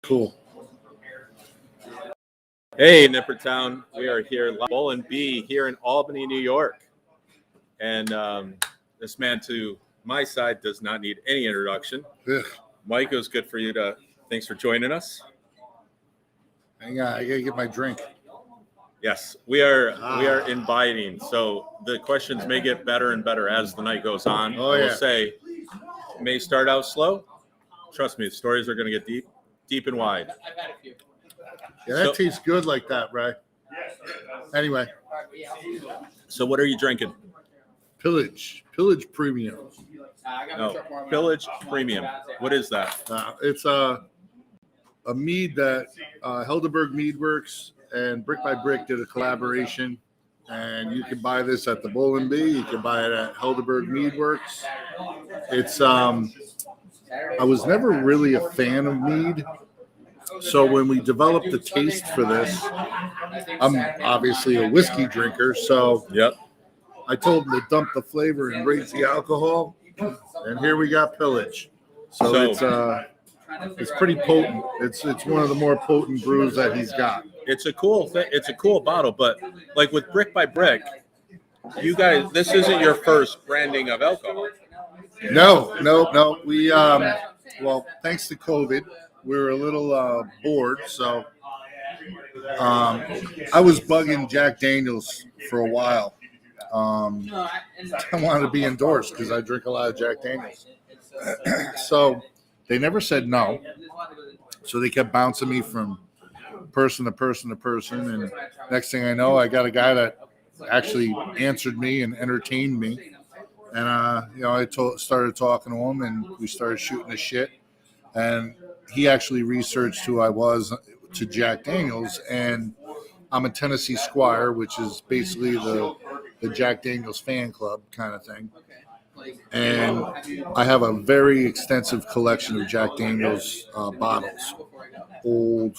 Cool. Hey, Nippertown. We are here, Bull and Bee, here in Albany, New York. And this man to my side does not need any introduction. Ugh. Mike, it was good for you to. Thanks for joining us. Hang on, I gotta get my drink. Yes, we are inviting. So the questions may get better and better as the night goes on. Oh, I will yeah. say, it may start out slow. Trust me, the stories are going to get deep and wide. Yeah, that tastes good like that, right? Anyway. So what are you drinking? Pillage Premium. No, Pillage Premium. What is that? It's a mead that Helderberg Mead Works and Brick by Brick did a collaboration, and you can buy this at the Bull and Bee. You can buy it at Helderberg Mead Works. It's I was never really a fan of mead, so when we developed the taste for this, I'm obviously a whiskey drinker, so Yep. I told them to dump the flavor and raise the alcohol, and here we got Pillage. So it's pretty potent. It's one of the more potent brews that he's got. It's a cool thing. It's a cool bottle, but like with Brick by Brick, you guys, this isn't your first branding of alcohol. No. We well, thanks to COVID, we were a little bored, so I was bugging Jack Daniels for a while. I wanted to be endorsed because I drink a lot of Jack Daniels. So they never said no. So they kept bouncing me from person to person to person. And next thing I know, I got a guy that actually answered me and entertained me. And, I started talking to him, and we started shooting the shit. And he actually researched who I was to Jack Daniels. And I'm a Tennessee Squire, which is basically the Jack Daniels fan club kind of thing. And I have a very extensive collection of Jack Daniels bottles, old,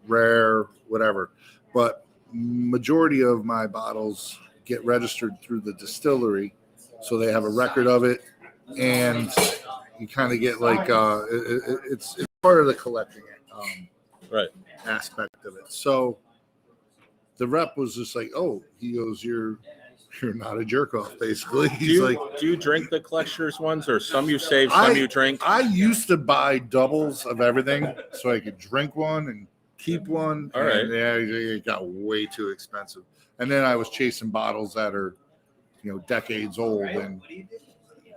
rare, whatever. But majority of my bottles get registered through the distillery, so they have a record of it, and you kind of get like it's part of the collecting Right. aspect of it. So the rep was just like, "Oh," he goes, "You're not a jerk off," basically. He's do you drink the collector's ones, or some you save, some you drink? I used to buy doubles of everything so I could drink one and keep one. All right. Yeah, it got way too expensive. And then I was chasing bottles that are, decades old and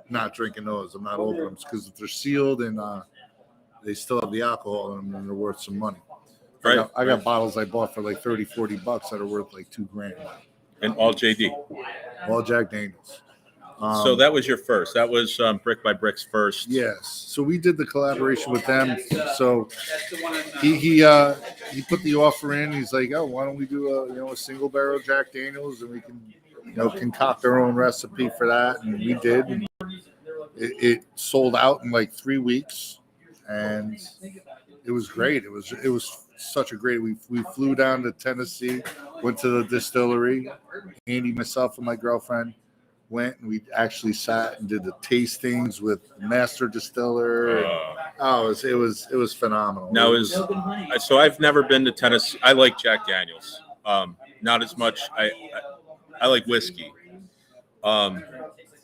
not drinking those. I'm not opening them because if they're sealed and they still have the alcohol in them, then they're worth some money. Right. I got bottles I bought for like $30-$40 that are worth like $2,000. And all JD. All Jack Daniels. So that was your first. That was Brick by Brick's first. Yes. So we did the collaboration with them. So he put the offer in. He's like, "Oh, why don't we do a single barrel Jack Daniels, and we can concoct our own recipe for that." And we did. And it sold out in like 3 weeks, and it was great. It was such a great. We flew down to Tennessee, went to the distillery. Andy, myself, and my girlfriend went, and we actually sat and did the tastings with the master distiller. It was phenomenal. Now so I've never been to Tennessee. I like Jack Daniels. Not as much. I like whiskey.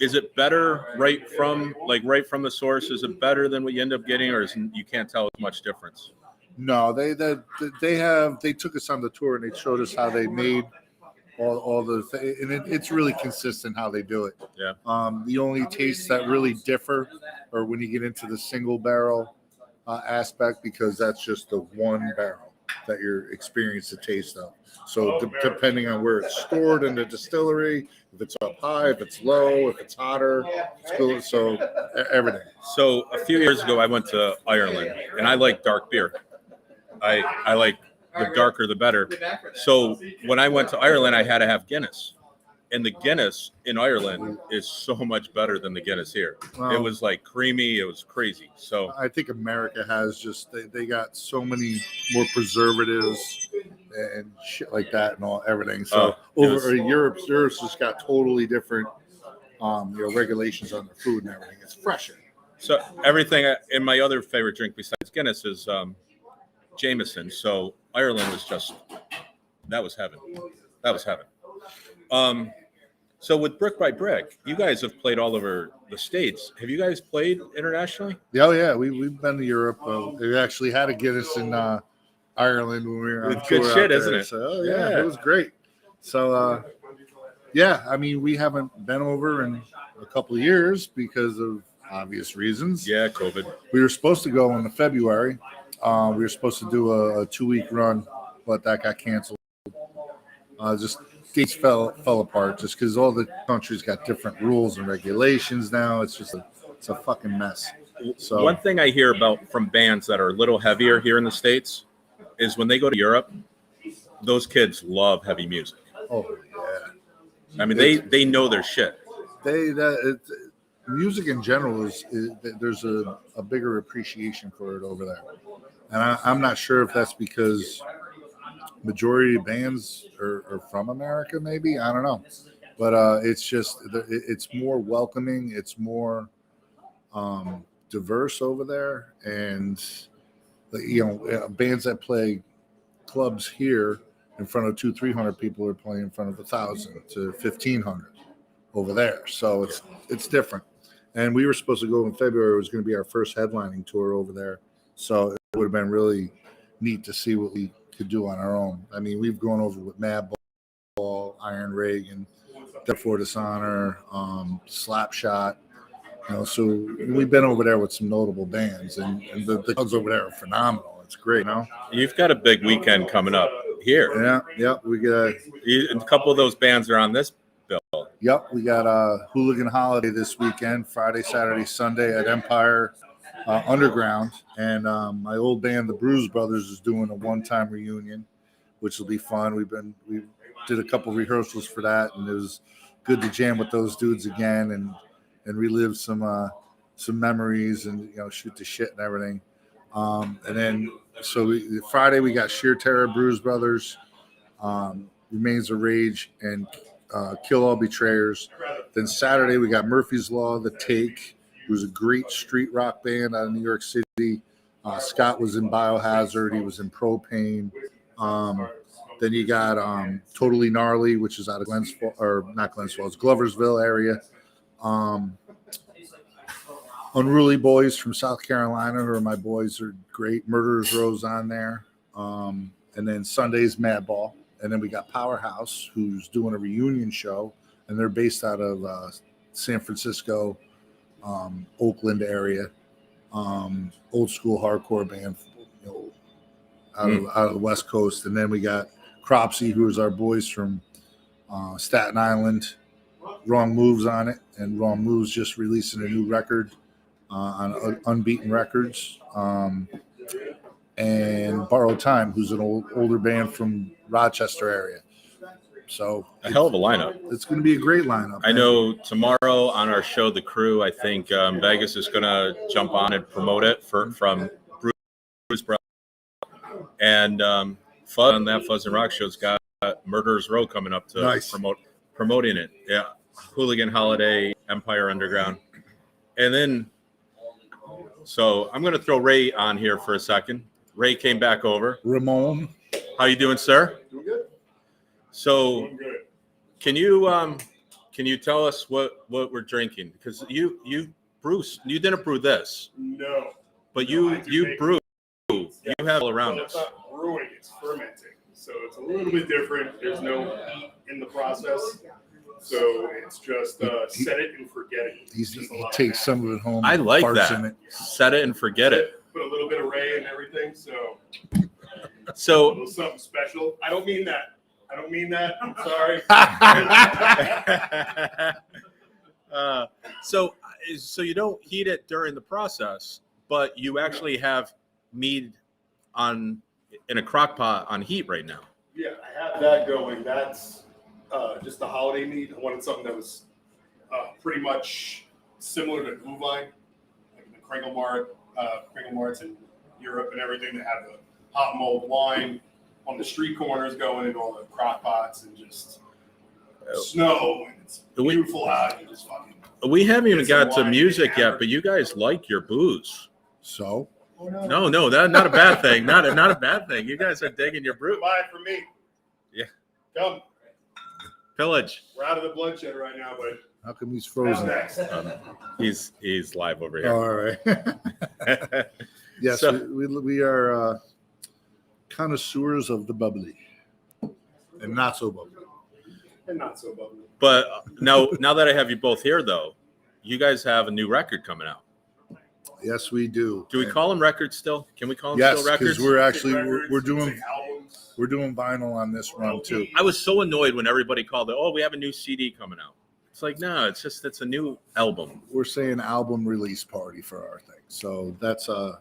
Is it better right from the source? Is it better than what you end up getting, or you can't tell as much difference? No, they took us on the tour and they showed us how they made all the and it's really consistent how they do it. Yeah. The only tastes that really differ are when you get into the single barrel aspect, because that's just the one barrel that you're experiencing the taste of. So depending on where it's stored in the distillery, if it's up high, if it's low, if it's hotter, it's cool. So everything. So a few years ago, I went to Ireland, and I like dark beer. I like the darker the better. So when I went to Ireland, I had to have Guinness. And the Guinness in Ireland is so much better than the Guinness here. It was like creamy. It was crazy. So I think America has just they got so many more preservatives and shit like that and everything. So Europe's just got totally different regulations on the food and everything. It's fresher. So everything in my other favorite drink besides Guinness is Jameson. So Ireland was that was heaven. That was heaven. So with Brick by Brick, you guys have played all over the States. Have you guys played internationally? Oh yeah, we've been to Europe. We actually had a Guinness in Ireland when we were on With tour good shit, out isn't there. it? So yeah, it was great. So yeah, I mean, we haven't been over in a couple of years because of obvious reasons. Yeah, COVID. We were supposed to go in February. We were supposed to do a 2-week run, but that got canceled. Just dates fell apart just because all the countries got different rules and regulations now. It's just it's a fucking mess. So one thing I hear about from bands that are a little heavier here in the States is when they go to Europe, those kids love heavy music. oh yeah, I mean, they know their shit. Music in general is there's a bigger appreciation for it over there, and I'm not sure if that's because majority of bands are from America, maybe, I don't know, but it's just it's more welcoming, it's more diverse over there, and bands that play clubs here in front of 200-300 people are playing in front of 1,000 to 1,500 over there, so it's different. And we were supposed to go in February. It was going to be our first headlining tour over there, so it would have been really neat to see what we could do on our own. I mean, we've gone over with Madball, Iron Reagan, Death for Dishonor, Slapshot. So we've been over there with some notable bands, and the clubs over there are phenomenal. It's great, You've got a big weekend coming up here. Yeah. We got a couple of those bands are on this bill. Yep, we got a Hooligan Holiday this weekend, Friday, Saturday, Sunday at Empire Underground, and my old band, the Bruise Brothers, is doing a one-time reunion, which will be fun. We did a couple rehearsals for that, and it was good to jam with those dudes again and relive some memories and shoot the shit and everything. And then Friday we got Sheer Terror, Bruise Brothers, Remains of Rage, and Kill All Betrayers. Then Saturday we got Murphy's Law, The Take, who's a great street rock band out of New York City. Scott was in Biohazard. He was in Propane. Then you got Totally Gnarly, which is out of not Glensfall, it's Gloversville area. Unruly Boys from South Carolina, who are my boys, are great. Murderers Row's on there. And then Sunday's Madball. And then we got Powerhouse, who's doing a reunion show, and they're based out of San Francisco, Oakland area. Old school hardcore band, out of the West Coast. And then we got Cropsy, who is our boys from Staten Island. Wrong Moves on it, and Wrong Moves just releasing a new record on Unbeaten Records. And Borrowed Time, who's an older band from Rochester area. So a hell of a lineup. It's going to be a great lineup. I know tomorrow on our show, The Crew, I think Vegas is going to jump on and promote it from Bruce Brothers. And Fuzz on that Fuzz and Rock show's got Murderers Row coming up to promoting it. Yeah. Hooligan Holiday, Empire Underground. And then, so I'm going to throw Ray on here for a second. Ray came back over. Ramon. How you doing, sir? Doing good. So can you tell us what we're drinking? Because you didn't brew this. No. But you brew. You have all around us. It's not brewing, it's fermenting. So it's a little bit different. There's no heat in the process. So it's just set it and forget it. He takes some of it home. I like farts that. in it. Set it and forget it. Put a little bit of Ray and everything. So So a little something special. I don't mean that. I'm sorry. So you don't heat it during the process, but you actually have mead in a crock pot on heat right now. Yeah, I have that going. That's just the holiday mead. I wanted something that was pretty much similar to Glühwein, like the Kringle Marts in Europe and everything that have the hot mulled wine on the street corners going into all the crock pots and just snow, and it's beautiful out. You just fucking. We haven't even got to wine, music yet, but you guys like your booze. So No, that's not a bad thing. Not a bad thing. You guys are digging your brew. Buy it from me. Yeah. Come. Pillage. We're out of the bloodshed right now, but How come he's frozen? next? He's live over here. All right. Yes, So- we are connoisseurs of the bubbly and not so bubbly. And not so bubbly. But now that I have you both here, though, you guys have a new record coming out. Yes, we do. Do we call them records still? Can we call them Yes, still records? because we're actually Records, we're it's doing like albums. we're doing vinyl on this run too. I was so annoyed when everybody called it, oh, we have a new CD coming out. It's like, no, it's a new album. We're saying album release party for our thing. So that's our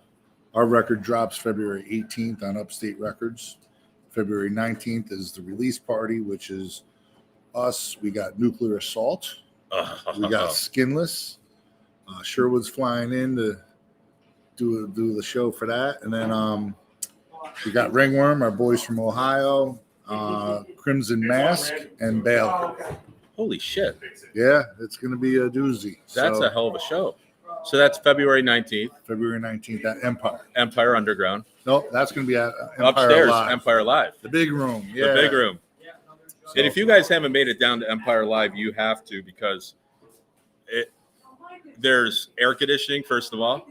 record drops February 18th on Upstate Records. February 19th is the release party, which is us. We got Nuclear Assault. We got Skinless. Sherwood's flying in to do the show for that, and then we got Ringworm, our boys from Ohio, Crimson Mask, and Bale. Holy shit. Yeah, it's gonna be a doozy. That's So, a hell of a show. So that's February 19th, February 19th at Empire. Empire Underground. Nope, that's gonna be at Empire Upstairs, Live. Empire Live. The big room. Yeah, The big room. So, And if you guys haven't made it down to Empire Live, you have to, because there's air conditioning, first of all.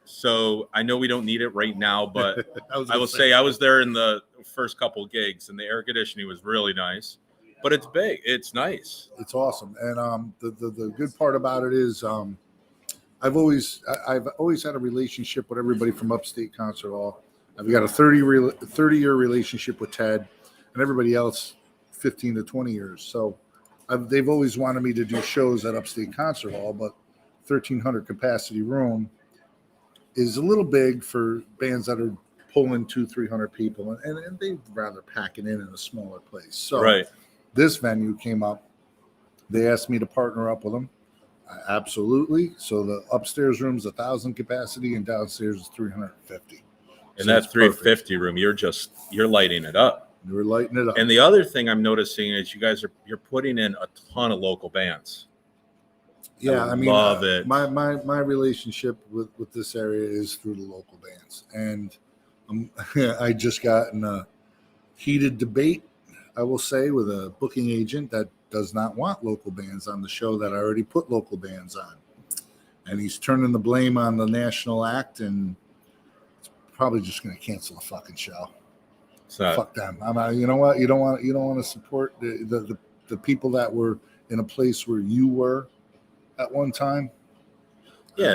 So I know we don't need it right now, but I will say I was there in the first couple gigs, and the air conditioning was really nice. But it's big. It's nice. it's awesome. And the good part about it is I've always had a relationship with everybody from Upstate Concert Hall. I've got a 30-year relationship with Ted, and everybody else 15 to 20 years. So they've always wanted me to do shows at Upstate Concert Hall, but 1,300 capacity room is a little big for bands that are pulling 200-300 people, and they'd rather pack it in a smaller place. So Right. this venue came up. They asked me to partner up with them. Absolutely. So the upstairs room's 1,000 capacity, and downstairs is 350. And So that it's perfect. 350 room, you're lighting it up. They were lighting it up. And the other thing I'm noticing is you're putting in a ton of local bands. Yeah, I mean, love it. My relationship with this area is through the local bands, and I just got in a heated debate, I will say, with a booking agent that does not want local bands on the show that I already put local bands on, and he's turning the blame on the national act, and it's probably just going to cancel the fucking show. So Fuck them. You know what? You don't want to support the people that were in a place where you were at one time. yeah,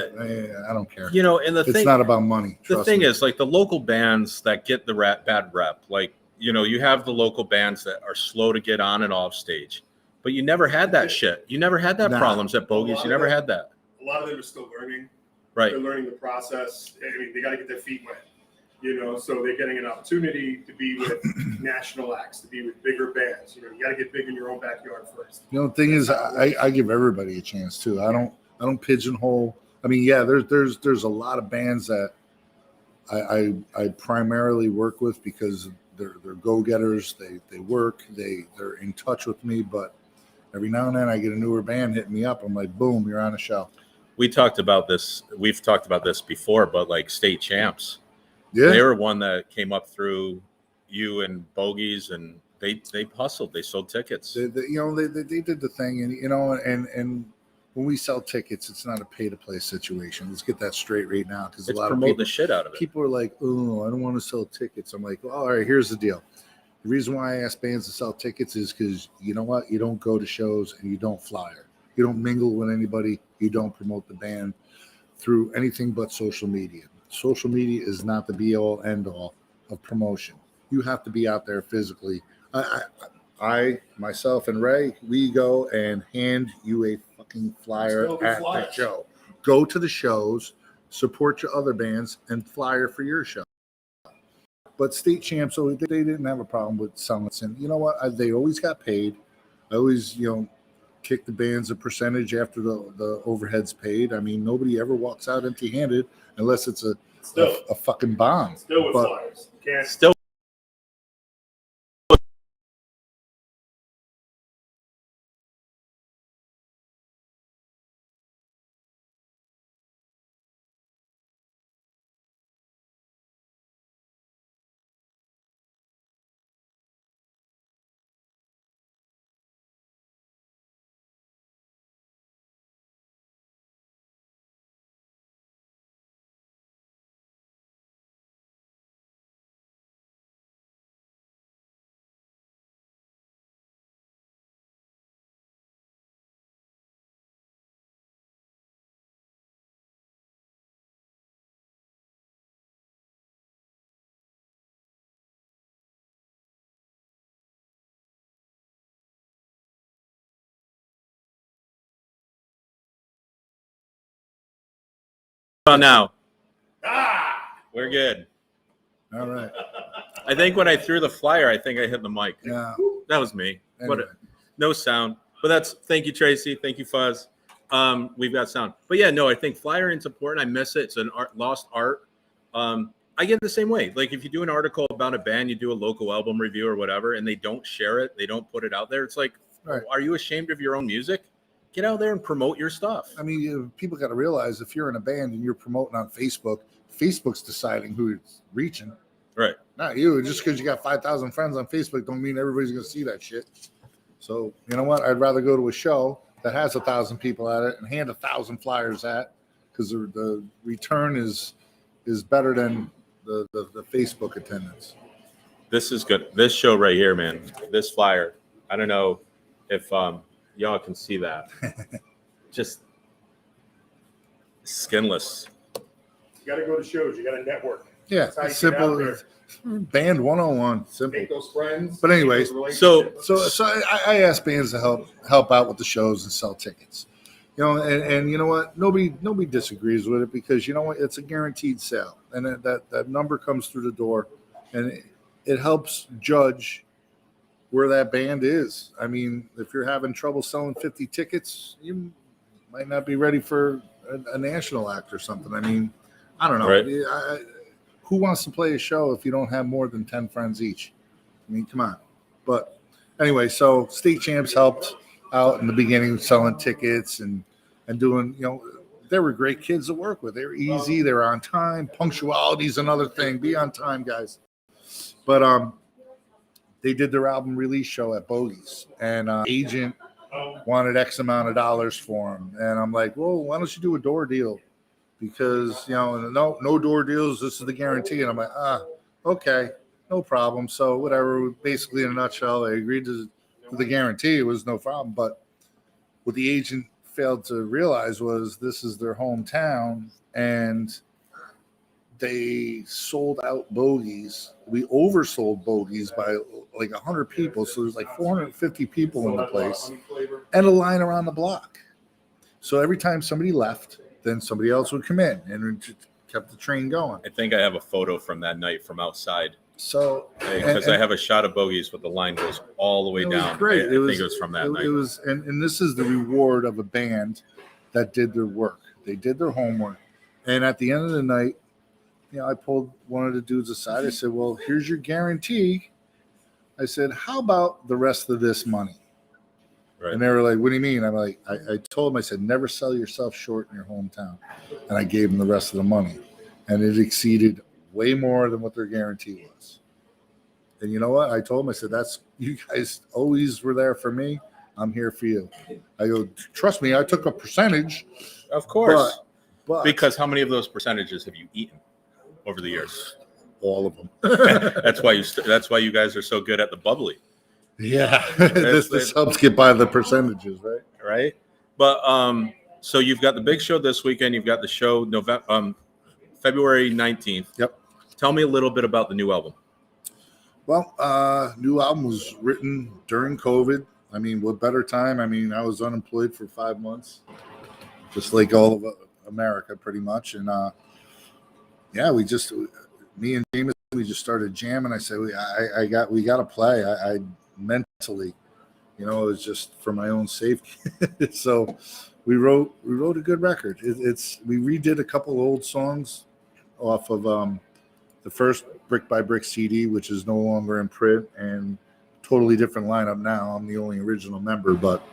I don't care. and the It's thing not about money. the Trust thing me. is, like, the local bands that get the bad rep, like, you have the local bands that are slow to get on and off stage, but you never had that shit. You never had that Nah. problems at Bogies. You never had that. A lot of them are still learning. Right. They're learning the process. I mean, they got to get their feet wet. So they're getting an opportunity to be with national acts, to be with bigger bands. You got to get big in your own backyard first. The thing is, I give everybody a chance too. I don't pigeonhole. I mean, yeah, there's a lot of bands that I primarily work with because they're go-getters. They work. They're in touch with me. But every now and then I get a newer band hitting me up. I'm like, boom, you're on a show. We've talked about this before, but like State Champs, Yeah, they were one that came up through you and Bogies, and they hustled. They sold tickets. they did the thing, and when we sell tickets, it's not a pay-to-play situation. Let's get that straight right now, because a It's lot of promoting people the shit out of it. people are like, oh, I don't want to sell tickets. I'm like, well, all right, here's the deal. The reason why I ask bands to sell tickets is because you know what? You don't go to shows and you don't flyer. You don't mingle with anybody. You don't promote the band through anything but social media. Social media is not the be-all, end-all of promotion. You have to be out there physically. I myself, and Ray, we go and hand you a fucking flyer Still the at the flyers. show. Go to the shows, support your other bands, and flyer for your show. But State Champs, so they didn't have a problem with selling. And you know what? They always got paid. I always, kick the bands a percentage after the overhead's paid. I mean, nobody ever walks out empty-handed unless it's a fucking bomb. Still with But flyers. You can't Still about now? Ah! We're good. All right. I think when I threw the flyer, I think I hit the mic. Yeah. That was me. Anyway. No sound. But thank you, Tracy. Thank you, Fuzz. We've got sound. But yeah, no, I think flyering is important. I miss it. It's an lost art. I get the same way. Like if you do an article about a band, you do a local album review or whatever, and they don't share it, they don't put it out there. It's like, Right. Are you ashamed of your own music? Get out there and promote your stuff. I mean, people got to realize if you're in a band and you're promoting on Facebook, Facebook's deciding who it's reaching. Right. Not you. Just because you got 5,000 friends on Facebook don't mean everybody's going to see that shit. So, you know what? I'd rather go to a show that has 1,000 people at it and hand 1,000 flyers at, because the return is better than the Facebook attendance. This is good. This show right here, man. This flyer. I don't know if y'all can see that. Just skinless. You got to go to shows. You got to network. Yeah, That's how you it's get out simple. there. Band 101. Simple. Make those friends. But anyways, make those so relationships. So I asked bands to help out with the shows and sell tickets. You know, and you know what? Nobody disagrees with it, because you know what? It's a guaranteed sale, and that number comes through the door, and it helps judge where that band is. I mean, if you're having trouble selling 50 tickets, you might not be ready for a national act or something. I mean, I don't know. Right. Who wants to play a show if you don't have more than 10 friends each? I mean, come on. But anyway, so State Champs helped out in the beginning selling tickets and doing, you know, they were great kids to work with. They were easy. They were on time. Punctuality is another thing. Be on time, guys. But they did their album release show at Bogey's, and agent wanted X amount of dollars for him. And I'm like, well, why don't you do a door deal? Because, you know, no door deals. This is the guarantee. And I'm like, okay, no problem. So whatever, basically in a nutshell, they agreed to the guarantee. It was no problem. But what the agent failed to realize was this is their hometown, and they sold out Bogies. We oversold Bogies by like 100 people. So there's like 450 people in the place and a line around the block. So every time somebody left, then somebody else would come in, and it just kept the train going. I think I have a photo from that night from outside. So Because I have a shot of Bogies, but the line goes all the way it down. was great. I think it was from that night. It was, and this is the reward of a band that did their work. They did their homework. And at the end of the night, you know, I pulled one of the dudes aside. I said, well, here's your guarantee. I said, how about the rest of this money? Right. And they were like, what do you mean? I'm like, I told them, I said, never sell yourself short in your hometown. And I gave them the rest of the money. And it exceeded way more than what their guarantee was. And you know what? I told them, I said, you guys always were there for me. I'm here for you. I go, trust me, I took a percentage. Of course. But Because how many of those percentages have you eaten over the years? all of them. That's why you guys are so good at the bubbly. Yeah. this helps get by the percentages, right? Right. But so you've got the big show this weekend. You've got the show February 19th. Yep. Tell me a little bit about the new album. Well, new album was written during COVID. I mean, what better time? I mean, I was unemployed for 5 months, just like all of America, pretty much. And yeah, me and James, we just started jamming. I said, we got to play. I mentally, you know, it was just for my own safety. So we wrote a good record. We redid a couple old songs off of the first Brick by Brick CD, which is no longer in print, and totally different lineup now. I'm the only original member, but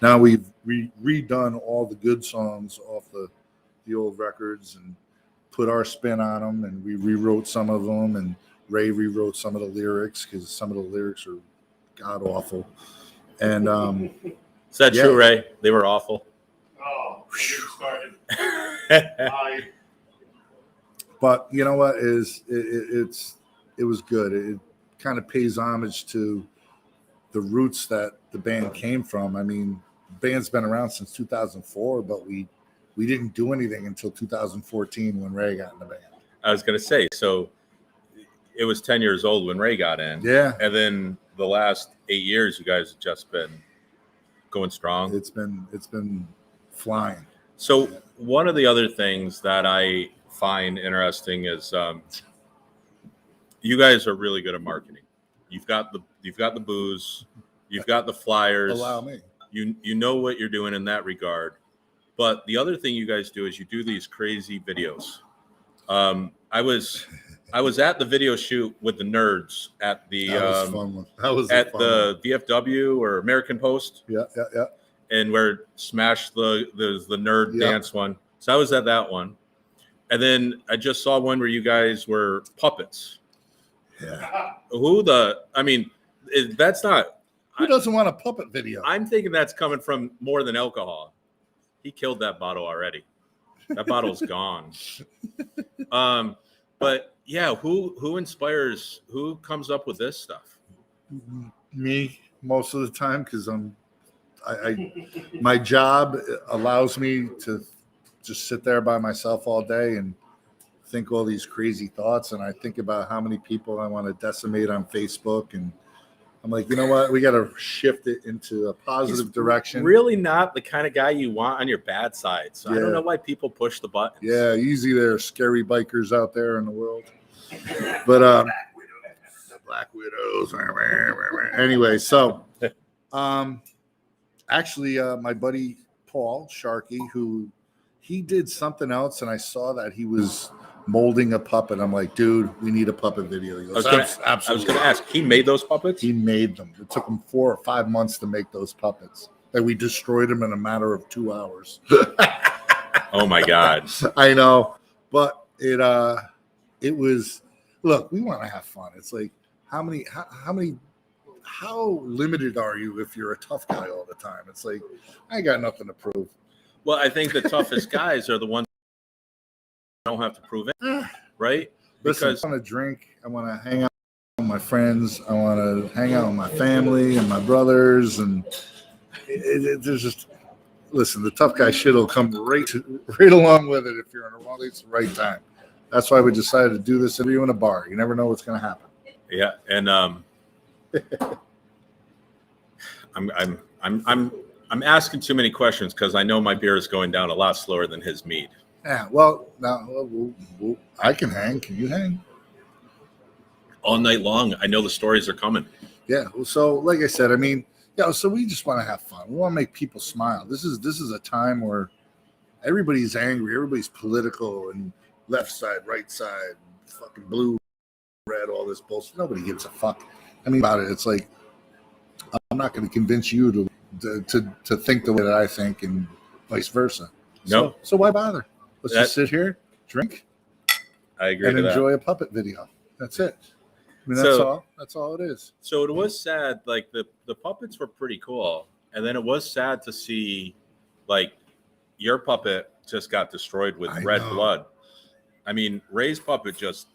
now we've redone all the good songs off the old records and put our spin on them, and we rewrote some of them, and Ray rewrote some of the lyrics because some of the lyrics are god awful. And Is that true, Ray? They were awful. Oh, started. But you know what, it was good. It kind of pays homage to the roots that the band came from. I mean, the band's been around since 2004, but we didn't do anything until 2014 when Ray got in the band. I was going to say, so it was 10 years old when Ray got in. Yeah. And then the last 8 years, you guys have just been going strong. It's been flying. So one of the other things that I find interesting is you guys are really good at marketing. You've got the booze, you've got the flyers. Allow me. You know what you're doing in that regard. But the other thing you guys do is you do these crazy videos. I was at the video shoot with the nerds at the That was a fun one. That was at fun the VFW or American Post. one. Yeah. And where Smash the nerd Yeah. dance one. So I was at that one. And then I just saw one where you guys were puppets. Yeah. That's not. Who doesn't want a puppet video? I'm thinking that's coming from more than alcohol. He killed that bottle already. That bottle's gone. But yeah, who inspires? Who comes up with this stuff? Me most of the time, because my job allows me to just sit there by myself all day and think all these crazy thoughts, and I think about how many people I want to decimate on Facebook, and I'm like, you know what, we got to shift it into a positive direction. Really not the kind of guy you want on your bad side. So I Yeah. don't know why people push the buttons. Yeah, easy there, scary bikers out there in the world. But the Black Widows. Anyway, so actually my buddy Paul Sharkey, he did something else, and I saw that he was molding a puppet. I'm like, dude, we need a puppet video. He goes, I was going to ask, he made those puppets? He made them. It took him 4 or 5 months to make those puppets. And we destroyed them in a matter of 2 hours. Oh my God. I know, but it was, look, we want to have fun. It's like, how limited are you if you're a tough guy all the time? It's like, I ain't got nothing to prove. Well, I think the toughest guys are the ones who don't have to prove it, right? Listen, Because I want to drink. I want to hang out with my friends. I want to hang out with my family and my brothers. And there's just, listen, the tough guy shit will come right along with it if you're in the right time. That's why we decided to do this interview in a bar. You never know what's going to happen. yeah, and I'm asking too many questions because I know my beer is going down a lot slower than his mead. Yeah, well, now I can hang. Can you hang? All night long. I know the stories are coming. Yeah. So, like I said, I mean, yeah. So we just want to have fun. We want to make people smile. This is a time where everybody's angry. Everybody's political and left side, right side, fucking blue, red, all this bullshit. Nobody gives a fuck. I mean, about it. It's like, I'm not going to convince you to think the way that I think, and vice versa. No. So why bother? Let's just sit here, drink, I agree and to enjoy a puppet video. That's it. I mean, that's all it is. So it was sad. Like the puppets were pretty cool, and then it was sad to see, like, your puppet just got destroyed with red blood. I mean, Ray's puppet just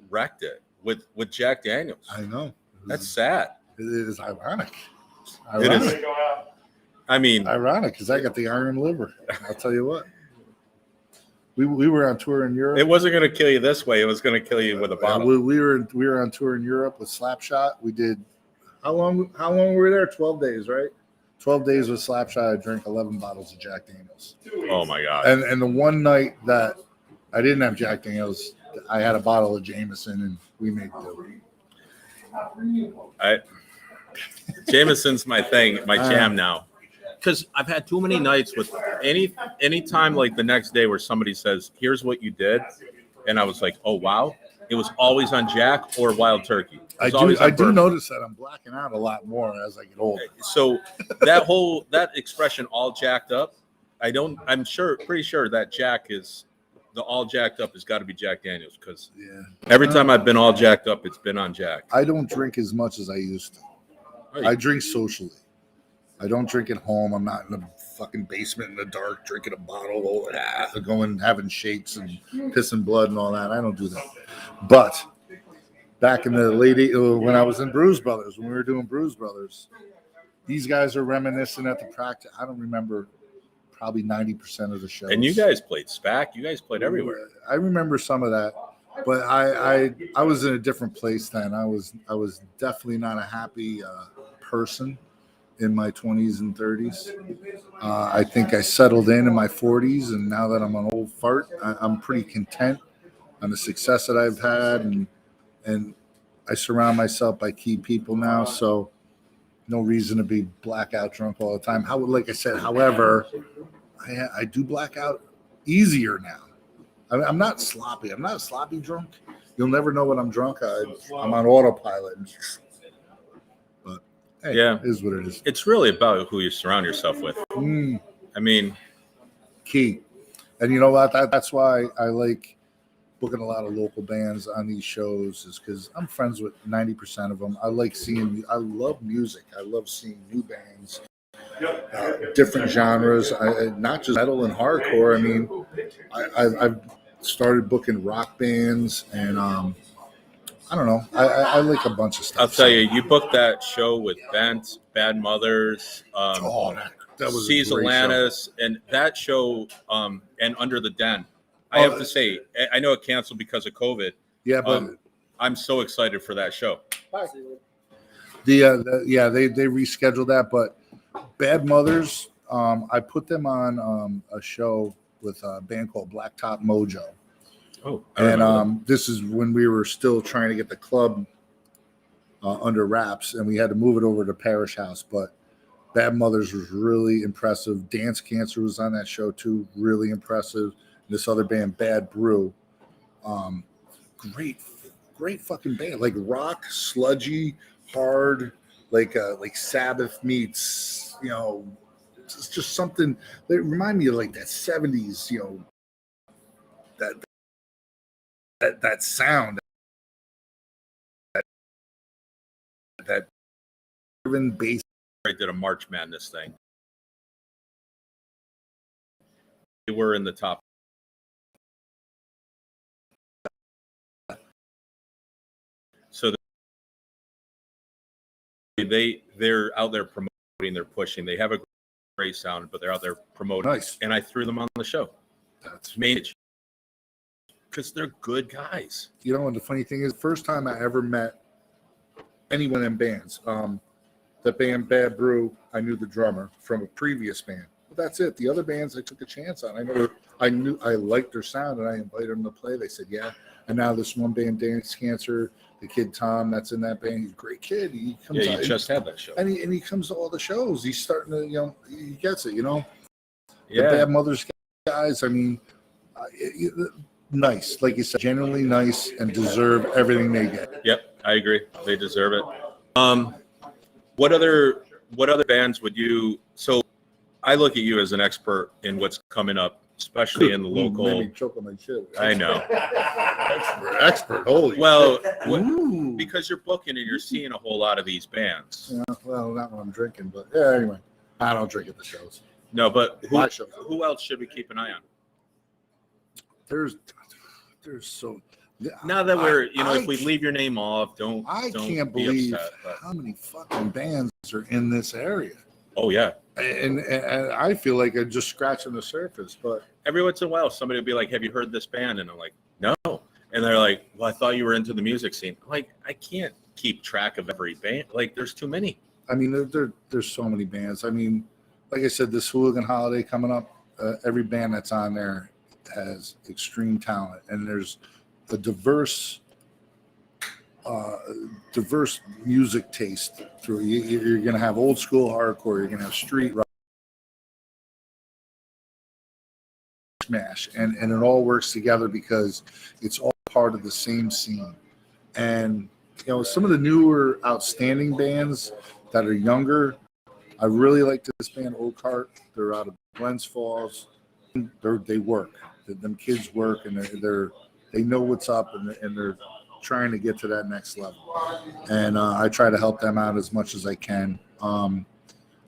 wrecked it with Jack Daniels. I know. That's sad. It is ironic. It is. I mean, ironic because I got the iron liver. I'll tell you what. We were on tour in Europe. it wasn't going to kill you this way. It was going to kill you with a bottle. We were on tour in Europe with Slapshot. We did how long were we there? 12 days, right? 12 days with Slapshot. I drank 11 bottles of Jack Daniels. Oh my God. And the one night that I didn't have Jack Daniels, I had a bottle of Jameson, and we made do. Jameson's my thing, my jam now. Because I've had too many nights with any time like the next day where somebody says, "Here's what you did," and I was like, "Oh wow!" It was always on Jack or Wild Turkey. I do notice that I'm blacking out a lot more as I get older. So that expression, "all jacked up," I'm pretty sure that Jack is the all jacked up has got to be Jack Daniels, because every time I've been all jacked up, it's been on Jack. I don't drink as much as I used to. Right. I drink socially. I don't drink at home. I'm not in the fucking basement in the dark drinking a bottle, going having shakes and pissing blood and all that. I don't do that. But back in the when I was in Bruise Brothers, when we were doing Bruise Brothers, these guys are reminiscing at the practice. I don't remember probably 90% of the shows. And you guys played SPAC. You guys played everywhere. I remember some of that, but I was in a different place then. I was definitely not a happy person. in my 20s and 30s. I think I settled in my 40s, and now that I'm an old fart, I'm pretty content on the success that I've had, and I surround myself by key people now, so no reason to be blackout drunk all the time. Like I said, however, I do black out easier now. I'm not sloppy. I'm not a sloppy drunk. You'll never know when I'm drunk. I'm on autopilot. But hey, Yeah, it is what it is. It's really about who you surround yourself with. I mean, key. And you know what? That's why I like booking a lot of local bands on these shows, is because I'm friends with 90% of them. I love music. I love seeing new bands, different genres, not just metal and hardcore. I mean, I've started booking rock bands, and I don't know. I like a bunch of stuff. I'll tell you, you booked that show with Bent, Bad Mothers, that was C's a great Atlantis, and that show, and Under the Den. I have to say, I know it canceled because of COVID. Yeah, but I'm so excited for that show. They rescheduled that, but Bad Mothers, I put them on a show with a band called Blacktop Mojo. Oh, and this is when we were still trying to get the club under wraps, and we had to move it over to Parish House. But Bad Mothers was really impressive. Dance Cancer was on that show too, really impressive. This other band, Bad Brew, great fucking band. Like rock, sludgy, hard, like Sabbath meets, it's just something that remind me of like that 70s, that sound, that driven bass. I did a March Madness thing. They were in the top. So they're out there promoting, they're pushing. They have a great sound, but they're out there promoting. Nice. And I threw them on the show. That's mainly because they're good guys. And the funny thing is, first time I ever met anyone in bands, the band Bad Brew, I knew the drummer from a previous band. But that's it. The other bands I took a chance on. I knew I liked their sound, and I invited them to play. They said, yeah. And now this one band, Dance Cancer, the kid Tom, that's in that band. He's a great kid. He comes out, you just had that show. And he comes to all the shows. He's starting to, he gets it, Yeah. The Bad Mothers guys, I mean, nice. Like you said, genuinely nice and deserve everything they get. Yep, I agree. They deserve it. What other bands would you? So, I look at you as an expert in what's coming up, especially in the local. Made me choke on my shit. I know. Expert. Holy. Well, because you're booking and you're seeing a whole lot of these bands. Yeah, well, not when I'm drinking, but yeah. Anyway, I don't drink at the shows. No, but who else should we keep an eye on? There's so. Now that we're, if we leave your name off, don't can't be believe upset, how many fucking bands are in this area. Oh yeah, and I feel like I'm just scratching the surface. But every once in a while, somebody will be like, "Have you heard this band?" And I'm like, "No," and they're like, "Well, I thought you were into the music scene." I'm like, I can't keep track of every band. Like, there's too many. I mean, there's so many bands. I mean, like I said, this Hooligan Holiday coming up, every band that's on there has extreme talent, and there's a diverse music taste through. You're going to have old school hardcore. You're going to have street rock, smash, and it all works together because it's all part of the same scene. And some of the newer outstanding bands that are younger, I really like this band Oak Heart. They're out of Glens Falls. They work. Them kids work, and they know what's up, and they're trying to get to that next level. And I try to help them out as much as I can.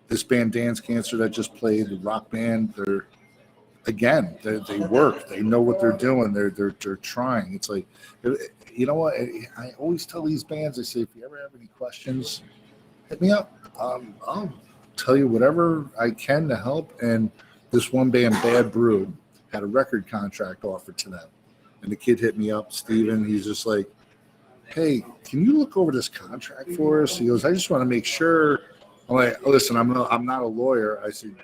This band, Dance Cancer, that just played, the rock band, they work. They know what they're doing. They're trying. It's like, you know what? I always tell these bands, I say, if you ever have any questions, hit me up. I'll tell you whatever I can to help. And this one band, Bad Brew, had a record contract offered to them. And the kid hit me up, Steven. He's just like, hey, can you look over this contract for us? He goes, I just want to make sure I'm like, listen, I'm not a lawyer. I said,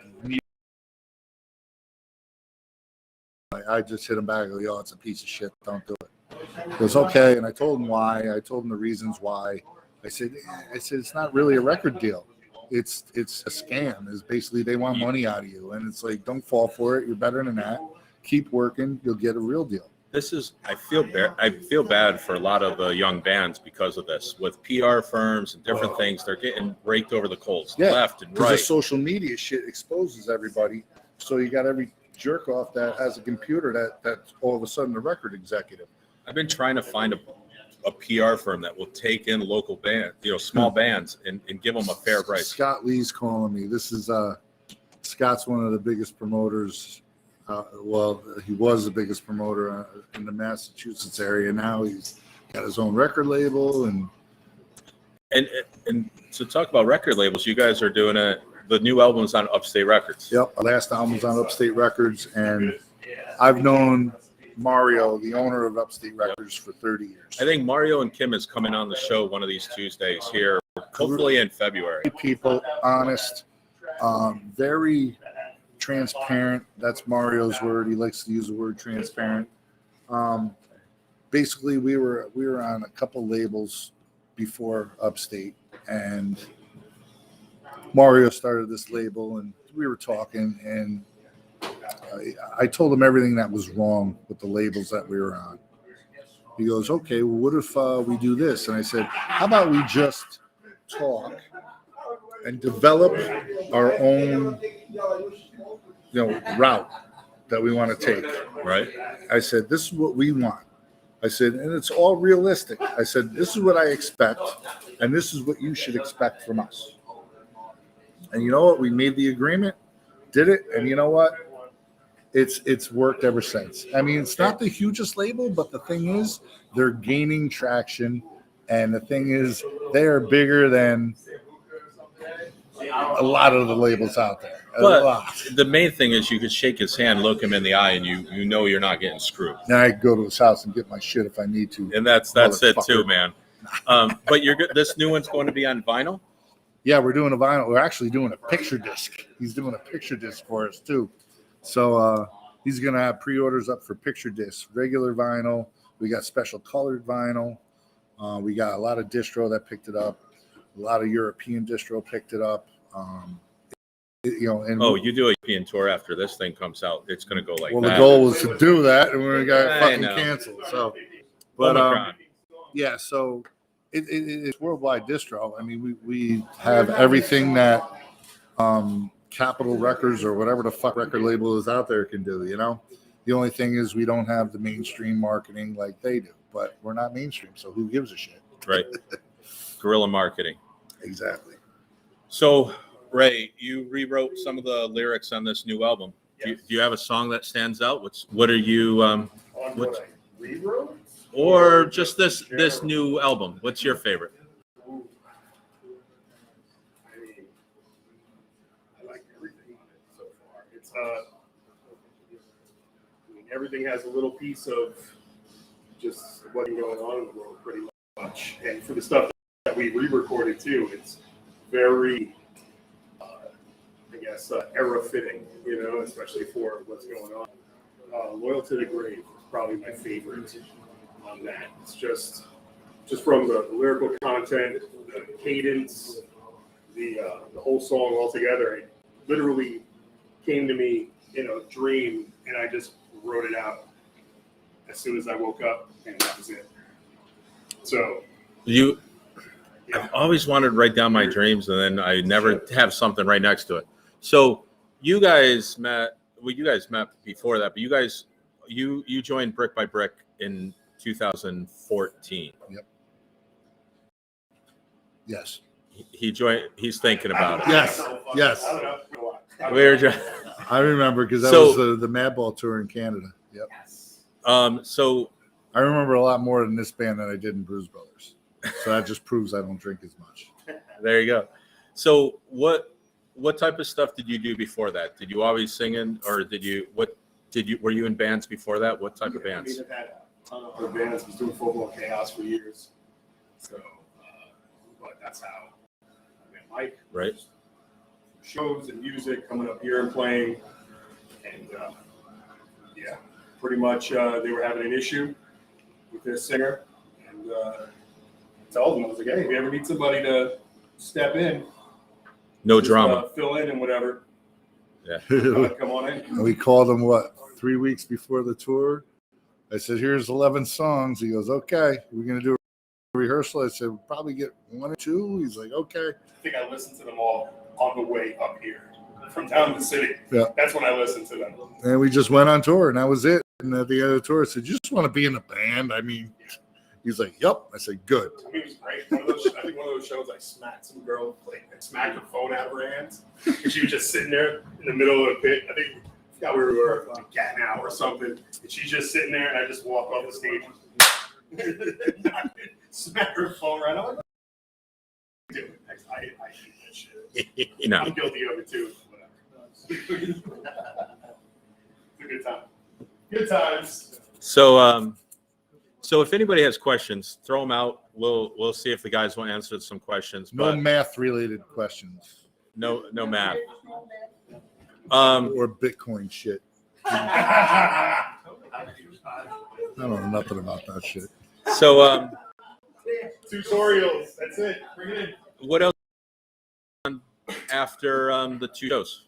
I just hit him back. I go, yo, it's a piece of shit. Don't do it. He goes, okay. And I told him why. I told him the reasons why. I said, it's not really a record deal. It's a scam. It's basically they want money out of you. And it's like, don't fall for it. You're better than that. Keep working. You'll get a real deal. I feel bad for a lot of the young bands because of this. With PR firms and different things, they're getting raked over the coals, left and Because right. the social media shit exposes everybody. So you got every jerk off that has a computer that's all of a sudden a record executive. I've been trying to find a PR firm that will take in local bands, small bands, and give them a fair price. Scott Lee's calling me. This is Scott's one of the biggest promoters. Well, he was the biggest promoter in the Massachusetts area. Now he's got his own record label. And to talk about record labels, you guys are doing the new album's on Upstate Records. Yep, our last album's on Upstate Records, and I've known Mario, the owner of Upstate Records, for 30 years. I think Mario and Kim is coming on the show one of these Tuesdays here, hopefully in February. People, honest, very transparent. That's Mario's word. He likes to use the word transparent. Basically, we were on a couple labels before Upstate, and Mario started this label, and we were talking, and I told him everything that was wrong with the labels that we were on. He goes, okay, well, what if we do this? And I said, how about we just talk and develop our own route that we want to take. Right. I said, this is what we want. I said, and it's all realistic. I said, this is what I expect, and this is what you should expect from us. And you know what? We made the agreement, did it, and you know what? It's worked ever since. I mean, it's not the hugest label, but the thing is, they're gaining traction, and the thing is, they are bigger than a lot of the labels out there. But the main thing is you could shake his hand, look him in the eye, and you know you're not getting screwed. Now I can go to his house and get my shit if I need to. And that's it too, man. But you're good. This new one's going to be on vinyl? Yeah, we're doing a vinyl. We're actually doing a picture disc. He's doing a picture disc for us too. So he's going to have pre-orders up for picture discs, regular vinyl. We got special colored vinyl. We got a lot of distro that picked it up. A lot of European distro picked it up. And you do a European tour after this thing comes out. It's going to go like that. Well, the goal was to do that, and we got fucking canceled. So, but yeah, so it's worldwide distro. I mean, we have everything that Capitol Records or whatever the fuck record label is out there can do. The only thing is we don't have the mainstream marketing like they do, but we're not mainstream, so who gives a shit? Right. Guerrilla marketing. Exactly. So, Ray, you rewrote some of the lyrics on this new album. Yes. Do you have a song that stands out? What are you? What I rewrote? Or just this new album? What's your favorite? I like everything on it so far. It's everything has a little piece of just what's going on in the world, pretty much. And for the stuff that we re-recorded too, it's very, era fitting. Especially for what's going on. Loyal to the Grave is probably my favorite on that. It's just from the lyrical content, the cadence, the whole song altogether. It literally came to me in a dream, and I just wrote it out as soon as I woke up, and that was it. So I've always wanted to write down my dreams, and then I never have something right next to it. So you guys met before that, but you joined Brick by Brick in 2014. Yep. Yes. He joined. He's thinking about it. Yes. I remember because that was the Madball tour in Canada. Yep. So I remember a lot more in this band than I did in Blues Brothers. So that just proves I don't drink as much. There you go. So what type of stuff did you do before that? Did you always sing or were you in bands before that? What type of bands? I've had a ton of other bands. I was doing Football Chaos for years. So, but that's how I mic. Right. Shows and music coming up here and playing. And yeah, pretty much they were having an issue with their singer. And I told them, I was like, hey, if you ever need somebody to step in, No just, drama. fill in and whatever. Yeah. Come on in. We called him, 3 weeks before the tour? I said, here's 11 songs. He goes, okay, we're going to do a rehearsal. I said, we'll probably get 1 or 2. He's like, okay. I think I listened to them all on the way up here from down the city. Yeah. That's when I listened to them. And we just went on tour, and that was it. And at the end of the tour, I said, you just want to be in a band? I mean, he's like, yep. I said, good. I mean, it was great. I think one of those shows, I smacked some girl, and smacked her phone out of her hands. And she was just sitting there in the middle of the pit. I think we were like Cat Now or something. And she's just sitting there, and I just walked off the stage. Smack her phone right on. I hate that shit. No. I'm guilty of it too. It's a good time. Good times. So if anybody has questions, throw them out. We'll see if the guys want to answer some questions. No But math-related questions. no math. Or Bitcoin shit. I don't know nothing about that shit. So Tutorials. That's it. Bring it in. what else after the 2 shows?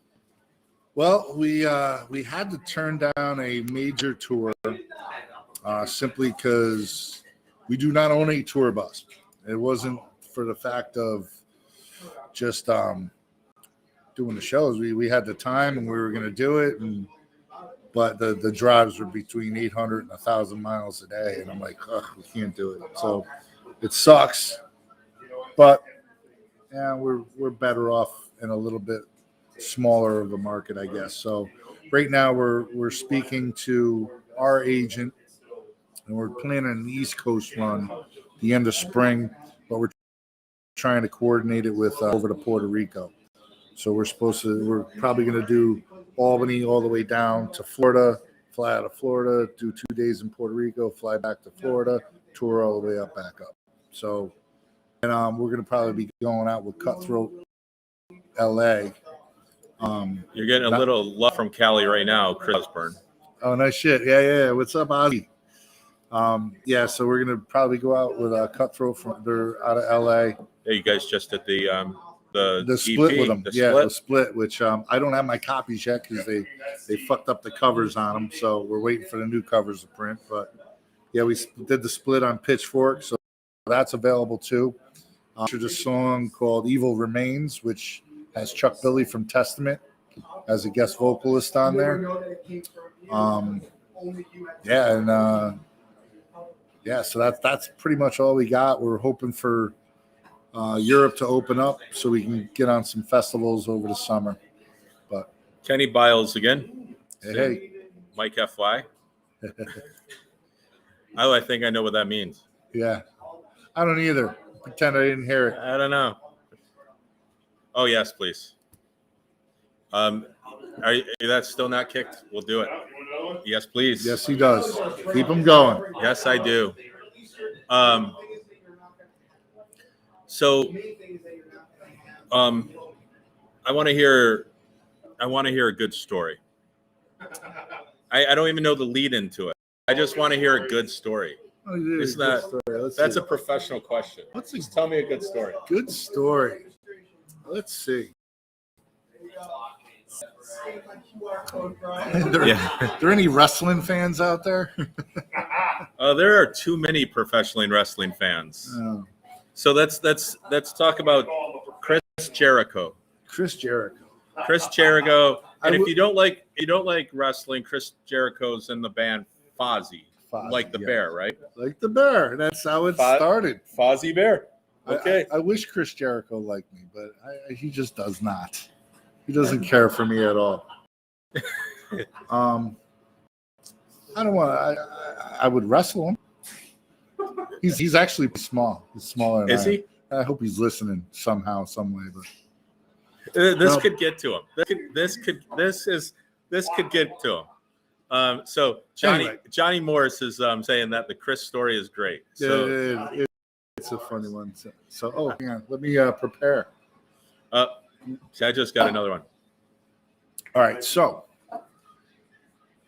Well, we had to turn down a major tour simply because we do not own a tour bus. It wasn't for the fact of just doing the shows. We had the time and we were going to do it, but the drives were between 800 and 1,000 miles a day, and I'm like, ugh, we can't do it. So it sucks, but yeah, we're better off in a little bit smaller of a market, I guess. So right now we're speaking to our agent, and we're planning an East Coast run the end of spring, but we're trying to coordinate it with over to Puerto Rico. So we're probably going to do Albany all the way down to Florida, fly out of Florida, do 2 days in Puerto Rico, fly back to Florida, tour all the way back up. So, and we're going to probably be going out with Cutthroat LA. You're getting a little love from Cali right now, Chris Osborne. Oh, nice shit. Yeah. What's up, Ozzy? Yeah, so we're going to probably go out with Cutthroat they're out of LA. Yeah, you guys just did the split EP, with them. the The split, which I don't have my copies yet because they fucked up the covers on them. So we're waiting for the new covers to print. But yeah, we did the split on Pitchfork, so that's available too. There's a song called "Evil Remains," which has Chuck Billy from Testament as a guest vocalist on there. So that's pretty much all we got. We're hoping for Europe to open up so we can get on some festivals over the summer. But Kenny Biles again. hey. Mike FY. I think I know what that means. Yeah, I don't either. Pretend I didn't hear it. I don't know. Oh yes, please. Are that still not kicked? We'll do it. Yes, please. Yes, he does. Keep him going. Yes, I do. So, I want to hear a good story. I don't even know the lead into it. I just want to hear a good story. It's not. That's a professional question. Just tell me a good story. Good story. Let's see. There any wrestling fans out there? There are too many professionally wrestling fans. Oh. So let's talk about Chris Jericho. Chris Jericho. And if you don't like wrestling, Chris Jericho's in the band Fozzy. Like the bear, right? Like the bear. That's how it started. Fozzy Bear. Okay. I wish Chris Jericho liked me, but he just does not. He doesn't care for me at all. I don't want. I would wrestle him. He's actually small. He's smaller than Is he? I hope he's listening somehow, some way. But This could get to him. This could get to him. So Johnny Morris is saying that the Chris story is great. So it's a funny one. So hang on, let me prepare. I just got another one. All right, so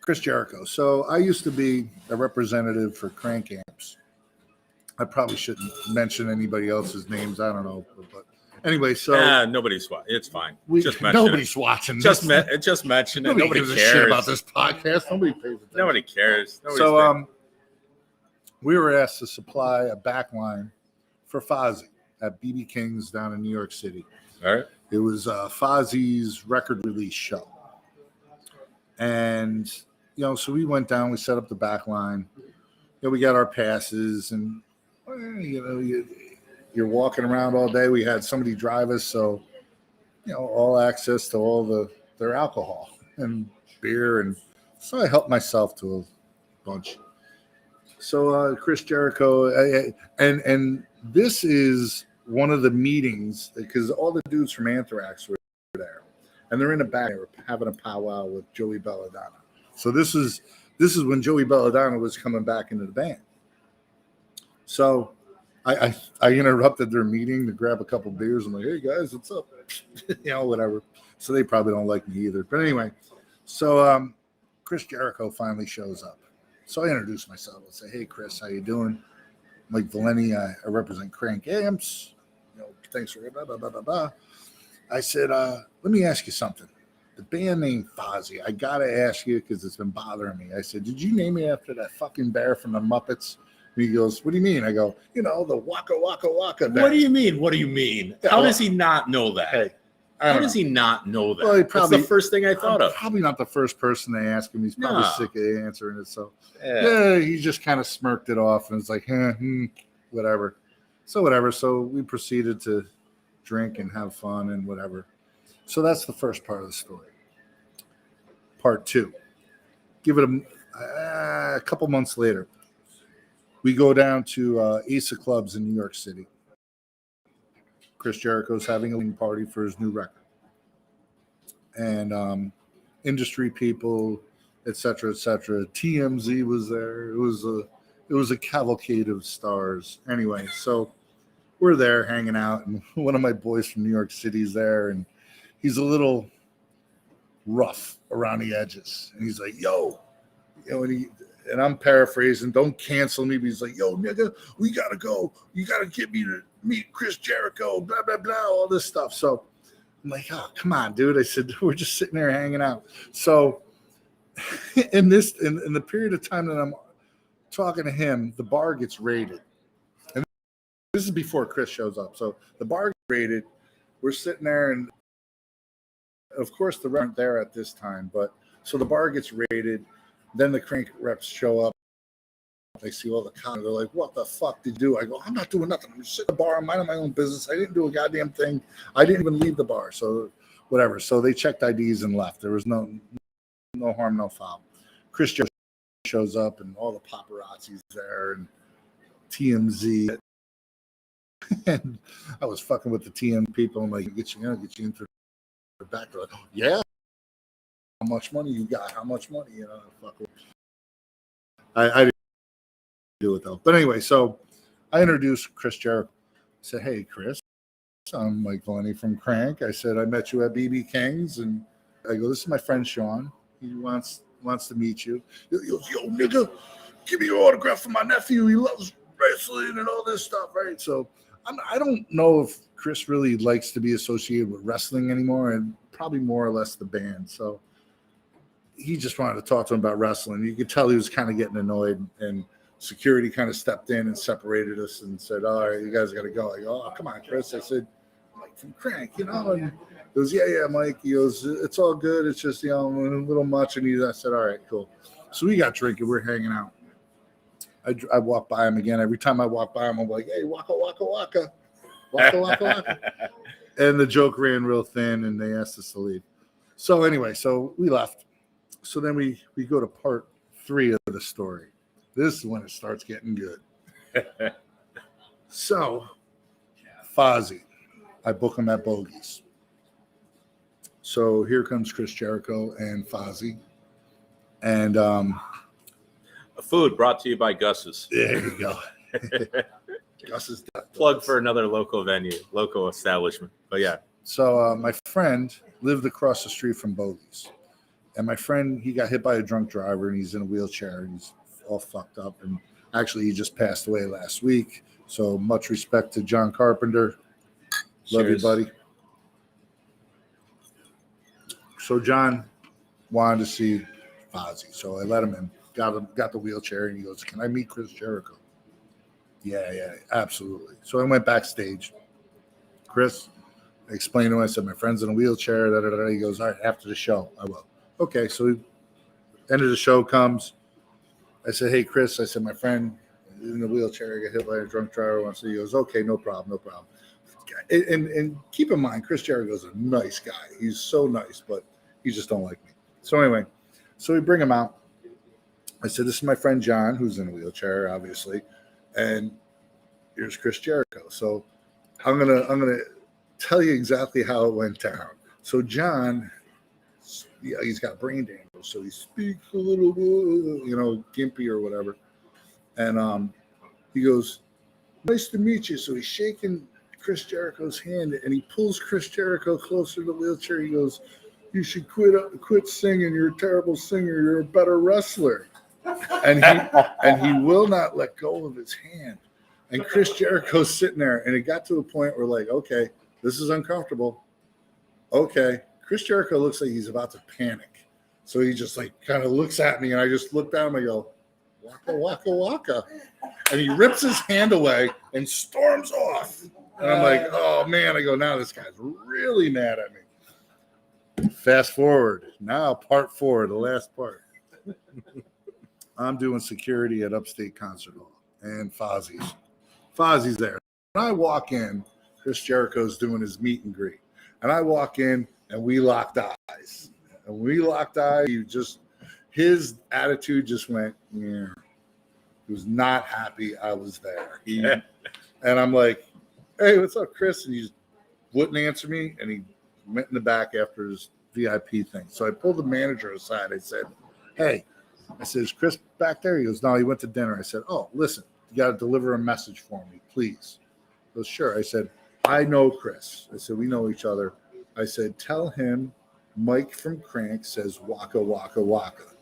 Chris Jericho. So I used to be a representative for Crank Amps. I probably shouldn't mention anybody else's names. I don't know, but anyway, so Nobody's watching. It's fine. we, Just mention nobody's watching. Just this. just mention it. Nobody Nobody gives a cares shit about this podcast. Nobody pays attention. Nobody cares. Nobody's So we were asked to supply a backline for Fozzy at BB King's down in New York City. all right. It was Fozzy's record release show. And, so we went down, we set up the back line. We got our passes, and, you're walking around all day. We had somebody drive us, so, all access to all their alcohol and beer. And so I helped myself to a bunch. So Chris Jericho, and this is one of the meetings, because all the dudes from Anthrax were there, and they're in the back having a powwow with Joey Belladonna. So this is when Joey Belladonna was coming back into the band. So I interrupted their meeting to grab a couple beers. I'm like, hey guys, what's up? Whatever. So they probably don't like me either. But anyway, so Chris Jericho finally shows up. So I introduce myself. I say, hey Chris, how you doing? I'm like Valente, I represent Crank Amps. Thanks for blah, blah, blah, blah, blah. I said, let me ask you something. The band name Fozzy, I got to ask you because it's been bothering me. I said, did you name me after that fucking bear from the Muppets? And he goes, what do you mean? I go, the Waka Waka Waka bear. What do you mean? What do you mean? How does he not know that? Hey, How does he not know that? Well, That's the first thing I thought of. Probably not the first person they ask him. He's probably No. sick of answering it. So yeah, he just kind of smirked it off and it's like, whatever. So whatever. So we proceeded to drink and have fun and whatever. So that's the first part of the story. Part two. Give it a couple months later. We go down to Ace of Clubs in New York City. Chris Jericho's having a wing party for his new record. And industry people, et cetera, et cetera. TMZ was there. It was a cavalcade of stars. Anyway, so we're there hanging out, and one of my boys from New York City is there, and he's a little rough around the edges. And he's like, yo, and I'm paraphrasing, don't cancel me, but he's like, yo, nigga, we gotta go. You gotta get me to meet Chris Jericho, blah, blah, blah, all this stuff. So I'm like, oh, come on, dude. I said, we're just sitting there hanging out. So in the period of time that I'm talking to him, the bar gets raided. And this is before Chris shows up. So the bar gets raided. We're sitting there, and of course, the rep there at this time. But so the bar gets raided. Then the Crank reps show up. They see all the cops. They're like, what the fuck did you do? I go, I'm not doing nothing. I'm just sitting at the bar. I'm minding my own business. I didn't do a goddamn thing. I didn't even leave the bar. So whatever. So they checked IDs and left. There was no harm, no foul. Chris just shows up, and all the paparazzi's there, and TMZ. And I was fucking with the TM people. I'm like, get you into the back. They're like, oh, yeah. How much money you got? How much money? Fuck with. I didn't do it though. But anyway, so I introduced Chris Jericho. I said, hey, Chris, I'm Mike Valente from Crank. I said, I met you at BB King's, and I go, this is my friend Sean. He wants to meet you. He goes, yo, nigga, give me your autograph for my nephew. He loves wrestling and all this stuff, right? So I don't know if Chris really likes to be associated with wrestling anymore, and probably more or less the band. So he just wanted to talk to him about wrestling. You could tell he was kind of getting annoyed, and security kind of stepped in and separated us and said, all right, you guys got to go. I go, oh, come on, Chris. I said, Mike from Crank, and he goes, yeah, Mike. He goes, it's all good. It's just, a little much. And I said, all right, cool. So we got drinking. We're hanging out. I walk by him again. Every time I walk by him, I'm like, hey, waka, waka, waka. Waka, waka, waka. And the joke ran real thin, and they asked us to leave. So anyway, so we left. So then we go to part 3 of the story. This is when it starts getting good. So, Fozzy, I book him at Bogey's. So here comes Chris Jericho and Fozzy. And Food brought to you by Gus's. there you go. Gus's Plug for another local venue, local establishment. But yeah. So my friend lived across the street from Bogey's. And my friend, he got hit by a drunk driver, and he's in a wheelchair, and he's all fucked up. And actually, he just passed away last week. So much respect to John Carpenter. Love you, Cheers. buddy. So John wanted to see Fozzy. So I let him in, got the wheelchair, and he goes, "Can I meet Chris Jericho?" Yeah, absolutely. So I went backstage. Chris, I explained to him, I said, "My friend's in a wheelchair." Da, da, da. He goes, "All right, after the show, I will." Okay, so end of the show comes. I said, "Hey, Chris," I said, "my friend is in a wheelchair, got hit by a drunk driver." So he goes, "Okay, no problem." And keep in mind, Chris Jericho's a nice guy. He's so nice, but he just don't like me. So anyway, so we bring him out. I said, "This is my friend John, who's in a wheelchair, obviously, and here's Chris Jericho." So I'm gonna tell you exactly how it went down. So John, yeah, he's got brain damage, so he speaks a little, gimpy or whatever. And he goes, "Nice to meet you." So he's shaking Chris Jericho's hand, and he pulls Chris Jericho closer to the wheelchair. He goes, "You should quit singing. You're a terrible singer. You're a better wrestler." And he will not let go of his hand. And Chris Jericho's sitting there, and it got to a point where, like, okay, this is uncomfortable. Okay. Chris Jericho looks like he's about to panic. So he just like kind of looks at me, and I just look down and I go, "Waka, waka, waka." And he rips his hand away and storms off. And I'm like, "Oh, man." I go, "Now this guy's really mad at me." Fast forward. Now part 4, the last part. I'm doing security at Upstate Concert Hall and Fozzy's. Fozzy's there. When I walk in, Chris Jericho's doing his meet and greet. And I walk in, and we locked eyes. And we locked eyes. His attitude just went, yeah. He was not happy I was there. And I'm like, "Hey, what's up, Chris?" And he just wouldn't answer me. And he went in the back after his VIP thing. So I pulled the manager aside. I said, "Hey," I said, "is Chris back there?" He goes, "No, he went to dinner." I said, "Oh, listen, you got to deliver a message for me, please." He goes, "Sure." I said, "I know Chris." I said, "We know each other." I said, "Tell him Mike from Crank says waka, waka, waka."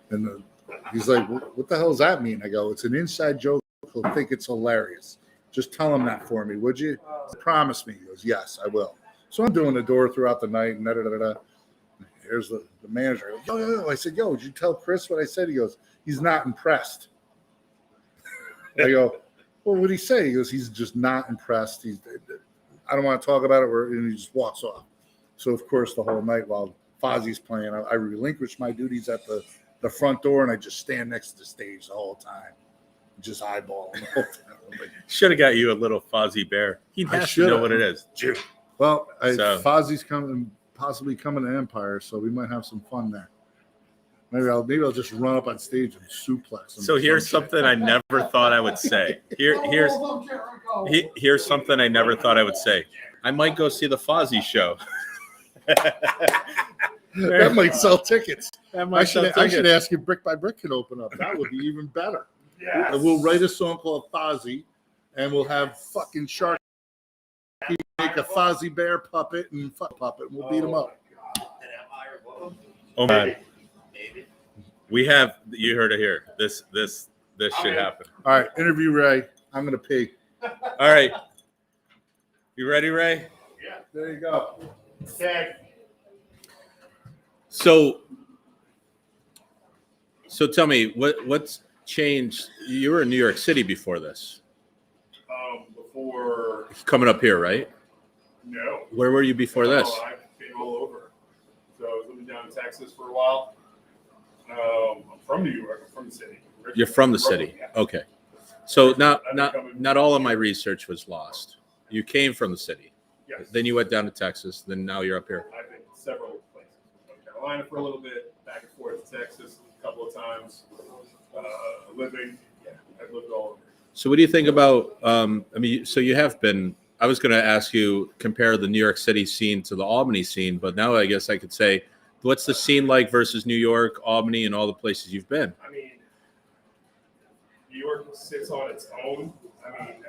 And he's like, "What the hell does that mean?" I go, "It's an inside joke. He'll think it's hilarious. Just tell him that for me, would you?" "Promise me." He goes, "Yes, I will." So I'm doing the door throughout the night, and da-da-da-da. Here's the manager. I go, yo. I said, "Yo, did you tell Chris what I said?" He goes, "He's not impressed." I go, "Well, what did he say?" He goes, "He's just not impressed. I don't want to talk about it." And he just walks off. So, of course, the whole night while Fozzy's playing, I relinquish my duties at the front door, and I just stand next to the stage the whole time, just eyeballing the whole time. Like, Should have got you a little Fozzy bear. He has to know what it is. Well, So- Fozzy's possibly coming to Empire, so we might have some fun there. Maybe I'll just run up on stage and suplex him. So here's something I never thought I would say. Here's something I never thought I would say. I might go see the Fozzy show. That might sell tickets. I should tickets. ask if Brick by Brick can open up. That would be even better. Yes. We'll write a song called Fozzy, and we'll have fucking Shark make a Fozzy bear puppet and puppet, and we'll beat him up. Oh man, we have. You heard it here. This should happen. All right, interview Ray. I'm gonna pee. All right, you ready, Ray? Yeah. There you go. Okay. So tell me what's changed. You were in New York City before this. Before, Coming up here, right? no. Where were you before this? Oh, I've been all over. So I was living down in Texas for a while. I'm from New York. I'm from the city. You're from the city. Yeah. Okay. So not all of my research was lost. You came from the city. Yes. Then you went down to Texas. Then now you're up here. I've been several places. North Carolina for a little bit, back and forth to Texas a couple of times. Living, yeah, I've lived all over. So what do you think about? So you have been. I was going to ask you compare the New York City scene to the Albany scene, but now I guess I could say, what's the scene like versus New York, Albany, and all the places you've been? I mean, New York sits on its own. I mean,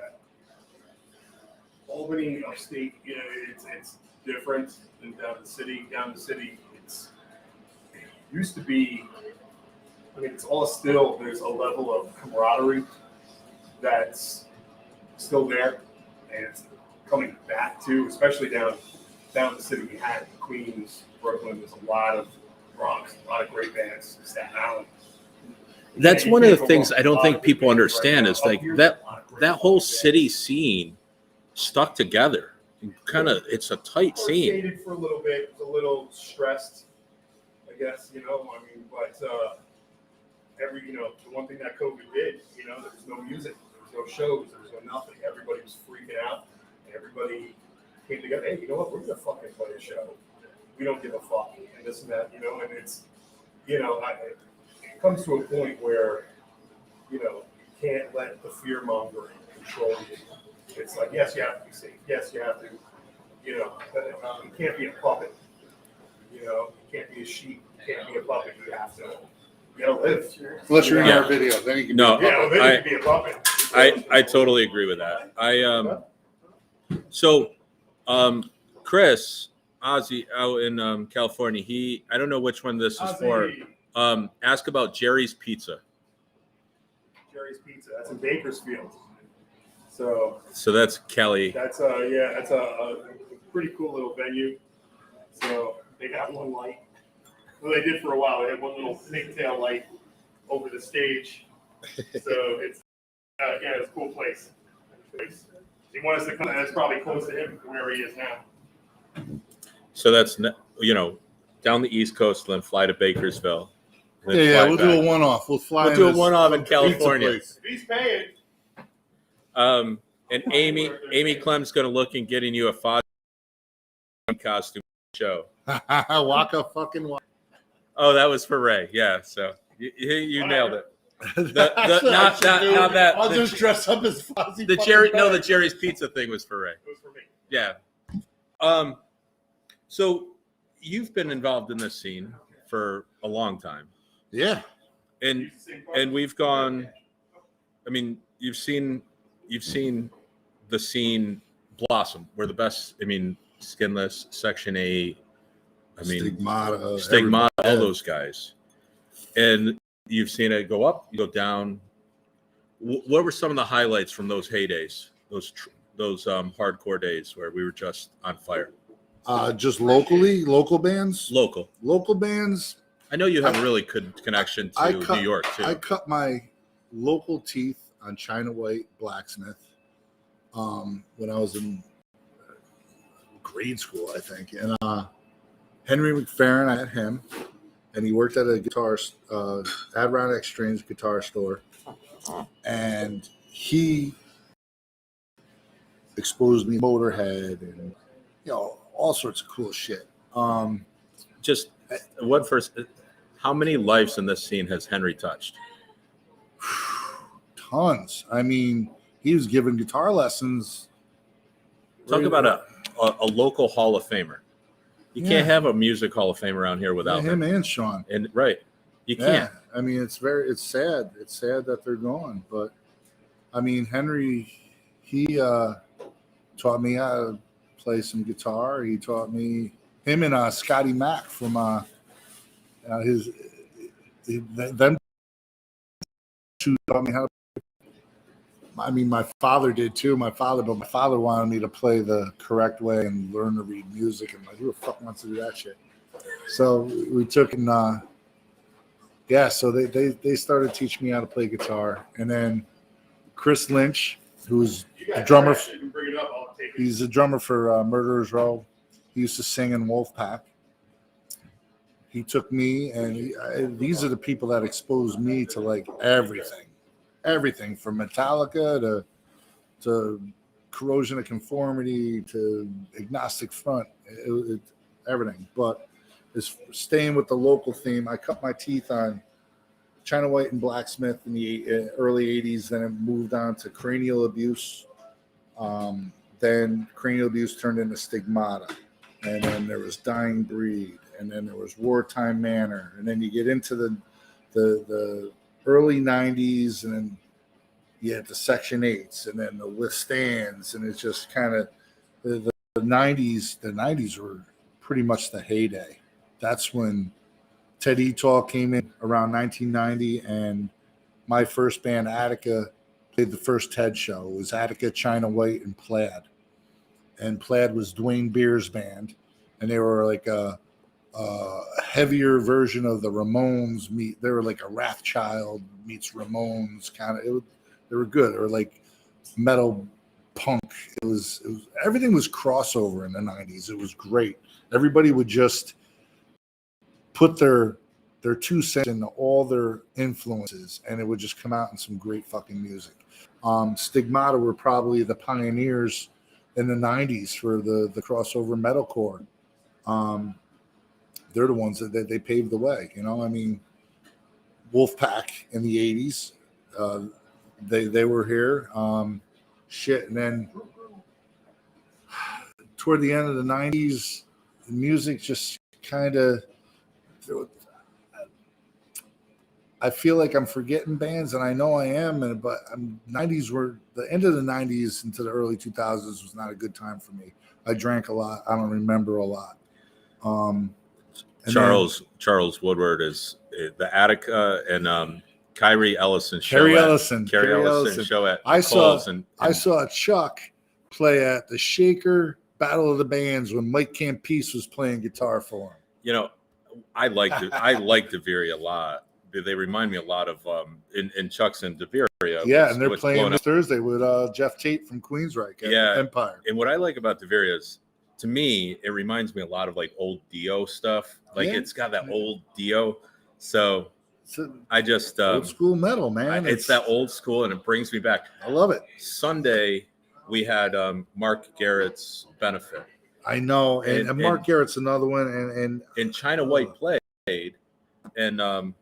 Albany, upstate, it's different than down the city. Down the city, it used to be. I mean, it's all still. There's a level of camaraderie that's still there, and it's coming back to, especially down the city. We had Queens, Brooklyn. There's a lot of Bronx, a lot of great bands, Staten Island. That's one of the things I don't think people understand is like that whole city scene stuck together. Kind of, it's a tight scene. Faded for a little bit, was a little stressed, I guess. I mean, but the one thing that COVID did, there was no music, there was no shows, there was no nothing. Everybody was freaking out. Everybody came together. Hey, you know what? We're gonna fucking play a show. We don't give a fuck, and this and that, and it's, it comes to a point where, you can't let the fear mongering control you. It's like, yes, you have to be safe. Yes, you have to, you can't be a puppet. You can't be a sheep. You can't be a puppet. You have to, live. Unless you're in our video, then you can. No, then you can be a puppet. I totally agree with that. So Chris Ozzy out in California, I don't know which one this is for. Ask about Jerry's Pizza. Jerry's Pizza. That's in Bakersfield. So that's Kelly. That's a pretty cool little venue. So they got one light. Well, they did for a while. They had one little pigtail light over the stage. So it's it's a cool place. He wants us to come. That's probably close to him where he is now. So that's down the East Coast, then fly to Bakersville. We'll do a one-off. We'll do a one-off in California. If he's paying. And Amy Clem's going to look and getting you a Fozzy costume show. Waka fucking waka. Oh, that was for Ray. Yeah, so you nailed it. I'll just dress up as Fozzy. The Jerry's Pizza thing was for Ray. It was for me. Yeah. So you've been involved in this scene for a long time. Yeah. And we've gone. I mean, you've seen the scene blossom. We're the best. I mean, Skinless, Section 8. I mean, Stigmata, all those guys. And you've seen it go up, go down. What were some of the highlights from those heydays? Those hardcore days where we were just on fire. Just local bands. Local bands. I know you have a really good connection to New York too. I cut my local teeth on China White Blacksmith when I was in grade school, I think. And Henry McFerrin, I had him, and he worked at a guitar, Adirondack Strings guitar store, and he exposed me to Motorhead and all sorts of cool shit. Just what first? How many lives in this scene has Henry touched? Tons. I mean, he was giving guitar lessons. Talk about a local Hall of Famer. You can't have a music Hall of Fame around here without him and Sean. And you can't. I mean, it's sad. It's sad that they're gone. But I mean, Henry, he taught me how to play some guitar. He taught me him and Scotty Mack from them two taught me how to. I mean, my father did too. My father wanted me to play the correct way and learn to read music. And like, who the fuck wants to do that shit? So we took and so they started teaching me how to play guitar. And then Chris Lynch, who's a drummer. He's a drummer for Murderers Row. He used to sing in Wolfpack. He took me, and these are the people that exposed me to like everything from Metallica to Corrosion of Conformity to Agnostic Front, everything. But is staying with the local theme. I cut my teeth on China White and Blacksmith in the early 80s. Then it moved on to Cranial Abuse. Then Cranial Abuse turned into Stigmata. And then there was Dying Breed. And then there was Wartime Manor. And then you get into the early 90s, and then you had the Section 8s, and then the Withstands. And it's just kind of, the 90s were pretty much the heyday. That's when Ted Etal came in around 1990, and my first band, Attica, played the first Ted show. It was Attica, China White, and Plaid. And Plaid was Dwayne Beer's band, and they were like a heavier version of the Ramones. They were like a Wrathchild meets Ramones kind of. They were good. They were like metal punk. It was everything was crossover in the 90s. It was great. Everybody would just put their 2 cents into all their influences, and it would just come out in some great fucking music. Stigmata were probably the pioneers in the 90s for the crossover metalcore. They're the ones that they paved the way. You know, I mean, Wolfpack in the 80s, they were here. And then toward the end of the 90s, the music just kind of, I feel like I'm forgetting bands, and I know I am, but 90s were, the end of the 90s into the early 2000s was not a good time for me. I drank a lot. I don't remember a lot. Charles Woodward is the Attica, and Kyrie Ellison show. Carrie Ellison show at I Coles saw Chuck play at the Shaker Battle of the Bands when Mike Campese was playing guitar for him. You know, I like Deveria a lot. They remind me a lot of in Chuck's and Deveria. Yeah, and they're playing this Thursday with Jeff Tate from Queensryche at Empire. And what I like about Deveria is, to me, it reminds me a lot of like old Dio stuff. Like it's got that old Dio. So I just old school metal, man. It's that old school, and it brings me back. I love it. Sunday we had Mark Garrett's benefit. I know, and Mark Garrett's another one, and China White played, and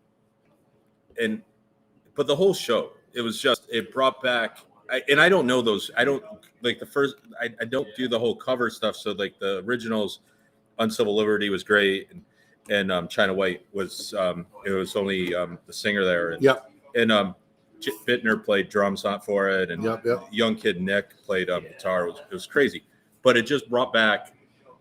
but the whole show, it was just, it brought back. I don't know those. I don't like the first. I don't do the whole cover stuff. So like the originals, Uncivil Liberty was great, and China White was it was only the singer there. And Bittner played drums for it, and young kid Nick played guitar. It was crazy, but it just brought back,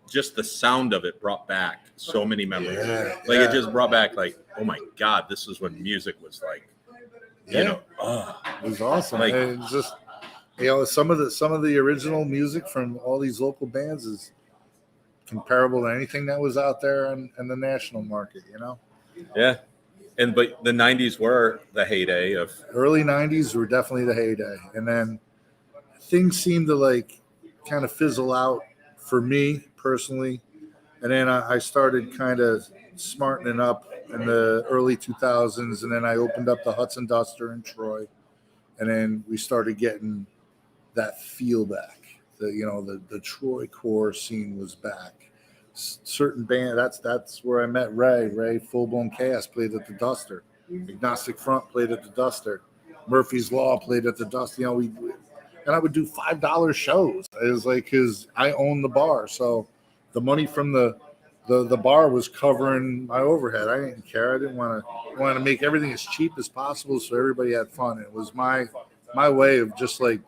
just the sound of it brought back so many memories. It just brought back like, oh my God, this is when music was like, you know, it was awesome. Like, and it's just, you know, some of the original music from all these local bands is comparable to anything that was out there in the national market, you know? Yeah. But the 90s were the heyday of. Early 90s were definitely the heyday. And then things seemed to like kind of fizzle out for me personally. And then I started kind of smartening up in the early 2000s. And then I opened up the Hudson Duster in Troy. And then we started getting that feel back. The Troy core scene was back. Certain band, that's where I met Ray Full Blown Chaos played at the Duster. Agnostic Front played at the Duster. Murphy's Law played at the Duster. You know, and I would do $5 shows. It was like, because I owned the bar, so the money from the bar was covering my overhead. I didn't care. I didn't want to make everything as cheap as possible so everybody had fun. It was my way of just like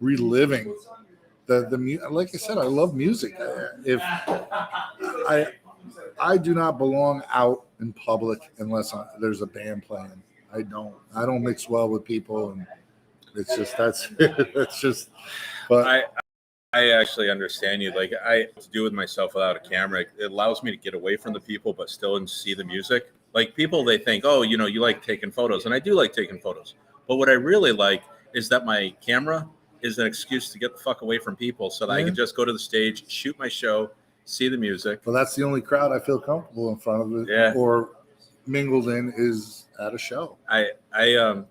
reliving the like I said, I love music. If I do not belong out in public unless there's a band playing. I don't mix well with people, and it's just that's just. But I actually understand you. Like, I have to do with myself without a camera. It allows me to get away from the people, but still see the music. Like, people, they think, oh, you know, you like taking photos, and I do like taking photos. But what I really like is that my camera is an excuse to get the fuck away from people, so that I can just go to the stage, shoot my show, see the music. Well, that's the only crowd I feel comfortable in front of, or mingled in, is at a show. You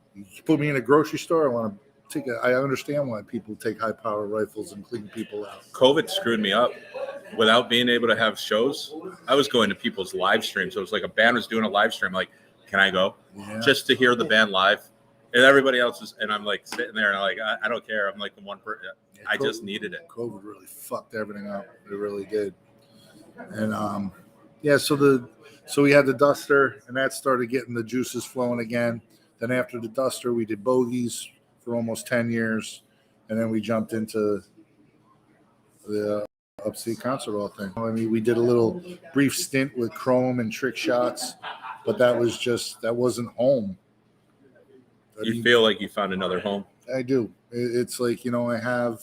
put me in a grocery store, I want to I understand why people take high power rifles and clean people out. COVID screwed me up. Without being able to have shows, I was going to people's live streams. So it was like a band was doing a live stream, like, can I go? Just to hear the band live. And everybody else is, and I'm like sitting there and I'm like, I don't care. I'm like the one person. I just needed it. COVID really fucked everything up. It really did. And so we had the Duster, and that started getting the juices flowing again. Then after the Duster, we did Bogies for almost 10 years, and then we jumped into the Upstate Concert Hall thing. I mean, we did a little brief stint with Chrome and Trick Shots, but that wasn't home. You feel like you found another home? I do. It's like, I have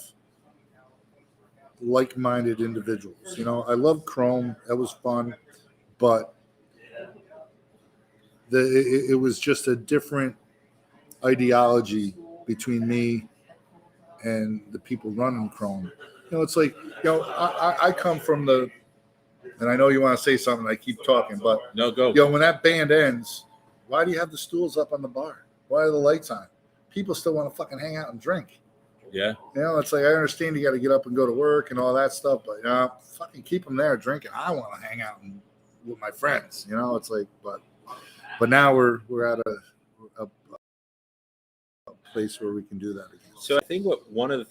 like-minded individuals. I love Chrome. That was fun, but it was just a different ideology between me and the people running Chrome. It's like, I come from and I know you want to say something, I keep talking, but no, go. When that band ends, why do you have the stools up on the bar? Why are the lights on? People still want to fucking hang out and drink. Yeah. It's like, I understand you got to get up and go to work and all that stuff, but fucking keep them there drinking. I want to hang out with my friends. It's like, but now we're at a place where we can do that again. So I think one of the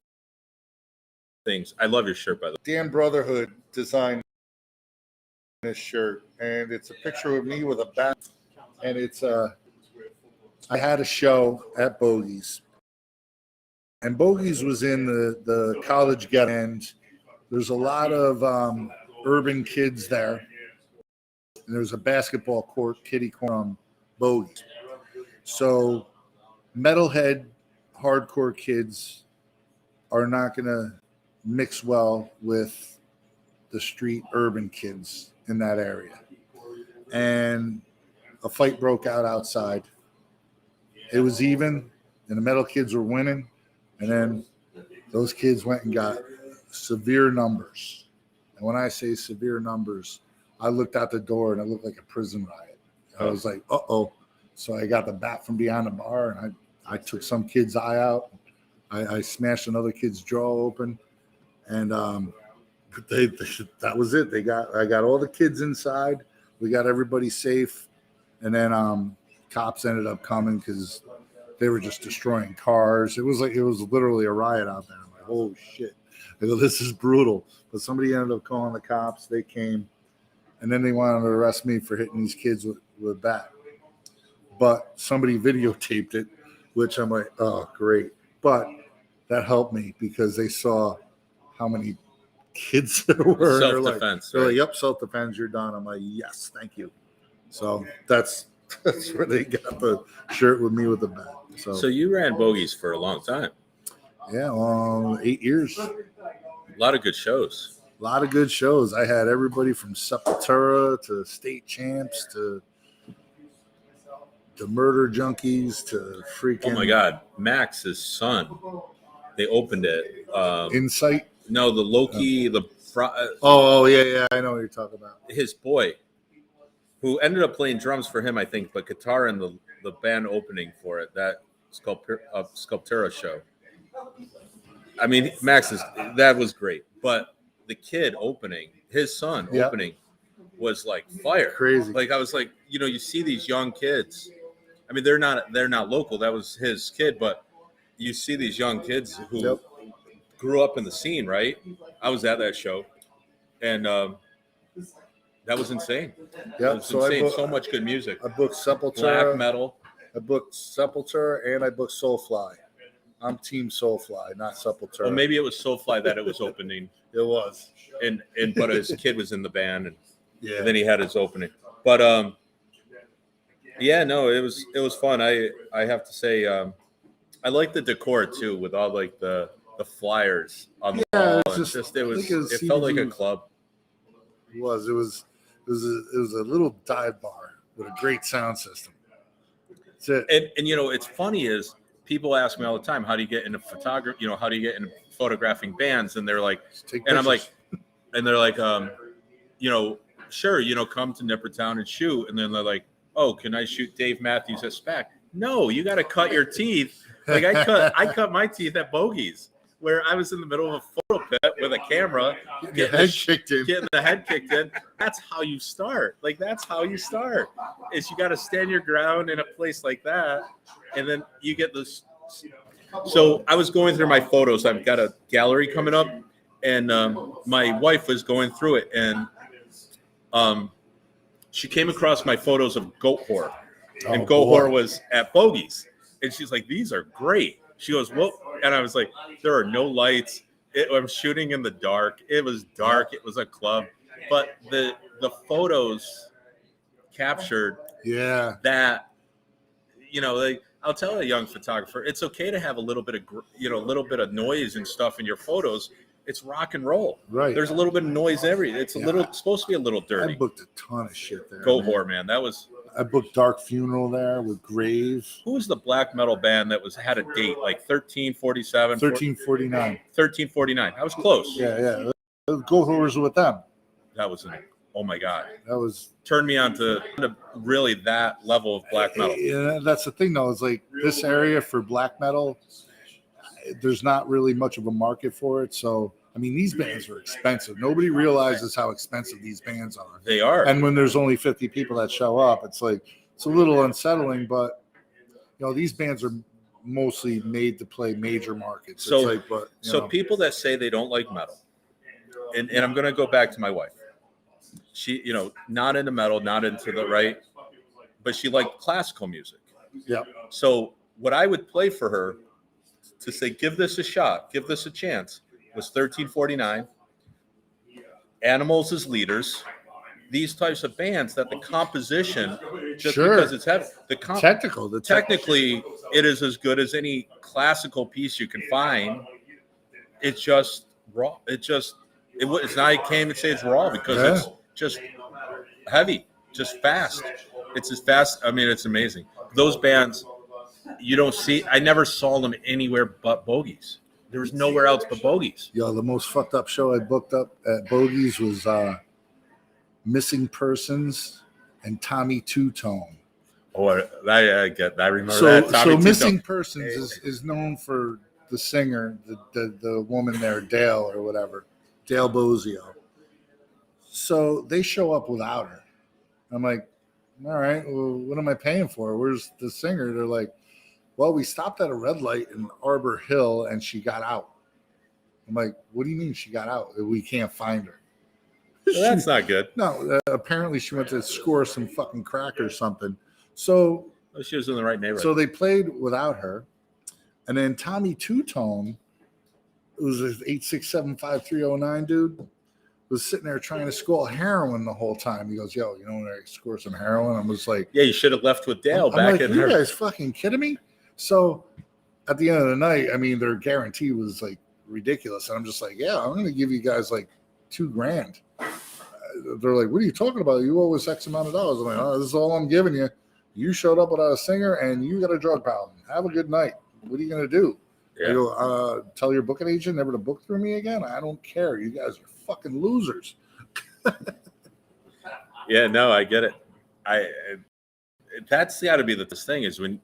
things, I love your shirt, by the way. Dan Brotherhood designed this shirt, and it's a picture of me with a bat, and it's I had a show at Bogey's, and Bogey's was in the college get end. There's a lot of urban kids there, and there's a basketball court, kiddie court on Bogey's. So metalhead, hardcore kids are not going to mix well with the street urban kids in that area. And a fight broke out outside. It was even, and the metal kids were winning. And then those kids went and got severe numbers. And when I say severe numbers, I looked out the door and it looked like a prison riot. I was like, uh-oh. So I got the bat from behind the bar, and I took some kid's eye out. I smashed another kid's jaw open. And that was it. I got all the kids inside. We got everybody safe. And then cops ended up coming because they were just destroying cars. It was literally a riot out there. I'm like, oh shit. I go, this is brutal. But somebody ended up calling the cops. They came, and then they wanted to arrest me for hitting these kids with a bat. But somebody videotaped it, which I'm like, oh, great. But that helped me because they saw how many kids there were. Self-defense. They're like, yep, self-defense, you're done. I'm like, yes, thank you. So that's where they got the shirt with me with the bat. So you ran Bogies for a long time. Yeah, 8 years. A lot of good shows. A lot of good shows. I had everybody from Sepultura to State Champs to Murder Junkies to freaking. Oh my God, Max's son. They opened it. Insight. No, the Loki, yeah, I know what you're talking about. His boy, who ended up playing drums for him, I think, but guitar in the band opening for it, that Sculptura show. I mean, that was great, but the kid opening, his son opening, was like fire. Crazy. Like I was like, you see these young kids. I mean, they're not local. That was his kid, but you see these young kids who grew up in the scene, right? I was at that show, and that was insane. Yeah, insane. So much good music. I booked Sepultura, black metal. I booked Sepultura, and I booked Soulfly. I'm Team Soulfly, not Sepultura. Well, maybe it was Soulfly that it was opening. It was, but his kid was in the band, and then he had his opening. But yeah, no, it was fun. I have to say, I like the decor too, with all like the flyers on the wall. It felt like a club. It was a little dive bar with a great sound system. That's it. And it's funny is people ask me all the time, how do you get into photography? How do you get into photographing bands? And they're like, and I'm like, and they're like, sure, come to Nippertown and shoot. And then they're like, oh, can I shoot Dave Matthews at SPAC? No, you got to cut your teeth. Like I cut my teeth at Bogies, where I was in the middle of a photo pit with a camera, getting the head kicked in. That's how you start. Like that's how you start. Is you got to stand your ground in a place like that, and then you get this. So I was going through my photos. I've got a gallery coming up, and my wife was going through it, and she came across my photos of Goat Whore, and Goat Whore was at Bogies, and she's like, "These are great." She goes, "Well," and I was like, "There are no lights. I'm shooting in the dark. It was dark. It was a club, but the photos captured that. I'll tell a young photographer, it's okay to have a little bit of a little bit of noise and stuff in your photos. It's rock and roll. Right. There's a little bit of noise It's supposed to be a little dirty. I booked a ton of shit there. Man. I booked Dark Funeral there with Grave. Who was the black metal band that had a date like 1347? 1349. 1349. I was close. Yeah. Goat Whores with them. That was oh my God. That was turned me on to really that level of black metal. Yeah, that's the thing though. It's like this area for black metal, there's not really much of a market for it. So I mean, these bands are expensive. Nobody realizes how expensive these bands are. They are. And when there's only 50 people that show up, it's like it's a little unsettling. But these bands are mostly made to play major markets. So, people that say they don't like metal, and I'm going to go back to my wife. She, not into metal, not into the right, but she liked classical music. Yeah. So what I would play for her to say, give this a shot, give this a chance, was 1349, Animals as Leaders, these types of bands that the composition, just because it's heavy, technically it is as good as any classical piece you can find. It's just raw. It's not, I can't even say it's raw because it's just heavy, just fast. It's as fast. I mean, it's amazing. Those bands, I never saw them anywhere but Bogies. There was nowhere else but Bogies. The most fucked up show I booked up at Bogies was Missing Persons and Tommy Two Tone. Oh, I remember that. So Missing Persons is known for the singer, the woman there, Dale or whatever, Dale Bozio. So they show up without her. I'm like, all right, well, what am I paying for? Where's the singer? They're like, well, we stopped at a red light in Arbor Hill and she got out. I'm like, what do you mean she got out? We can't find her. Well, that's not good. No, apparently she went to score some fucking crack or something. So she was in the right neighborhood. So they played without her. And then Tommy Two Tone, it was an 8675309 dude, was sitting there trying to score heroin the whole time. He goes, yo, when I score some heroin? I was like, yeah, you should have left with Dale back in her. You guys fucking kidding me? So at the end of the night, I mean, their guarantee was like ridiculous. And I'm just like, yeah, I'm going to give you guys like $2,000. They're like, what are you talking about? You owe us X amount of dollars. I'm like, oh, this is all I'm giving you. You showed up without a singer and you got a drug problem. Have a good night. What are you going to do? Yeah. You go, tell your booking agent never to book through me again? I don't care. You guys are fucking losers. Yeah, no, I get it. That's got to be the thing is when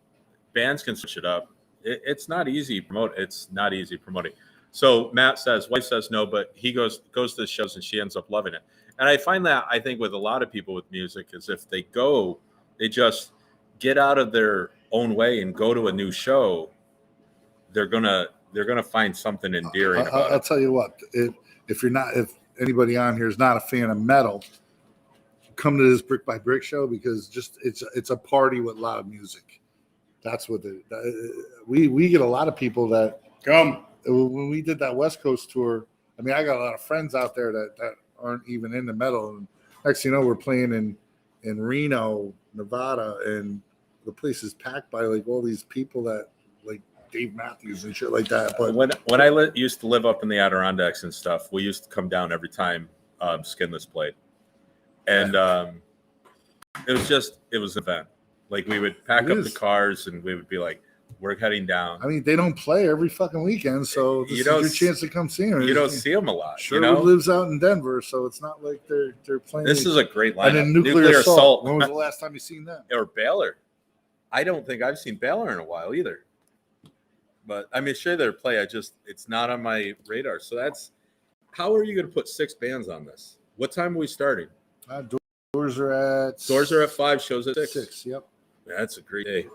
bands can switch it up. It's not easy to promote. It's not easy promoting. So Matt says, wife says no, but he goes to the shows and she ends up loving it. And I find that I think with a lot of people with music is if they go, they just get out of their own way and go to a new show. They're gonna find something endearing. I'll tell you what. If anybody on here is not a fan of metal, come to this Brick by Brick show because it's a party with loud music. That's what we get a lot of people that come. When we did that West Coast tour, I mean, I got a lot of friends out there that aren't even into metal. And next thing you know, we're playing in Reno, Nevada, and the place is packed by like all these people that like Dave Matthews and shit like that. But when I used to live up in the Adirondacks and stuff, we used to come down every time Skinless played, and it was an event. Like we would pack up the cars and we would be like, we're heading down. I mean, they don't play every fucking weekend, so this is your chance to come see them. You don't see them a lot. Sherwood lives out in Denver, so it's not like they're playing. This is a great lineup. And then Nuclear Assault. When was the last time you seen them? Or Baylor. I don't think I've seen Baylor in a while either. But I mean, sure, they're play. It's not on my radar. So how are you going to put 6 bands on this? What time are we starting? Doors are at 5. Shows at 6. Yep. Yeah, that's a great day.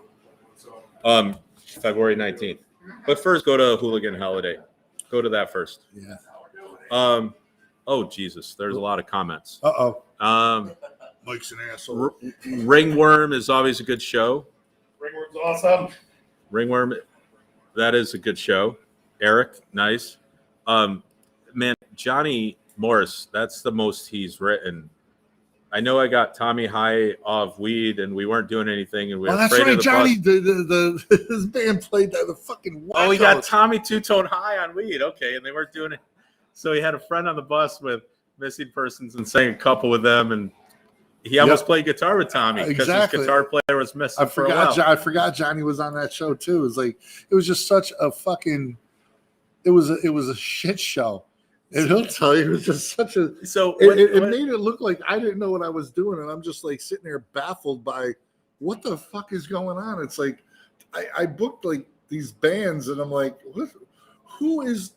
February 19th. But first, go to Hooligan Holiday. Go to that first. Yeah. Oh Jesus, there's a lot of comments. Mike's an asshole. Ringworm is always a good show. Ringworm's awesome. Ringworm, that is a good show. Eric, nice. Johnny Morris, that's the most he's written. I know I got Tommy high off weed and we weren't doing anything and we were that's afraid right, of the Johnny. bus. His band played that the fucking. Oh, he got Wackos. Tommy two-tone high on weed. Okay, and they weren't doing it. So he had a friend on the bus with missing persons and sang a couple with them, and he almost played guitar with Tommy because Exactly. his guitar player was missing I for a while. forgot Johnny was on that show too. It was just such a fucking. It was a shit show. And he'll tell you, it was just such a. So It made it look like I didn't know what I was doing, and I'm just like sitting there baffled by what the fuck is going on. It's like I booked like these bands, and I'm like, who is?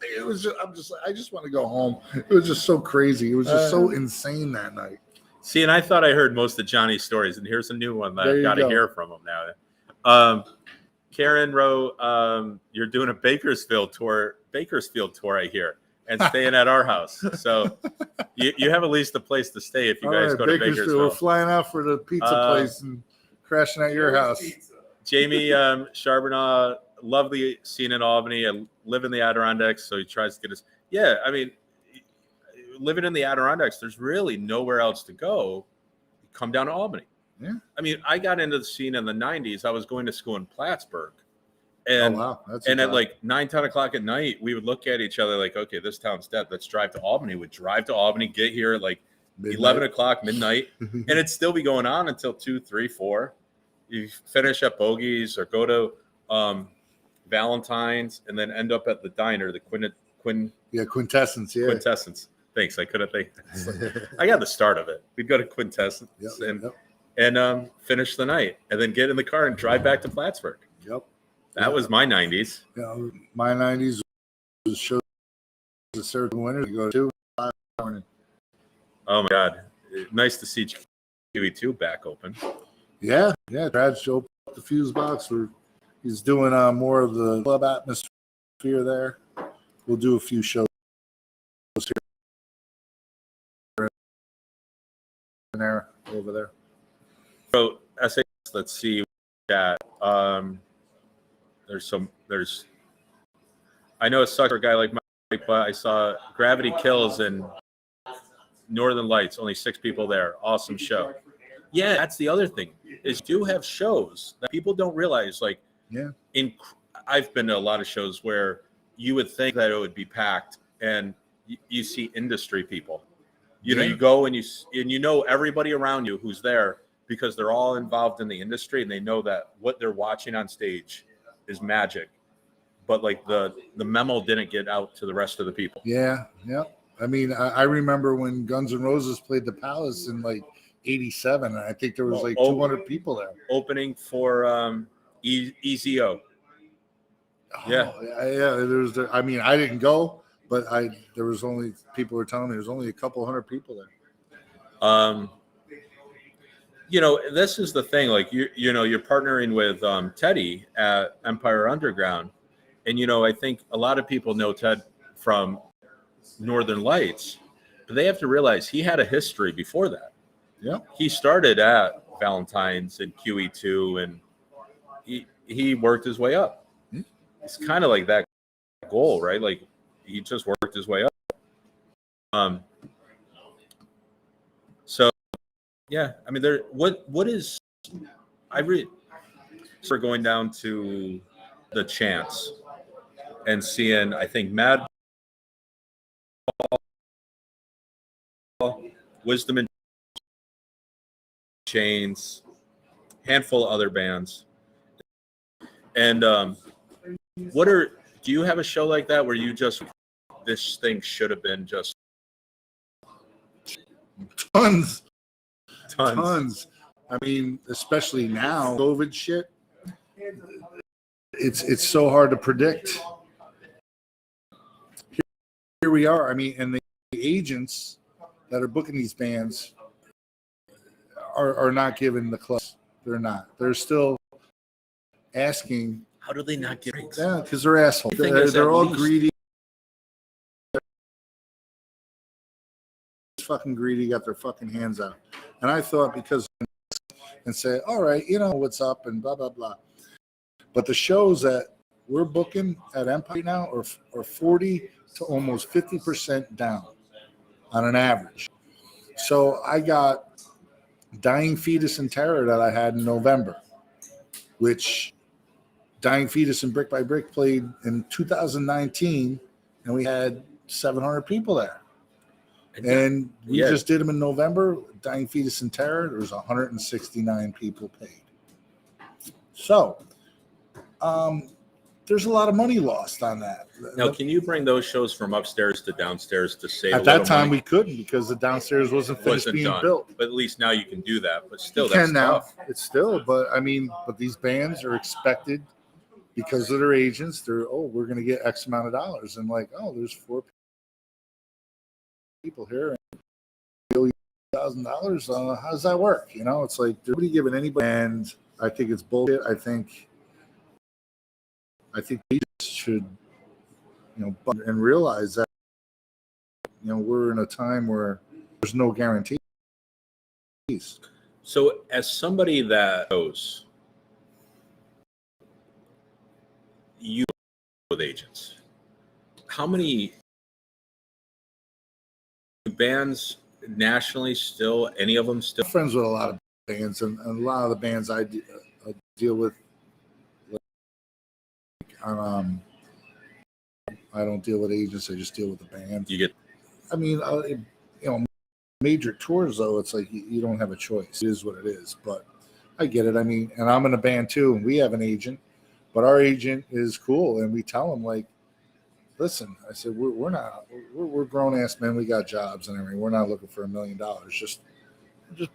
It was just, I'm just like, I just want to go home. It was just so crazy. It was just so insane that night. See, and I thought I heard most of Johnny's stories, and here's a new one that I've got to hear from him now. Karen Rowe, you're doing a Bakersfield tour, I hear, and staying at our house. So you have at least a place to stay if you guys go to Bakersfield. We're flying out for the pizza place and crashing at your house. Jamie Charbonneau, lovely scene in Albany. I live in the Adirondacks, so he tries to get us. Yeah, I mean, living in the Adirondacks, there's really nowhere else to go. Come down to Albany. Yeah. I mean, I got into the scene in the 90s. I was going to school in Plattsburgh. And, at like 9, 10 o'clock at night, we would look at each other like, okay, this town's dead. Let's drive to Albany. We'd drive to Albany, get here at like midnight. 11 o'clock, midnight. And it'd still be going on until 2, 3, 4. You finish at Bogey's or go to Valentine's and then end up at the diner, the Quintessence. Yeah. Quintessence. Thanks. I couldn't think. I got the start of it. We'd go to Quintessence and finish the night and then get in the car and drive back to Plattsburgh. Yep. That was my 90s. My 90s was shows the Saturday winter to go to 5 morning. Oh my God. Nice to see QE2 back open. Yeah. Brad's opened up the fuse box. He's doing more of the club atmosphere there. We'll do a few shows here and there over there. So SAS, let's see that. There's I know it sucks for a guy like Mike, but I saw Gravity Kills in Northern Lights, only 6 people there. Awesome show. Yeah, that's the other thing is you have shows that people don't realize. Like, I've been to a lot of shows where you would think that it would be packed, and you see industry people. You know, you go and you know everybody around you who's there because they're all involved in the industry, and they know that what they're watching on stage is magic. But like the memo didn't get out to the rest of the people. Yeah. I mean, I remember when Guns N' Roses played the Palace in like '87, and I think there was like 200 people there. Opening for EZO. Yeah. I mean, I didn't go, but there was only people were telling me there was only a couple hundred people there. You know, this is the thing. Like you know, you're partnering with Teddy at Empire Underground, and you know, I think a lot of people know Ted from Northern Lights, but they have to realize he had a history before that. Yeah, he started at Valentine's and QE2, and he worked his way up. It's kind of like that goal, right? Like he just worked his way up. So yeah, I mean, what is we're going down to the Chance and seeing, I think, Mad Wisdom and Chains, handful of other bands. And do you have a show like that where you just, this thing should have been just tons. I mean, especially now, COVID shit. It's so hard to predict. Here we are. I mean, and the agents that are booking these bands are not giving the clubs. They're not. They're still asking. How do they not get rates? Yeah, because they're assholes. They're all greedy. Fucking greedy, got their fucking hands out. And I thought because and say, all right, you know what's up and blah blah blah. But the shows that we're booking at Empire right now are 40 to almost 50% down on an average. So I got Dying Fetus and Terror that I had in November, which Dying Fetus and Brick by Brick played in 2019, and we had 700 people there. And we just did them in November. Dying Fetus and Terror, there was 169 people paid. So there's a lot of money lost on that. Now, can you bring those shows from upstairs to downstairs to save at that time? We couldn't, because the downstairs wasn't finished being built. But at least now you can do that. But still, you that's can now. tough. It's still, but these bands are expected, because of their agents. We're going to get X amount of dollars, and there's 4 people here, and $1,000. How does that work? It's like nobody giving anybody, and I think it's bullshit. I think we should, and realize that, we're in a time where there's no guarantees. So, as somebody that knows, you with agents, how many bands nationally still? Any of them still? I'm friends with a lot of bands, and a lot of the bands I deal with. I don't deal with agents. I just deal with the band. You get, major tours though. It's like you don't have a choice. It is what it is. But I get it. And I'm in a band too, and we have an agent, but our agent is cool, and we tell him listen. I said we're grown ass men. We got jobs and everything. We're not looking for $1 million. Just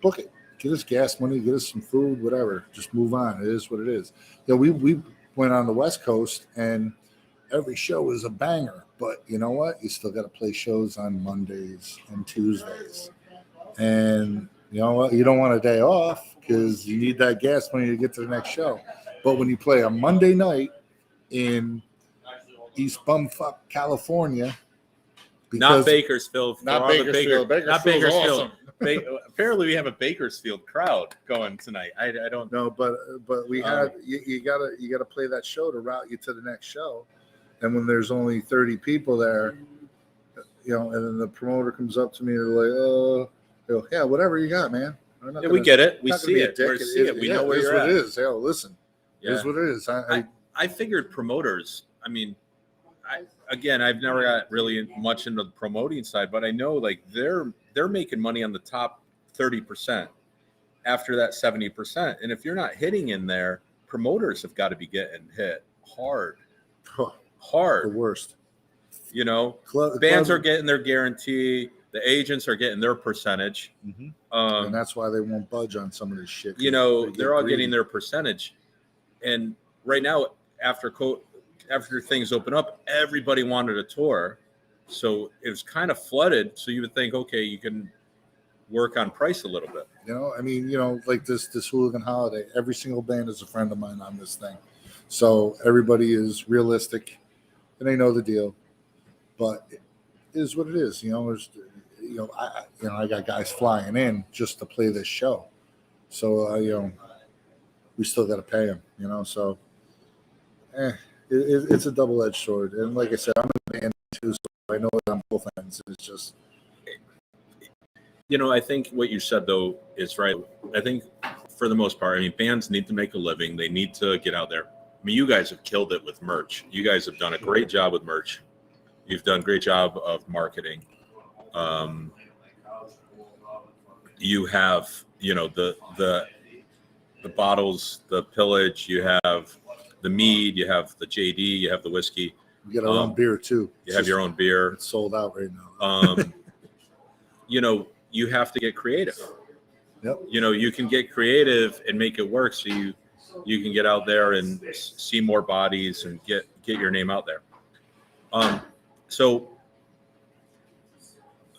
book it. Get us gas money. Get us some food. Whatever. Just move on. It is what it is. We went on the West Coast, and every show is a banger, but you know what? You still got to play shows on Mondays and Tuesdays. And you know what? You don't want a day off because you need that gas money to get to the next show. But when you play a Monday night in East Bumfuck, California, not Bakersfield, not Bakersfield. Bakersfield. Awesome. Apparently, we have a Bakersfield crowd going tonight. I don't know, but we have you gotta play that show to route you to the next show. And when there's only 30 people there, and then the promoter comes up to me and they're like, yeah, whatever you got, man. We get it. We see it. We know where you're at. It is. Listen, it is what it is. I figured promoters, I've never got really much into the promoting side, but I know they're making money on the top 30% after that 70%. And if you're not hitting in there, promoters have got to be getting hit hard. The worst. Bands are getting their guarantee. The agents are getting their percentage. Mm-hmm. And that's why they won't budge on some of this shit. They're all getting their percentage. And right now, after things open up, everybody wanted a tour. So it was kind of flooded. So you would think, okay, you can work on price a little bit. Like this hooligan holiday, every single band is a friend of mine on this thing. So everybody is realistic and they know the deal, but it is what it is. I got guys flying in just to play this show. So, we still got to pay them, so it's a double-edged sword. And like I said, I'm in a band too, so I know it on both ends. It's just, I think what you said though is right. I think for the most part, bands need to make a living. They need to get out there. You guys have killed it with merch. You guys have done a great job with merch. You've done a great job of marketing. You have, the bottles, the pillage, you have the mead, you have the JD, you have the whiskey. You get our own beer too. You have your own beer. It's sold out right now. You have to get creative. Yep. You can get creative and make it work so you can get out there and see more bodies and get your name out there. So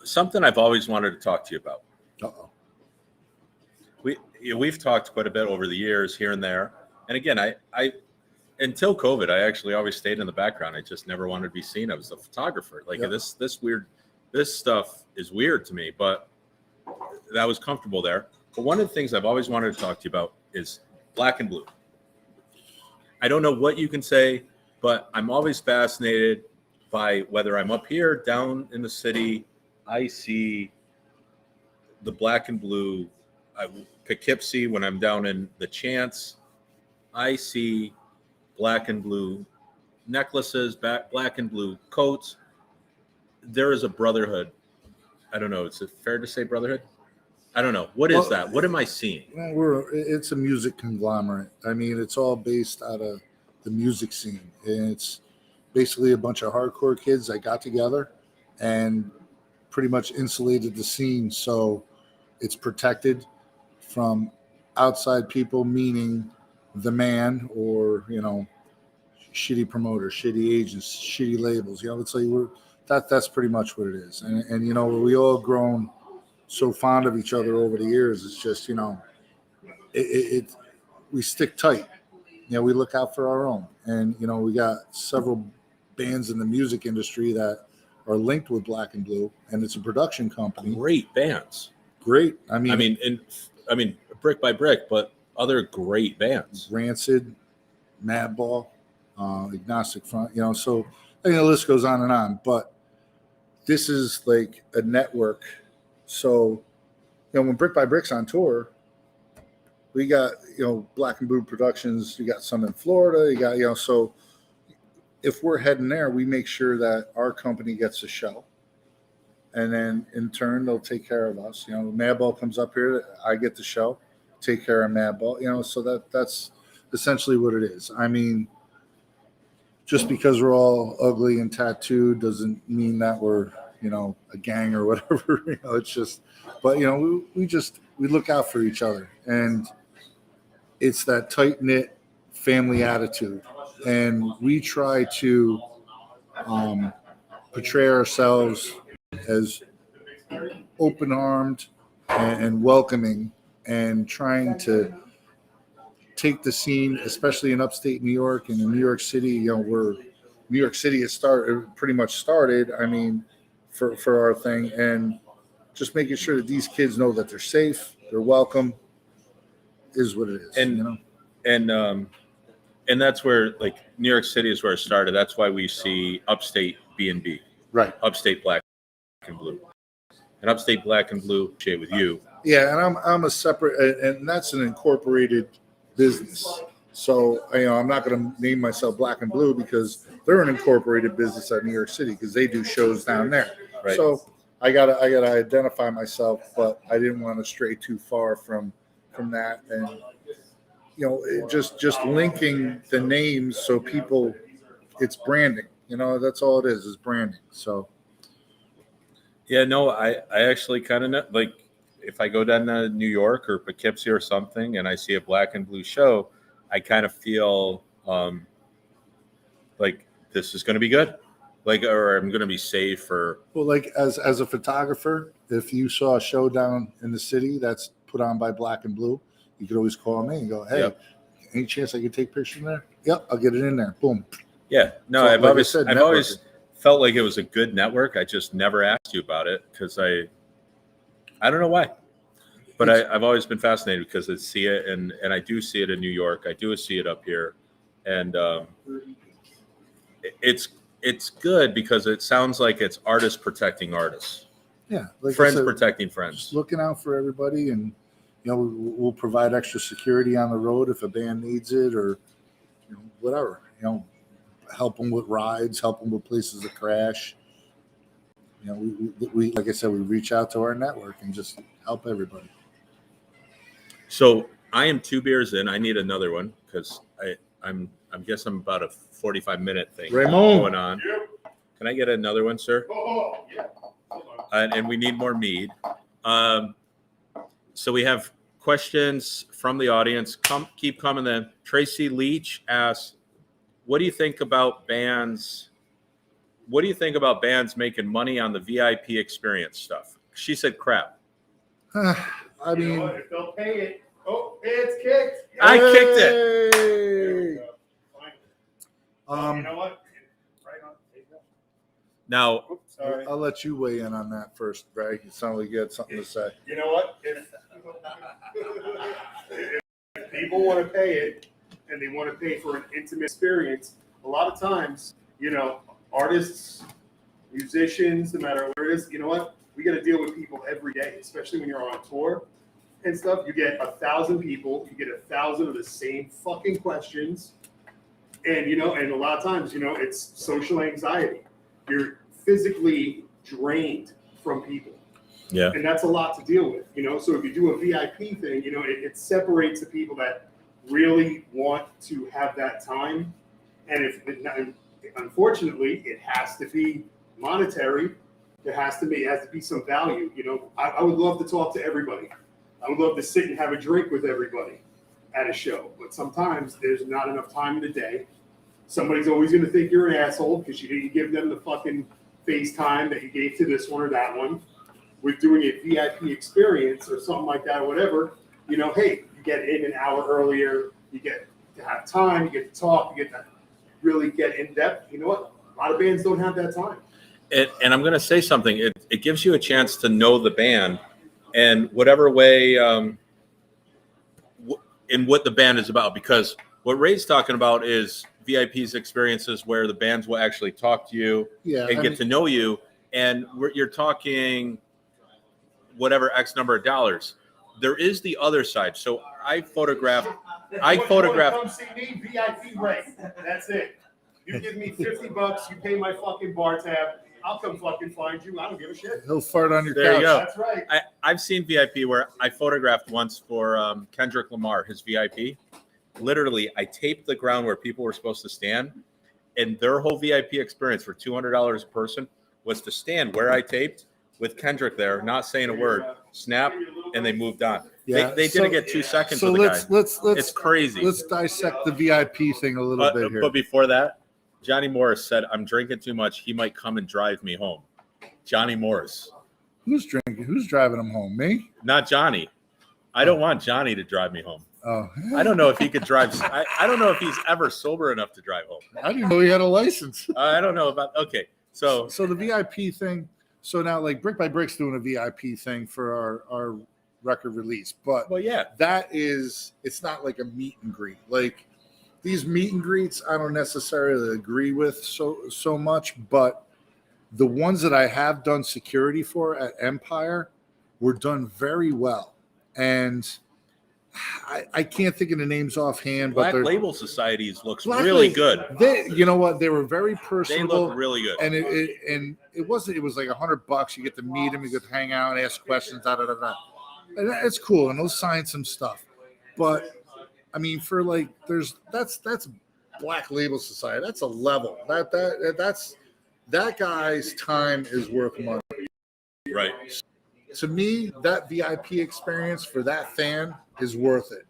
something I've always wanted to talk to you about. Uh-oh. We've talked quite a bit over the years here and there. And again, I until COVID, I actually always stayed in the background. I just never wanted to be seen. I was a photographer. This stuff is weird to me, but that was comfortable there. But one of the things I've always wanted to talk to you about is Black and Blue. I don't know what you can say. But I'm always fascinated by whether I'm up here, down in the city, I see the black and blue. Poughkeepsie, when I'm down in the Chance, I see black and blue necklaces, black and blue coats. There is a brotherhood. I don't know. Is it fair to say brotherhood? I don't know. What is that? What am I seeing? It's a music conglomerate. I mean, it's all based out of the music scene. And it's basically a bunch of hardcore kids that got together and pretty much insulated the scene so it's protected from outside people, meaning the man or, shitty promoters, shitty agents, shitty labels. It's like that's pretty much what it is. And we all grown so fond of each other over the years. It's just, we stick tight. We look out for our own. And, we got several bands in the music industry that are linked with Black and Blue, and it's a production company. Great bands. Great. I mean, brick by brick, but other great bands. Rancid, Madball, Agnostic Front, so I think the list goes on and on. But this is like a network. So, when Brick by Brick's on tour, we got, Black and Blue Productions, you got some in Florida, you got, so if we're heading there, we make sure that our company gets a show. And then in turn, they'll take care of us. Madball comes up here, I get the show, take care of Madball, so that's essentially what it is. I mean, just because we're all ugly and tattooed doesn't mean that we're, a gang or whatever. It's just, but we look out for each other, and it's that tight knit family attitude, and we try to portray ourselves as open armed and welcoming, and trying to take the scene, especially in upstate New York and in New York City, where New York City has pretty much started. I mean, for our thing, and just making sure that these kids know that they're safe, they're welcome, is what it is. And that's where, like, New York City is where it started. That's why we see upstate B&B, right? Upstate Black and Blue, and upstate Black and Blue shade with you. Yeah, and I'm a separate, and that's an incorporated business. So I'm not going to name myself Black and Blue because they're an incorporated business at New York City because they do shows down there. Right. So I gotta identify myself, but I didn't want to stray too far from that, and just linking the names so people, it's branding. That's all it is branding. So yeah, no, I actually kind of know, like, if I go down to New York or Poughkeepsie or something and I see a Black and Blue show, I kind of feel like this is going to be good, like, or I'm going to be safe. Or like as a photographer, if you saw a show down in the city that's put on by Black and Blue, you could always call me and go, hey, yep. Any chance I could take pictures in there? Yep, I'll get it in there. Boom. Yeah, no, so, I've always felt like it was a good network. I just never asked you about it because I don't know why. But I've always been fascinated because I see it, and I do see it in New York. I do see it up here, and it's good because it sounds like it's artists protecting artists. Yeah, like friends protecting friends. Just looking out for everybody, and we'll provide extra security on the road if a band needs it, or whatever. Help them with rides, help them with places to crash. We like I said, we reach out to our network and just help everybody. So I am 2 beers in. I need another one because I'm guess I'm about a 45-minute thing going on. Can I get another one, sir? And we need more mead. So we have questions from the audience. Keep coming then. Tracy Leach asks, what do you think about bands? What do you think about bands making money on the VIP experience stuff? She said crap. I mean, if they'll pay it. Oh, it's kicked. I kicked it. You know what? Right on. Now, I'll let you weigh in on that first, Brad. You sound like you had something to say. You know what? If people want to pay it and they want to pay for an intimate experience, a lot of times, artists, musicians, no matter where it is, you know what? We got to deal with people every day, especially when you're on tour and stuff. You get 1,000 people, you get 1,000 of the same fucking questions. And, and a lot of times, it's social anxiety. You're physically drained from people. Yeah. And that's a lot to deal with, So if you do a VIP thing, it separates the people that really want to have that time. And unfortunately, it has to be monetary. It has to be some value. I would love to talk to everybody. I would love to sit and have a drink with everybody at a show. But sometimes there's not enough time in the day. Somebody's always going to think you're an asshole because you didn't give them the fucking FaceTime that you gave to this one or that one. With doing a VIP experience or something like that or whatever, hey, you get in an hour earlier, you get to have time, you get to talk, you get to really get in depth. You know what? A lot of bands don't have that time. And I'm going to say something. It gives you a chance to know the band and whatever way in what the band is about. Because what Ray's talking about is VIP's experiences where the bands will actually talk to you and get to know you. And you're talking whatever X number of dollars. There is the other side. So I photographed. Come see me, VIP rate. That's it. You give me $50, you pay my fucking bar tab. I'll come fucking find you. I don't give a shit. He'll fart on your There couch. you go. That's right. I've seen VIP where I photographed once for Kendrick Lamar, his VIP. Literally, I taped the ground where people were supposed to stand, and their whole VIP experience for $200 a person was to stand where I taped with Kendrick there, not saying a word, snap, and they moved on. Yeah, They didn't get 2 seconds So with the guy. let's It's crazy. Let's dissect the VIP thing a little bit here. But before that, Johnny Morris said, "I'm drinking too much. He might come and drive me home." Johnny Morris. Who's drinking? Who's driving him home? Me? Not Johnny. I don't want Johnny to drive me home. Oh, I don't know if he could drive. I don't know if he's ever sober enough to drive home. I didn't know he had a license. I don't know about. Okay, so the VIP thing. So now, like Brick by Brick's doing a VIP thing for our record release, but well, yeah, it's not like a meet and greet. Like these meet and greets, I don't necessarily agree with so much, but the ones that I have done security for at Empire were done very well, and I can't think of the names offhand. Black but Label Societies looks really good. You know what? They were very personable. They look really good, and it was like $100. You get to meet them, you get to hang out and ask questions. And it's cool, and they'll sign some stuff. But I mean, for like, that's Black Label Society. That's a level. That guy's time is worth money. Right. To me, that VIP experience for that fan is worth it.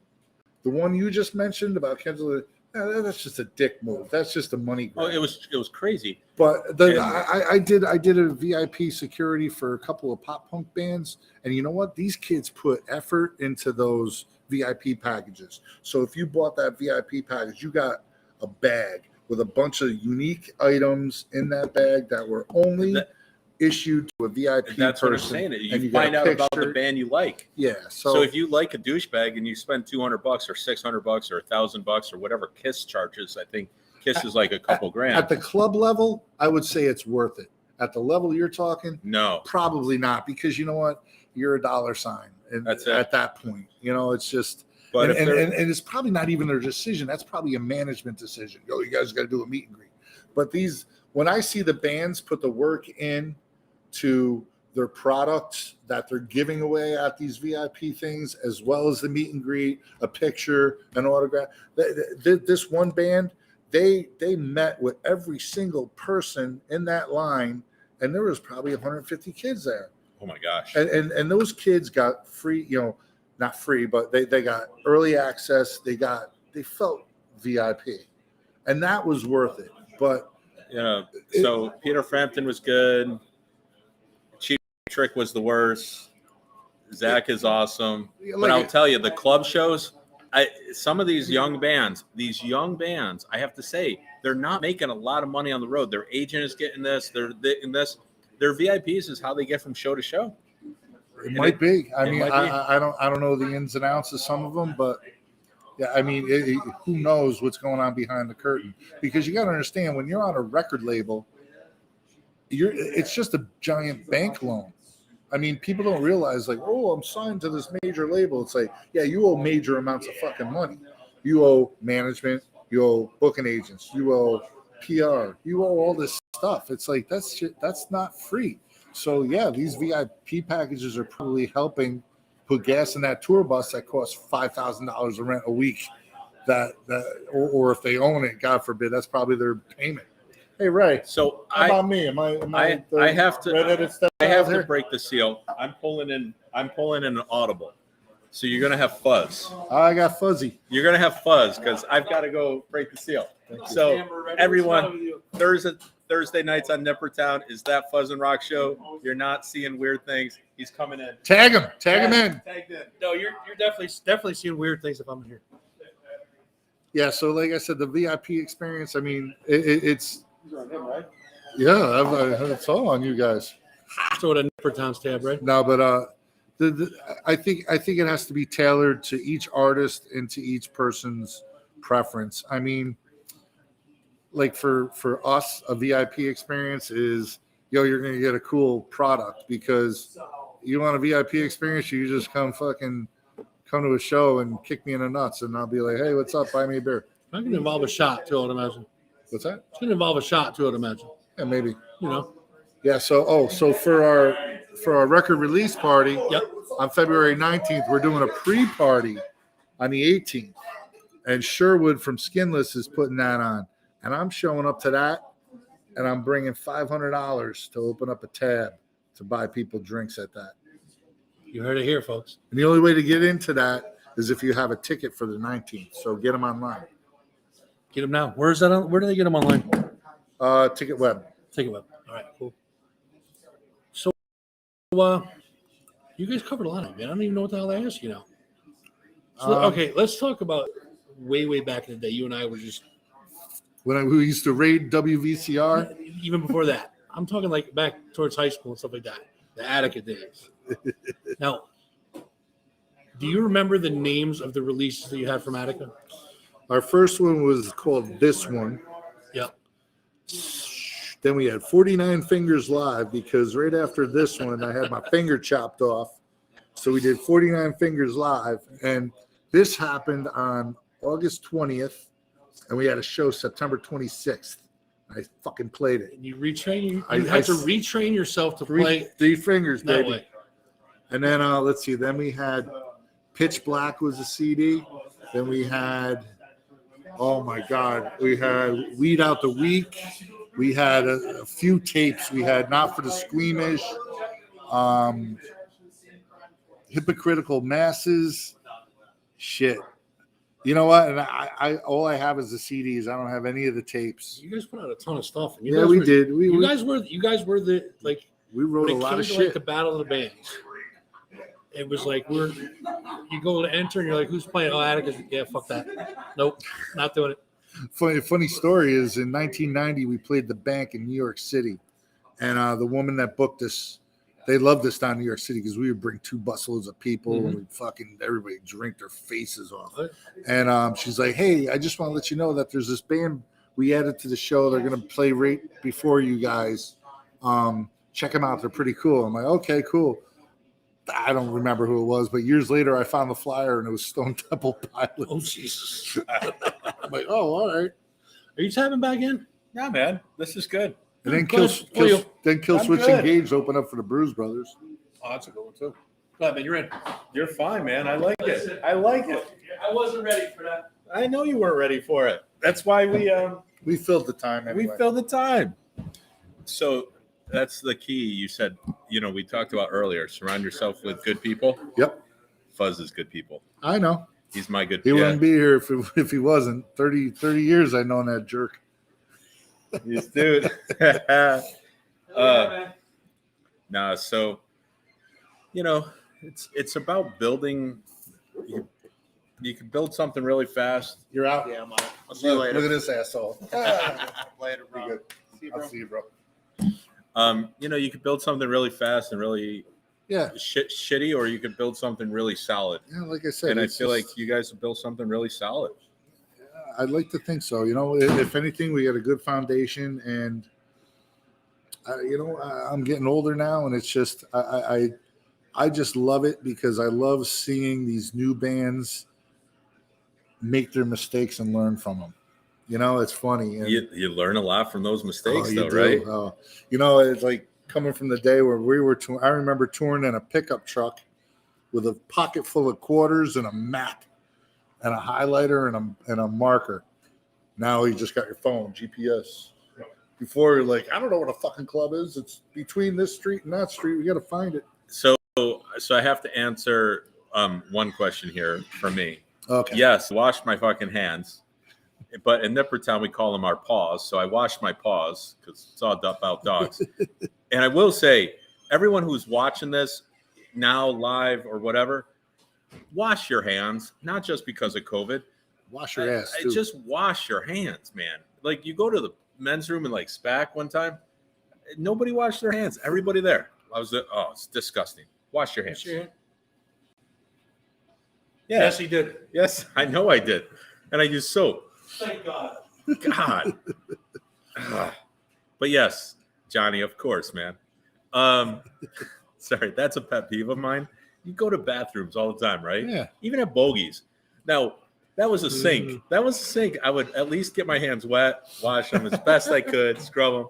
The one you just mentioned about Kendall, that's just a dick move. That's just a money grab. Oh, it was crazy. But I did a VIP security for a couple of pop punk bands, and you know what? These kids put effort into those VIP packages. So if you bought that VIP package, you got a bag with a bunch of unique items in that bag that were only issued to a VIP that's person. What I'm saying. You find out about the band you like. Yeah. So if you like a douchebag and you spend $200 or $600 or $1,000 or whatever Kiss charges, I think Kiss is like a couple grand. At the club level, I would say it's worth it. At the level you're talking, no, probably not, because you know what? You're a dollar sign. And that's it. At that point, it's just. But and it's probably not even their decision. That's probably a management decision. You guys got to do a meet and greet. But when I see the bands put the work in to their products that they're giving away at these VIP things, as well as the meet and greet, a picture, an autograph. This one band, they met with every single person in that line, and there was probably 150 kids there. Oh my gosh! And those kids got free, not free, but they got early access. They felt VIP, and that was worth it. But so Peter Frampton was good. Cheap Trick was the worst. Zach is awesome, but I'll tell you, the club shows. Some of these young bands, I have to say, they're not making a lot of money on the road. Their agent is getting this. They're getting this. Their VIPs is how they get from show to show. It might be. I mean, I don't know the ins and outs of some of them, but Yeah, I mean, who knows what's going on behind the curtain? Because you got to understand, when you're on a record label, it's just a giant bank loan. I mean, people don't realize, like, oh, I'm signed to this major label. It's like, yeah, you owe major amounts of fucking money. You owe management, you owe booking agents, you owe PR, you owe all this stuff. It's like, that's not free. So yeah, these VIP packages are probably helping put gas in that tour bus that costs $5,000 to rent a week. Or if they own it, God forbid, that's probably their payment. Hey Ray, So how about me? Am I I have to redheaded step I have out to here? break the seal. I'm pulling in an audible. So you're gonna have fuzz. I got fuzzy. You're gonna have fuzz because I've got to go break the seal. So everyone, Thursday nights on Nippertown is that Fuzz and Rock show. You're not seeing weird things. He's coming in. Tag him in. Tagged in. No, you're definitely seeing weird things if I'm here. Yeah, so like I said, the VIP experience. I mean, it's Right? yeah, it's all on you guys. So at a Nippertown's tab, right? No, but I think it has to be tailored to each artist and to each person's preference. I mean, like for us, a VIP experience is, you're gonna get a cool product, because you want a VIP experience, you just come to a show and kick me in the nuts, and I'll be like, hey, what's up? Buy me a beer. It's going to involve a shot too, I'd imagine. What's that? It's going to involve a shot too, I'd imagine. Yeah, maybe. You know. Yeah. So for our record release party, Yep. on February 19th, we're doing a pre-party on the 18th, and Sherwood from Skinless is putting that on, and I'm showing up to that, and I'm bringing $500 to open up a tab to buy people drinks at that. You heard it here, folks. And the only way to get into that is if you have a ticket for the 19th. So get them online. Get them now. Where's that on? Where do they get them online? Ticket Web. Take it up. All right, cool. So, you guys covered a lot of it, man. I don't even know what the hell to ask you now. So, okay, let's talk about way back in the day. You and I were just When we used to raid WVCR. even before that. I'm talking like back towards high school and stuff like that. The Attica days. Now, do you remember the names of the releases that you had from Attica? Our first one was called This One. Yep. Then we had 49 Fingers Live, because right after this one, I had my finger chopped off. So we did 49 Fingers Live. And this happened on August 20th. And we had a show September 26th. I fucking played it. And you retrain. You I had to retrain yourself to play Three fingers, that baby. way. And then let's see. Then we had Pitch Black was a CD. Then we had, oh my God, we had Weed Out the Week. We had a few tapes. We had Not for the Squeamish, Hypocritical Masses. Shit. You know what? And I all I have is the CDs. I don't have any of the tapes. You guys put out a ton of stuff. And Yeah, we did. You guys were the like. We wrote a when it lot came of to, shit. like the Battle of the Bands. It was like you go to enter and you're like, who's playing? Oh, Atticus. Yeah, fuck that. Nope, not doing it. Funny story is, in 1990 we played the Bank in New York City, and the woman that booked us, they loved us down in New York City because we would bring 2 busloads of people and we'd fucking everybody drink their faces off. And she's like, hey, I just want to let you know that there's this band we added to the show. They're gonna play right before you guys. Check them out. They're pretty cool. I'm like, okay, cool. I don't remember who it was, but years later I found the flyer and it was Stone Temple Pilots. Oh Jesus! I'm like, oh, all right. Are you tapping back in? Yeah, man, this is good. And then Kill Kill I'm Switch good. Engage opened up for the Bruise Brothers. Oh, that's a good one too. Go ahead, man. You're in. You're fine, man. I like it. I like it. I wasn't ready for that. I know you weren't ready for it. That's why we filled the time anyway. we filled the time. So that's the key. You said, we talked about earlier. Surround yourself with good people. Yep. Fuzz is good people. I know. He's my good. He wouldn't be here if he wasn't. 30 years I've known that jerk. Yes, dude. No, so it's about building. You can build something really fast. You're out. Yeah, I'm out. I'll see you Look later. at this asshole. Later, Be bro. good. See you, I'll bro. see you, bro. You can build something really fast and really Yeah. shitty, or you could build something really solid. Yeah, like I said, And I it's feel just- like you guys have built something really solid. I'd like to think so. You know, if anything, we got a good foundation, and I'm getting older now, and it's just I just love it because I love seeing these new bands make their mistakes and learn from them. You know, it's funny. And, You learn a lot from those mistakes, you though, do. right? It's like coming from the day where we were. I remember touring in a pickup truck with a pocket full of quarters and a map and a highlighter and a marker. Now you just got your phone, GPS. Before you're like, I don't know what a fucking club is. It's between this street and that street. We got to find it. So I have to answer one question here for me. Okay. Yes, wash my fucking hands. But in Nippertown, we call them our paws. So I washed my paws because it's all about dogs. And I will say, everyone who's watching this now live or whatever, wash your hands, not just because of COVID. Wash your ass, too. Just wash your hands, man. Like, you go to the men's room in like SPAC one time, nobody washed their hands. Everybody there. It's disgusting. Wash your hands. Yeah. Yes, he did. Yes, I know I did. And I used soap. Thank God. God. But yes, Johnny, of course, man. Sorry, that's a pet peeve of mine. You go to bathrooms all the time, right? Yeah. Even at bogeys. Now, that was a sink. I would at least get my hands wet, wash them as best I could, scrub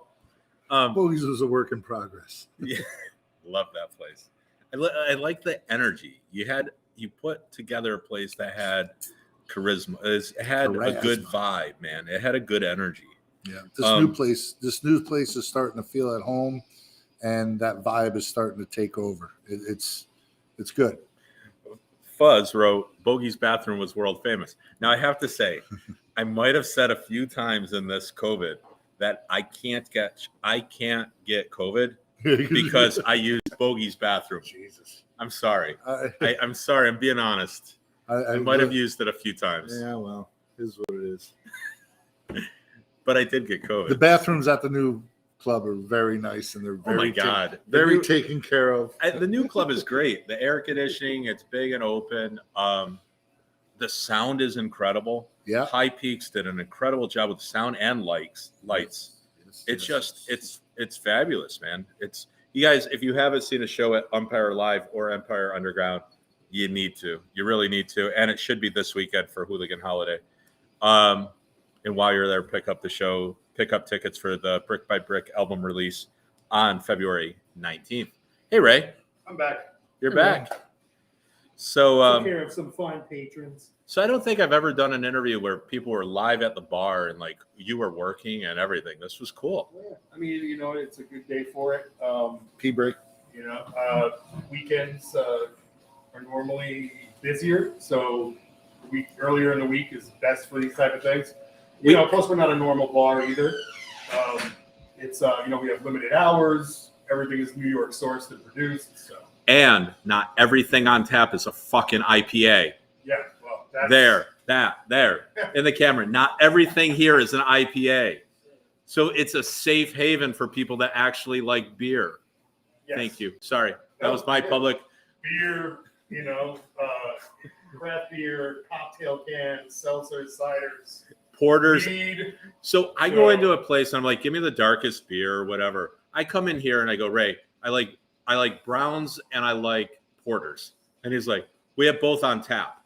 them. Bogies was a work in progress. Yeah, love that place. I like the energy. You put together a place that had charisma. It had a good vibe, man. It had a good energy. Yeah. This new place is starting to feel at home, and that vibe is starting to take over. It's good. Fuzz wrote, Bogey's bathroom was world famous. Now, I have to say, I might have said a few times in this COVID that I can't get COVID because I used Bogey's bathroom. Jesus. I'm sorry. I'm sorry. I'm being honest. I might have used it a few times. Yeah, well, it is what it is. But I did get COVID. The bathrooms at the new club are very nice, and they're very oh my God. very taken care of. The new club is great. The air conditioning, it's big and open. The sound is incredible. Yeah. High Peaks did an incredible job with sound and lights. It's fabulous, man. You guys, if you haven't seen a show at Umpire Live or Empire Underground, you need to. You really need to. And it should be this weekend for Hooligan Holiday. And while you're there, pick up tickets for the Brick by Brick album release on February 19th. Hey, Ray. I'm back. You're back. So, Took care of some fine patrons. So I don't think I've ever done an interview where people were live at the bar and like you were working and everything. This was cool. Yeah. I mean, it's a good day for it. Pee break. Weekends are normally busier, so earlier in the week is best for these type of things. Plus we're not a normal bar either. We have limited hours. Everything is New York sourced and produced. So. And not everything on tap is a fucking IPA. Yeah, well, that's... There, in the camera. Not everything here is an IPA. So it's a safe haven for people that actually like beer. Yes. Thank you. Sorry. That was my public. Beer, craft beer, cocktail cans, seltzers, ciders. Porters. Mead. So I go into a place and I'm like, give me the darkest beer or whatever. I come in here and I go, Ray, I like browns and I like porters. And he's like, we have both on tap.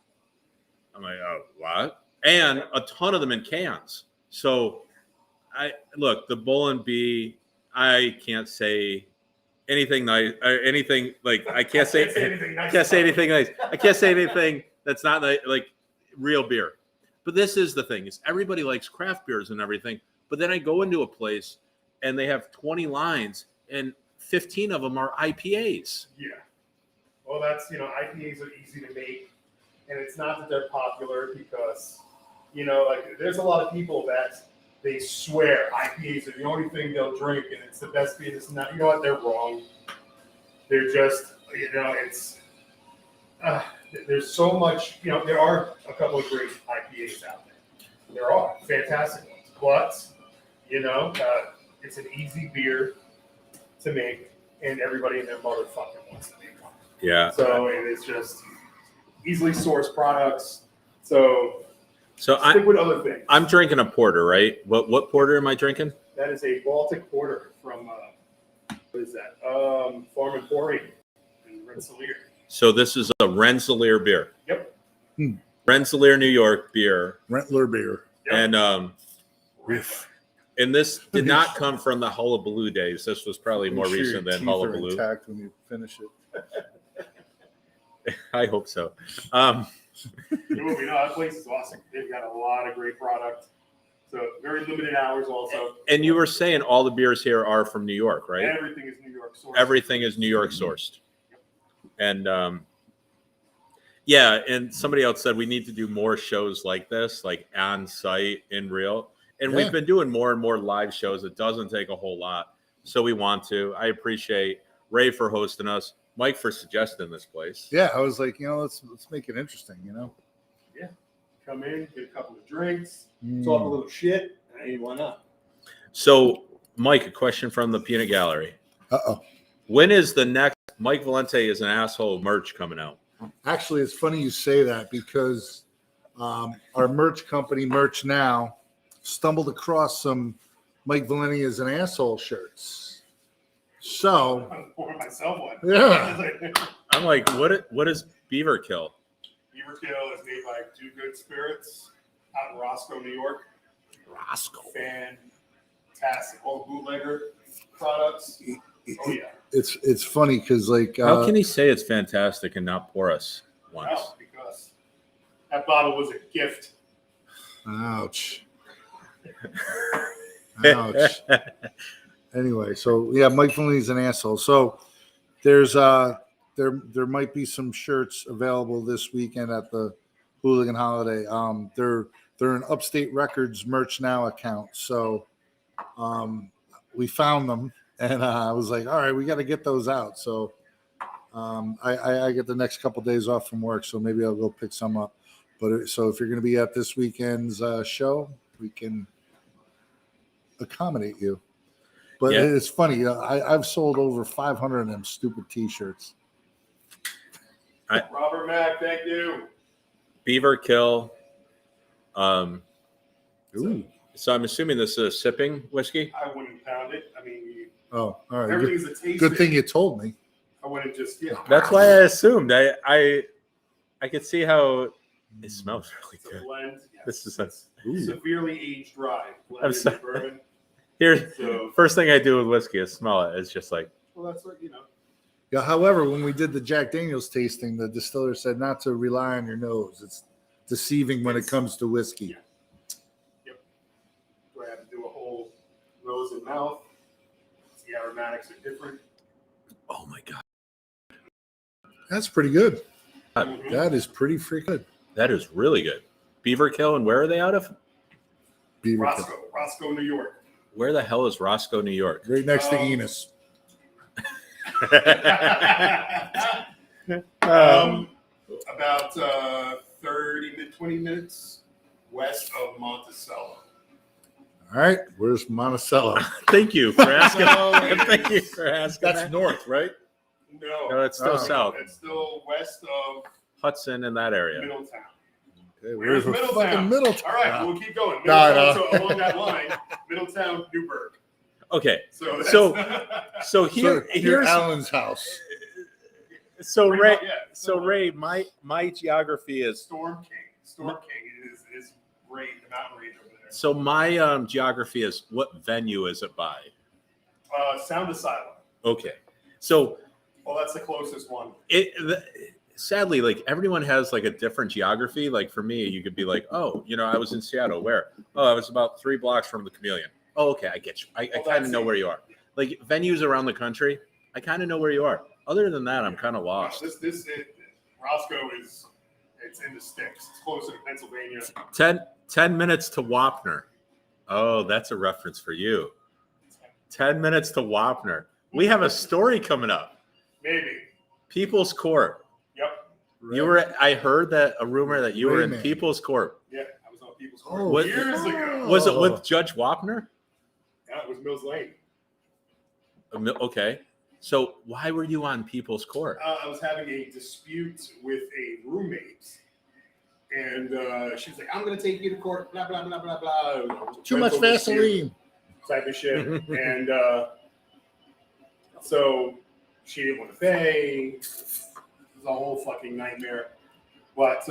I'm like, oh, what? And a ton of them in cans. So the Bull and Bee, I can't say anything nice or anything like I can't say anything nice. I can't say anything that's not like real beer. But this is the thing, is everybody likes craft beers and everything. But then I go into a place and they have 20 lines and 15 of them are IPAs. Yeah. Well, that's, IPAs are easy to make. And it's not that they're popular because, there's a lot of people that they swear IPAs are the only thing they'll drink and it's the best beer. It's not, you know what? They're wrong. They're just, there's so much, there are a couple of great IPAs out there. There are fantastic ones. But, it's an easy beer to make and everybody in their motherfucking wants to make one. Yeah. So it is just easily sourced products. So So stick with other things. I'm drinking a porter, right? What porter am I drinking? That is a Baltic Porter from what is that? Farm and Quarry in Rensselaer. So this is a Rensselaer beer. Yep. Rensselaer, New York beer. Rentler beer. And this did not come from the Hullabaloo days. This was probably more Make sure recent your than teeth are Hullabaloo. intact when you finish it. I hope so. It will be. No, that place is awesome. They've got a lot of great product. So very limited hours also. And you were saying all the beers here are from New York, right? Everything is New York sourced. Everything is New York sourced. And yeah, and somebody else said we need to do more shows like this, like on site in real. And we've been doing more and more live shows. It doesn't take a whole lot. So we want to. I appreciate Ray for hosting us, Mike for suggesting this place. Yeah, I was like, let's make it interesting, Yeah. Come in, get a couple of drinks, talk a little shit. Hey, why not? So, Mike, a question from the Peanut Gallery. Uh-oh. When is the next Mike Valente is an asshole merch coming out? Actually, it's funny you say that because our merch company, Merch Now, stumbled across some Mike Valente is an asshole shirts. So, I'm pouring myself one. yeah. I'm like, what is Beaver Kill? Beaver Kill is made by Do Good Spirits out in Roscoe, New York. Roscoe. Fantastic. All bootlegger products. Oh, yeah. It's funny because How can he say it's fantastic and not pour us once? Well, because that bottle was a gift. ouch. Ouch. Anyway, so yeah, Mike Valente's an asshole. So there's there might be some shirts available this weekend at the Hooligan Holiday. They're an Upstate Records Merch Now account. So we found them, and I was like, all right, we got to get those out. So I get the next couple days off from work, so maybe I'll go pick some up. But so if you're going to be at this weekend's show, we can accommodate you. But Yeah. it's funny. I've sold over 500 of them stupid T-shirts. Robert Mack, thank you. Beaver Kill. Ooh. So I'm assuming this is a sipping whiskey. I wouldn't pound it. I mean, Oh, all right. Good, everything's a taste. good thing you told me. I wouldn't just, yeah. That's why I assumed. I could see how it smells really It's a good. blend. Yes. This is a severely aged rye. I'm Blended sorry. with bourbon. Here. So, First thing I do with whiskey is smell it. It's just like, well, that's what, Yeah. However, when we did the Jack Daniel's tasting, the distiller said not to rely on your nose. It's deceiving when it comes to whiskey. Yep. Do I have to do a whole nose and mouth? The aromatics are different. oh my god, That's pretty good. Mhm. That is pretty freaking good. that is really good. Beaver Kill, and where are they out of? Beaver Kill. Roscoe, New York. Where the hell is Roscoe, New York? Right next to Enos. About 20 minutes west of Monticello. All right. Where's Monticello? Thank you for asking. Thank you for asking. That's that. north, right? No, it's still Oh. south. It's still west of Hudson in that area. Middletown. Okay, Where's Middletown? fucking Middletown? All right, we'll keep going. No, Middletown, no. So along that line, Middletown, Newburgh. Okay, So that's, so Near here's Alan's house. so pretty Ray. much, yeah. So Ray, my geography is Storm King. Storm King is great. The mountain range over there. so my geography is what venue is it by? Sound Asylum. Okay, so Well, that's the closest one. sadly, like everyone has like a different geography. Like for me, you could be like, oh, I was in Seattle. Where? Oh, I was about 3 blocks from the Chameleon. Oh, okay, I get you. I Well, kind of that's know it. where you are. Like venues around the country, I kind of know where you are. Other than that, I'm kind of lost. Roscoe it's in the sticks. It's closer to Pennsylvania. 10 minutes to Wapner. Oh, that's a reference for you. 10 minutes to Wapner. We have a story coming up. Maybe. People's Court. Yep. I heard that a rumor that you were in Rayman. People's Court. Yeah, I was on People's Court Oh, years ago. Was it with Judge Wapner? Yeah, it was Mills Lane. Okay. So why were you on People's Court? I was having a dispute with a roommate, and she was like, "I'm going to take you to court." Blah blah blah blah blah. Too much Rental dispute Vaseline. type of shit, and so she didn't want to pay. It was a whole fucking nightmare. But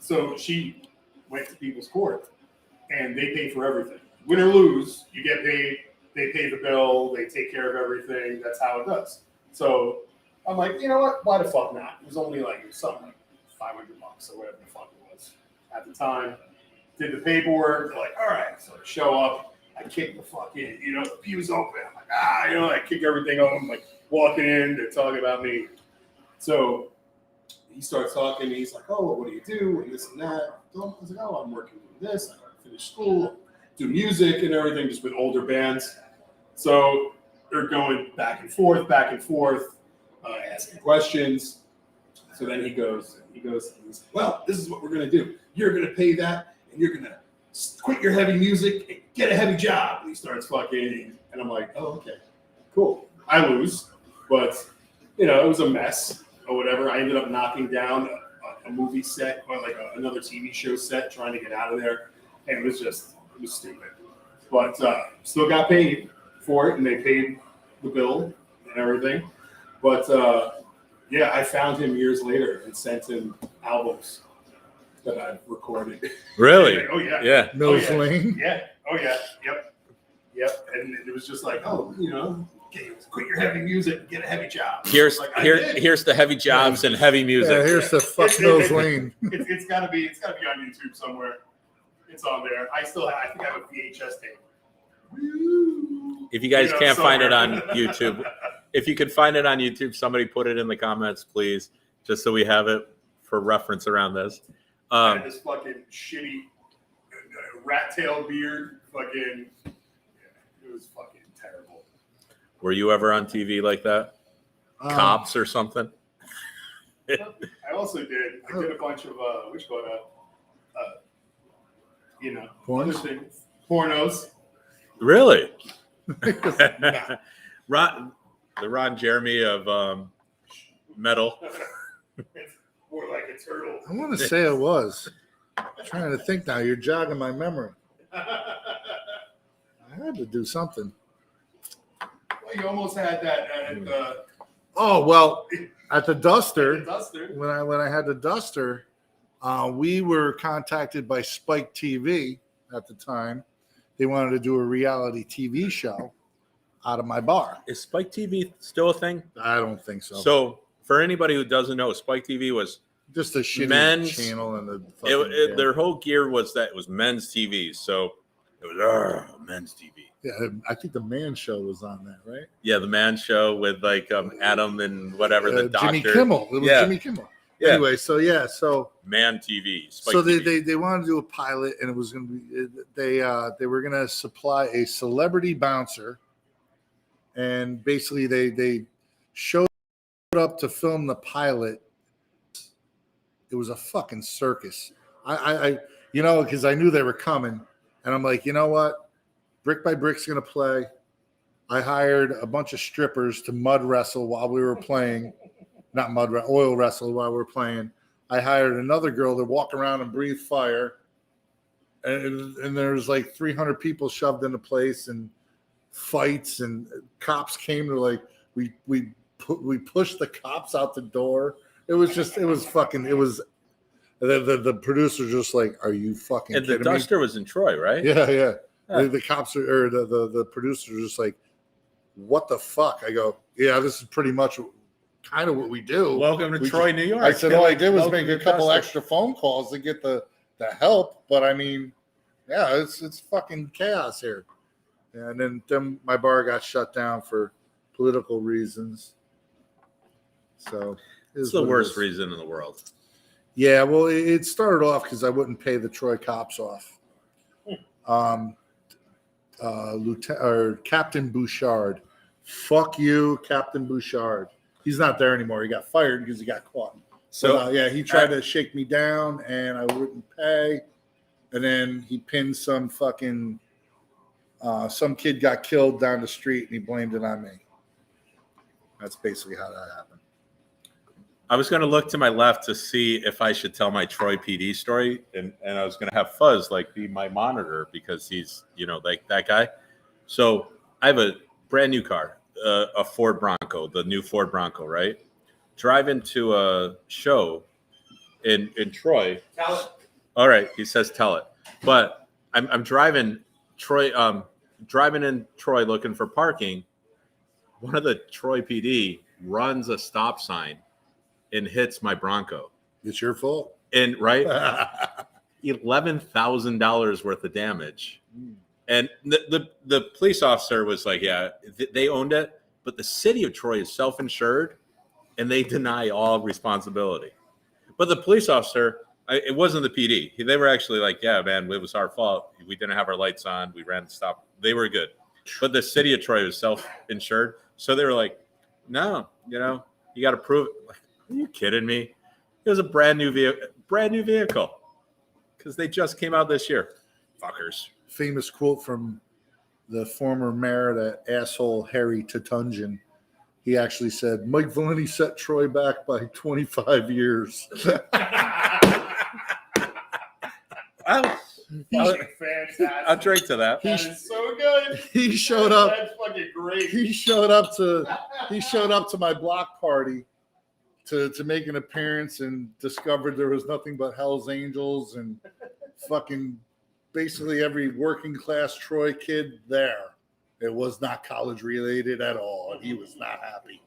so she went to People's Court, and they pay for everything. Win or lose, you get paid. They pay the bill. They take care of everything. That's how it does. So I'm like, you know what? Why the fuck not? It was only like something like $500 or whatever the fuck it was at the time. Did the paperwork. They're like, all right. So I show up. I kick the fucking, the pews open. I'm like, I kick everything open. I'm like walking in. They're talking about me. So he starts talking. And he's like, oh, what do you do? And this and that. I was like, oh, I'm working on this. I finished school. Do music and everything, just with older bands. So they're going back and forth, asking questions. So then he goes, well, this is what we're going to do. You're going to pay that, and you're going to quit your heavy music and get a heavy job. And he starts fucking, and I'm like, oh, okay, cool. I lose, but, it was a mess or whatever. I ended up knocking down a movie set, or like another TV show set, trying to get out of there. And it was stupid. But still got paid for it, and they paid the bill and everything. But I found him years later and sent him albums that I've recorded. Really? Oh yeah. Yeah. Nose Lane. Yeah. Oh yeah. Yep. And it was just like, quit your heavy music and get a heavy job. Here's Like, here's the heavy jobs and heavy music. Yeah, here's the fuck Nose Lane. It's gotta be on YouTube somewhere. It's on there. I think I have a VHS tape. If you guys can't find it somewhere. on YouTube, if you can find it on YouTube, somebody put it in the comments, please, just so we have it for reference around this. I had this fucking shitty rat tail beard. It was fucking terrible. Were you ever on TV like that? Cops or something? I also did. I did a bunch of other things. Pornos. Really? The Ron Jeremy of metal. It's more like a turtle. I want to say it was. I'm trying to think now. You're jogging my memory. I had to do something. Well, you almost had that at the Oh well, at the Duster. Duster. When I had the Duster, we were contacted by Spike TV at the time. They wanted to do a reality TV show out of my bar. Is Spike TV still a thing? I don't think so. So for anybody who doesn't know, Spike TV was just a shitty men's channel and the their whole gear was that it was men's TV. So it was men's TV. Yeah, I think the Man Show was on that, right? Yeah, the Man Show with like Adam and whatever the doctor. Jimmy Kimmel. It was Yeah. Jimmy Kimmel. Yeah. Anyway, so Man TV. Spike so TV. they wanted to do a pilot, and it was going to be they were going to supply a celebrity bouncer, and basically they showed up to film the pilot. It was a fucking circus. I because I knew they were coming, and I'm like, you know what, Brick by Brick's going to play. I hired a bunch of strippers to mud wrestle while we were playing. Not oil wrestle while we're playing. I hired another girl to walk around and breathe fire. And there's like 300 people shoved into place and fights, and cops came to like, we pushed the cops out the door. The producers just like, are you fucking And the kidding me? Duster was in Troy, right? Yeah. The cops or the producers are just like, what the fuck? I go, yeah, this is pretty much kind of what we do. Welcome to Troy, New York. I said all I did was Welcome make a to couple Duster. extra phone calls to get the help, but I mean, yeah, it's fucking chaos here. And then my bar got shut down for political reasons. So It's the worst reason in the world. Yeah, well, it started off because I wouldn't pay the Troy cops off. Captain Bouchard. Fuck you, Captain Bouchard. He's not there anymore. He got fired because he got caught. So he tried to shake me down, and I wouldn't pay. And then he pinned some fucking some kid got killed down the street, and he blamed it on me. That's basically how that happened. I was going to look to my left to see if I should tell my Troy PD story, and I was going to have Fuzz like be my monitor because he's, you know, like that guy. So I have a brand new car, a Ford Bronco, the new Ford Bronco, right? Drive into a show in Troy. Tell it. All right, he says tell it, but I'm driving Troy, driving in Troy looking for parking. One of the Troy PD runs a stop sign and hits my Bronco. It's your fault. And right, $11,000 worth of damage. And the police officer was like, yeah, they owned it, but the city of Troy is self-insured and they deny all responsibility. But the police officer, it wasn't the PD. They were actually like, yeah, man, it was our fault. We didn't have our lights on. We ran the stop. They were good. But the city of Troy was self-insured. So they were like, no, you know, you got to prove it. Like, are you kidding me? It was a brand new vehicle because they just came out this year. Fuckers. Famous quote from the former mayor, that asshole Harry Tatunjan. He actually said, Mike Valente set Troy back by 25 years. I'll drink to that. That is so good. He showed up. That's fucking great. He showed up to my block party to make an appearance and discovered there was nothing but Hell's Angels and fucking basically every working class Troy kid there. It was not college related at all. He was not happy.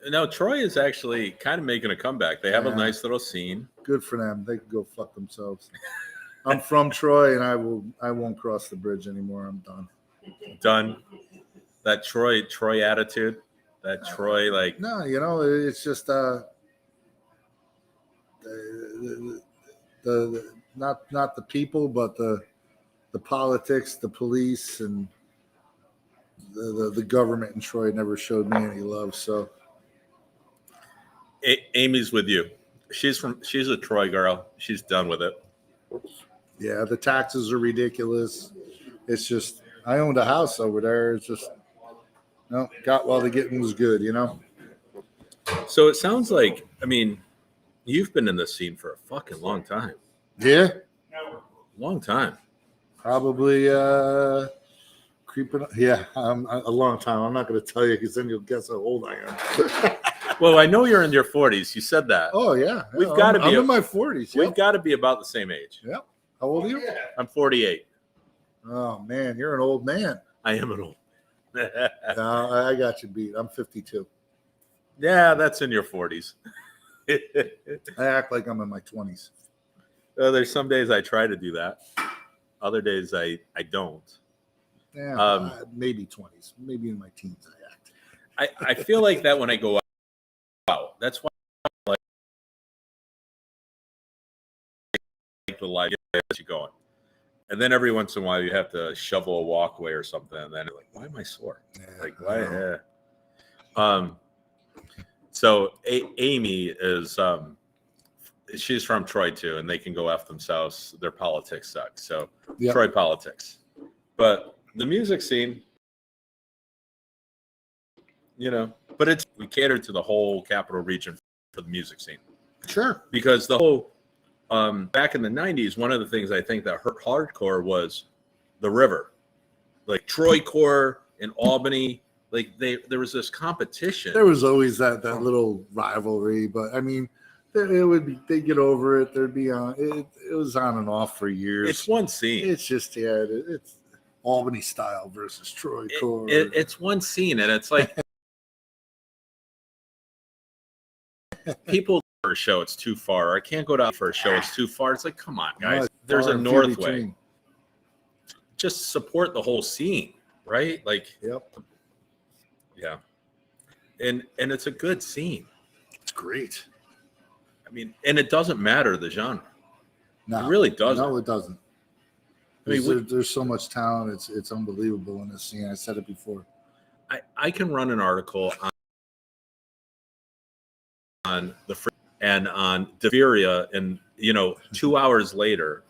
No, Troy is actually kind of making a comeback. They have a nice little scene. Good for them. They can go fuck themselves. I'm from Troy, and I won't cross the bridge anymore. I'm done. Done. That Troy attitude. That Troy like. No, you know, it's just the not the people, but the politics, the police, and the government in Troy never showed me any love. So Amy's with you. She's a Troy girl. She's done with it. yeah, the taxes are ridiculous. It's just I owned a house over there. It's just got while the getting was good, you know. So it sounds like, I mean, you've been in this scene for a fucking long time. Yeah, Long time. probably creeping up. Yeah, a long time. I'm not going to tell you because then you'll guess how old I am. Well, I know you're in your 40s. You said that. Oh yeah, We've gotta be I'm a- in my 40s. We've got to be about the same age. Yeah. How old are you? I'm 48. Oh man, you're an old man. I am an old. No, I got you beat. I'm 52. Yeah, that's in your 40s. I act like I'm in my 20s. There's some days I try to do that. Other days I don't. Yeah, maybe 20s. Maybe in my teens I act. I feel like that when I go out. That's why I like the life gets you going. And then every once in a while you have to shovel a walkway or something. And then you're like, why am I sore? Yeah, Like, I why? know. Yeah. So Amy is she's from Troy too, and they can go F themselves. Their politics suck. So Yep. Troy politics. But the music scene, you know, but we cater to the whole capital region for the music scene. Sure. Because the whole back in the 90s, one of the things I think that hurt hardcore was the river. Like Troy Core in Albany, like there was this competition. There was always that little rivalry, but I mean, they'd get over it. There'd be it was on and off for years. It's one scene. It's just it's Albany style versus Troy Core. It's one scene, and it's like people for a show, it's too far. Or I can't go down for a show, it's too far. It's like, come on, guys. No, There's far a and few north way. between. Just support the whole scene, right? Like, Yep, yeah. And it's a good scene. it's great. I mean, and it doesn't matter the genre. No, It really doesn't. No, it doesn't. I mean, There's so much talent. It's unbelievable in this scene. I said it before. I can run an article on the and on Diphtheria, and 2 hours later,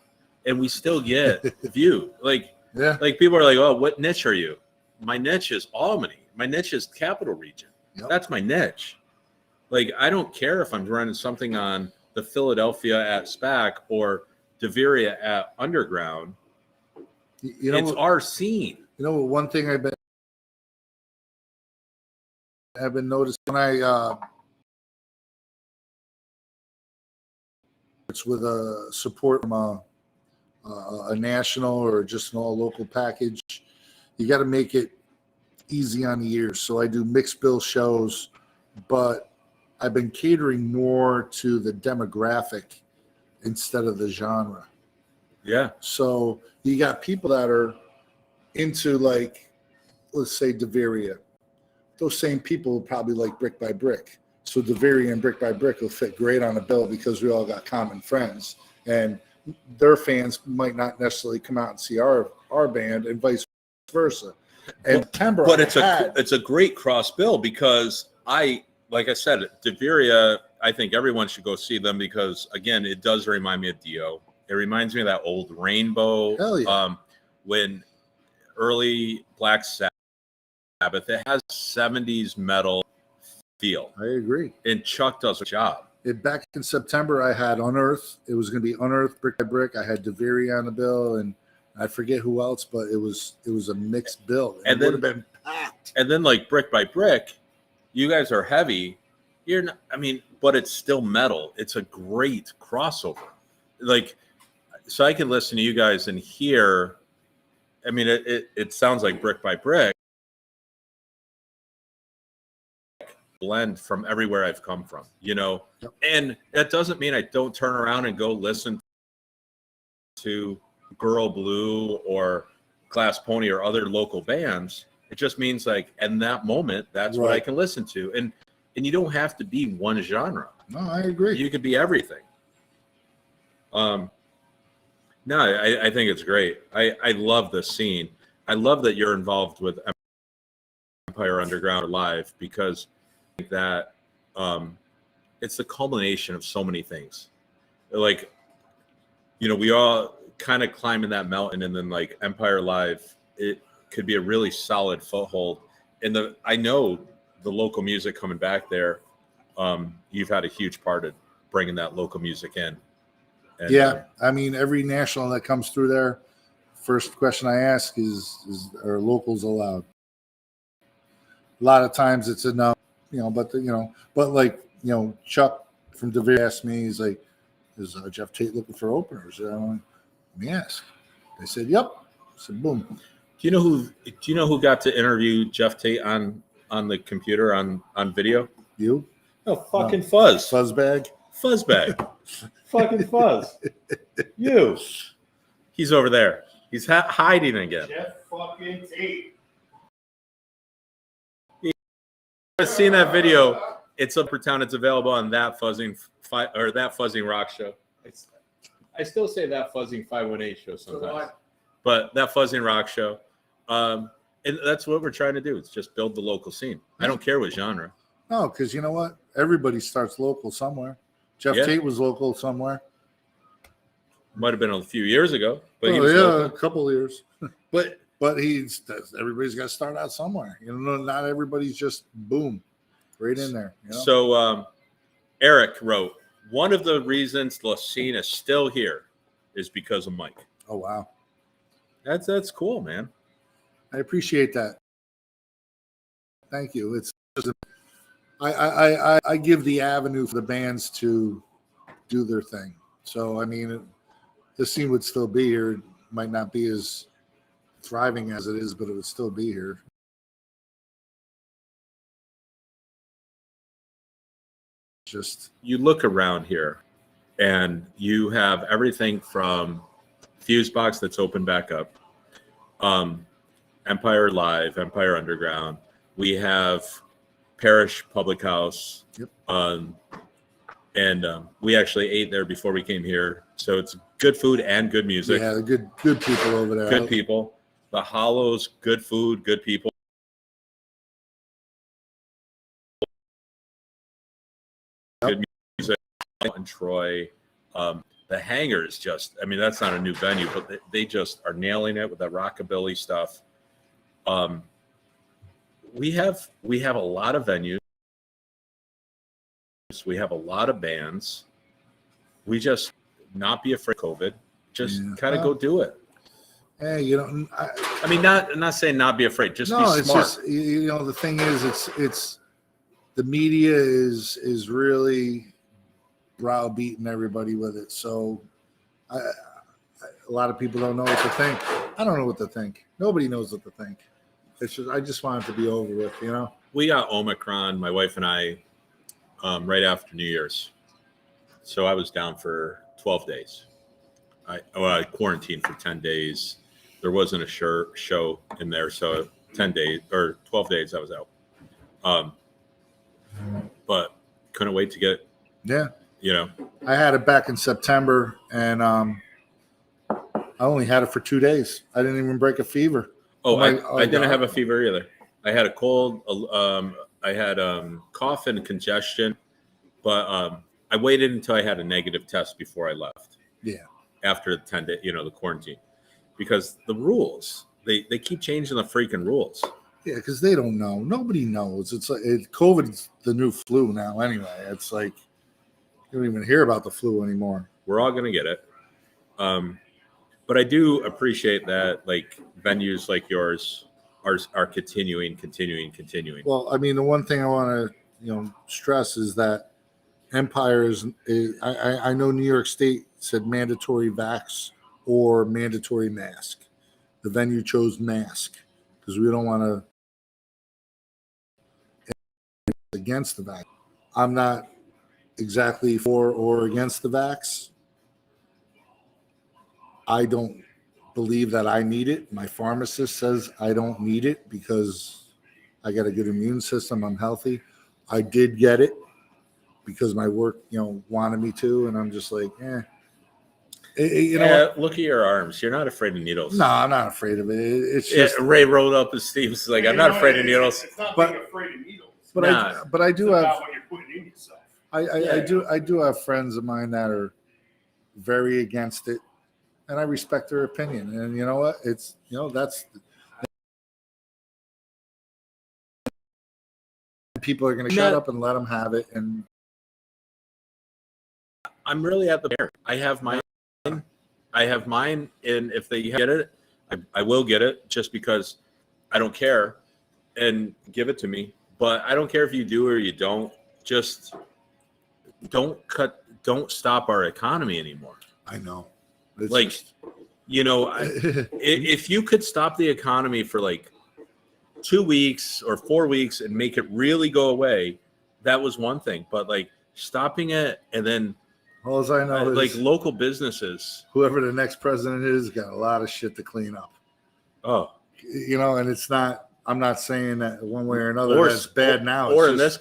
and we still get view. Like Yeah. Like people are like, oh, what niche are you? My niche is Albany. My niche is Capital Region. Yep. That's my niche. Like, I don't care if I'm running something on the Philadelphia at SPAC or Deveria at Underground. You know, It's our scene. You know, one thing I've been noticing when it's with a support from a national or just an all local package. You got to make it easy on the ears. So I do mixed bill shows, but I've been catering more to the demographic instead of the genre. Yeah. So you got people that are into, like, let's say Deveria. Those same people will probably like Brick by Brick. So Deveria and Brick by Brick will fit great on a bill because we all got common friends, and their fans might not necessarily come out and see our band, and vice versa. And September, But it's a great cross bill because like I said, Deveria, I think everyone should go see them because, again, it does remind me of Dio. It reminds me of that old Rainbow. Hell yeah. When early Black Sabbath, it has 70s metal feel. I agree. And Chuck does a job. Back in September, I had Unearth. It was going to be Unearth, Brick by Brick. I had Deveria on the bill, and I forget who else, but it was a mixed bill. And it would then have been packed. And then, like, Brick by Brick, you guys are heavy. You're not, I mean, but it's still metal. It's a great crossover. Like, so I can listen to you guys and hear, I mean, it sounds like Brick by Brick blend from everywhere I've come from, you know? Yep. And that doesn't mean I don't turn around and go listen to Girl Blue or Glass Pony or other local bands. It just means, like, in that moment, that's what I can listen to. And you don't have to be one genre. No, I agree. You could be everything. No, I think it's great. I love the scene. I love that you're involved with Empire Underground Live because I think that it's the culmination of so many things. Like, you know, we all kind of climbing that mountain, and then, like, Empire Live, it could be a really solid foothold. And I know the local music coming back there, you've had a huge part of bringing that local music in. And, yeah, I mean, every national that comes through there, first question I ask is are locals allowed? A lot of times it's a no, you know, but like, you know, Chuck from DeVere asked me, he's like, is Jeff Tate looking for openers? And I'm like, let me ask. They said, yep. I said, boom. Do you know who got to interview Jeff Tate on the computer on video? You? Oh, fucking Fuzz. Fuzzbag? Fuzzbag. Fucking Fuzz. You. He's over there. He's hiding again. Jeff fucking Tate. I've seen that video. It's up for town. It's available on That Fuzzing Rock Show. I still say That Fuzzing 518 show sometimes. But That Fuzzing Rock Show. And that's what we're trying to do. It's just build the local scene. I don't care what genre. No, because you know what? Everybody starts local somewhere. Jeff Tate was local somewhere. Might have been a few years ago, but he Oh, was yeah, local. a couple of years. But Everybody's got to start out somewhere. You know, not everybody's just boom, right in there. You know? So Eric wrote, one of the reasons the scene is still here is because of Mike. Oh, wow. That's cool, man. I appreciate that. Thank you. It's just, I give the avenue for the bands to do their thing. So, I mean, the scene would still be here. It might not be as thriving as it is, but it would still be here. Just, You look around here and you have everything from Fusebox that's open back up, Empire Live, Empire Underground. We have Parish Public House. Yep. And we actually ate there before we came here. So it's good food and good music. yeah, the good people over there. Good people. The Hollows, good food, good people. Good music. And Troy. the Hangar is just, I mean, that's not a new venue, but they just are nailing it with that rockabilly stuff. We have a lot of venues. We have a lot of bands. We just not be afraid of COVID. Just kind of go do it. Hey, you know, I mean, not saying not be afraid. Just be smart. It's just, you know, the thing is, it's the media is really browbeating everybody with it. So a lot of people don't know what to think. I don't know what to think. Nobody knows what to think. It's just, I just want it to be over with, you know. We got Omicron, my wife and I, right after New Year's. So I was down for 12 days. I quarantined for 10 days. There wasn't a show in there, so 10 days or 12 days I was out. But couldn't wait to get. Yeah. You know, I had it back in September, and I only had it for 2 days. I didn't even break a fever. Oh, I didn't have a fever either. I had a cold. I had cough and congestion, but I waited until I had a negative test before I left. Yeah. After the 10 day, the quarantine, because the rules they keep changing the freaking rules. Yeah, because they don't know. Nobody knows. It's like COVID's the new flu now. Anyway, it's like you don't even hear about the flu anymore. We're all gonna get it. But I do appreciate that, like venues like yours are continuing. Well, I mean, the one thing I want to stress is that Empire is I know New York State said mandatory vax or mandatory mask. The venue chose mask because we don't want to against the vax. I'm not exactly for or against the vax. I don't believe that I need it. My pharmacist says I don't need it because I got a good immune system. I'm healthy. I did get it because my work, wanted me to, and I'm just like, Look at your arms. You're not afraid of needles. No, I'm not afraid of it. It's just Ray rolled up his sleeves. Like, I'm not afraid of needles. It's not being afraid of needles. But I do It's have about what you're putting in yourself. I do have friends of mine that are very against it, and I respect their opinion. And you know what? It's that's people are going to shut up and let them have it. And I'm really at the bear. I have mine, and if they get it, I will get it just because I don't care, and give it to me. But I don't care if you do or you don't. Just don't stop our economy anymore. I know. It's if you could stop the economy for like 2 weeks or 4 weeks and make it really go away, that was one thing. But like stopping it and then all I know like is local businesses, whoever the next president is got a lot of shit to clean up. Oh, and it's not. I'm not saying that one way or another that's bad now. Or in this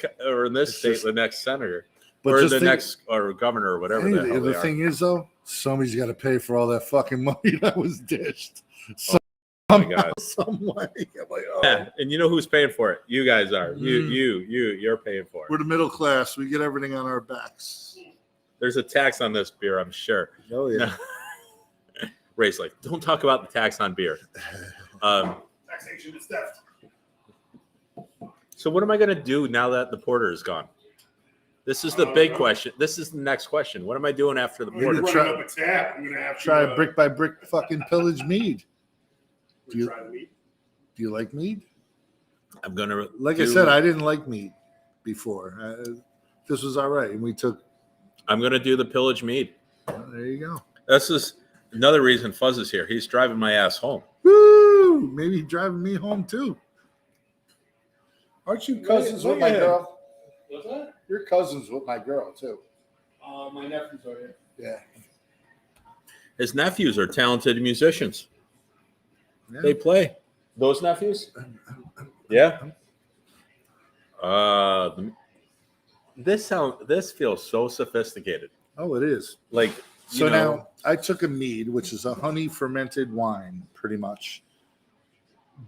state, the next senator, or the next or governor or whatever. The thing is, though, somebody's got to pay for all that fucking money that was dished. So, oh my God. Some way. I'm like, Yeah, and you know who's paying for it? You guys are. You're paying for it. We're the middle class. We get everything on our backs. There's a tax on this beer, I'm sure. Oh yeah. Ray's like, don't talk about the tax on beer. Taxation is theft. So what am I going to do now that the porter is gone? This is the big question. This is the next question. What am I doing after the porter? I'm running up a tab. I'm gonna have try to a brick by brick fucking pillage mead. Do try the meat. you like mead? I'm gonna I said, I didn't like mead before. This was all right, and we took. I'm gonna do the pillage mead. There you go. This is another reason Fuzz is here. He's driving my ass home. Woo! Maybe driving me home too. Aren't you cousins with my girl? What's that? You're cousins with my girl too. My nephews are here. Yeah. His nephews are talented musicians. Yeah. They play. Those nephews? Yeah. This feels so sophisticated. Oh, it is. Like so now I took a mead, which is a honey fermented wine, pretty much.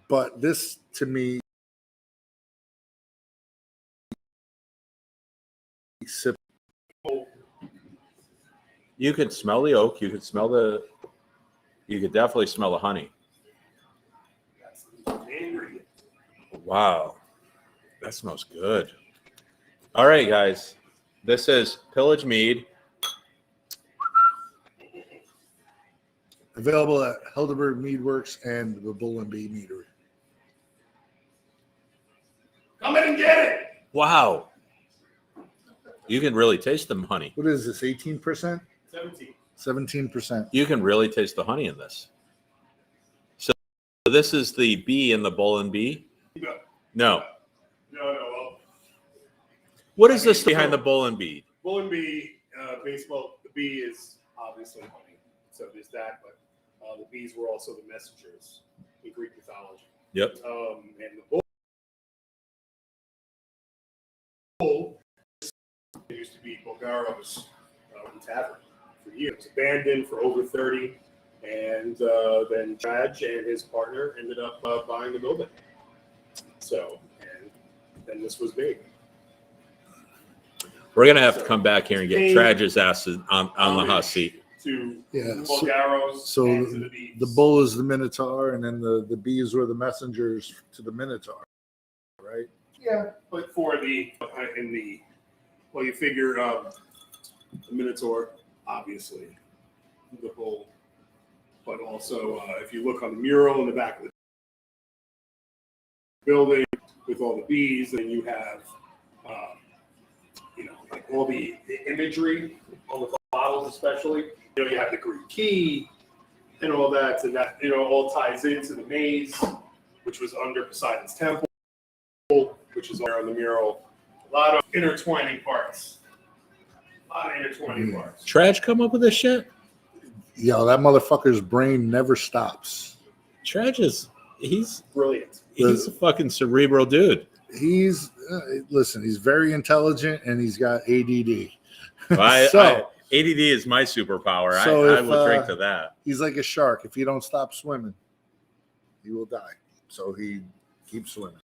But this to me You could smell the oak. You could smell the. You could definitely smell the honey. That's the ingredient. Wow, that smells good. All right, guys, this is Pillage Mead. Available at Helderberg Mead Works and the Bull and Bee Meadery. Come in and get it. Wow, you can really taste the honey. What is this? 18%? 17. 17%. You can really taste the honey in this. So this is the bee in the Bull and Bee. No. No. What is this behind the Bull and Bee? Bull and Bee, baseball. The bee is obviously honey, so there's that. But the bees were also the messengers in Greek mythology. Yep. And the bull used to be Bulgaro's tavern for years. It was abandoned for over 30, and then Traj and his partner ended up buying the building. So, and then this was big. We're gonna have to come back here and get Traj's ass on the hot seat. To Yeah, Bulgaro's so and to the bees. The bull is the Minotaur, and then the bees were the messengers to the Minotaur, right? Yeah, but for the well, you figure the Minotaur, obviously, the bull, but also if you look on the mural in the back of the building with all the bees, then you have like all the imagery on the bottles, especially. You have the Greek key and all that, and that all ties into the maze, which was under Poseidon's temple, which is there on the mural. A lot of intertwining parts. Traj come up with this shit? Yo, that motherfucker's brain never stops. Traj he's Brilliant. He's a fucking cerebral dude. He's listen, he's very intelligent, and he's got ADD. ADD is my superpower. So I will drink to that. He's like a shark. If you don't stop swimming, he will die. So he keeps swimming.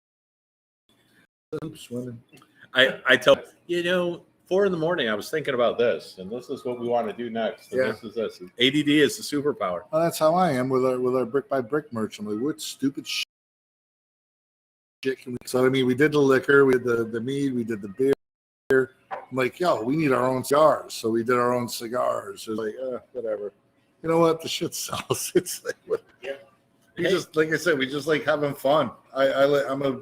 I tell 4 a.m. I was thinking about this, and this is what we want to do next. And Yeah. this is this. ADD is the superpower. Well, that's how I am with our brick by brick merch. I'm like, what stupid shit can we? So I mean, we did the liquor, we did the mead, we did the beer. I'm like, yo, we need our own cigars, so we did our own cigars. It's like, whatever. You know what? The shit sells. It's like, what? Yeah. We just, like I said, we just like having fun. I'm a.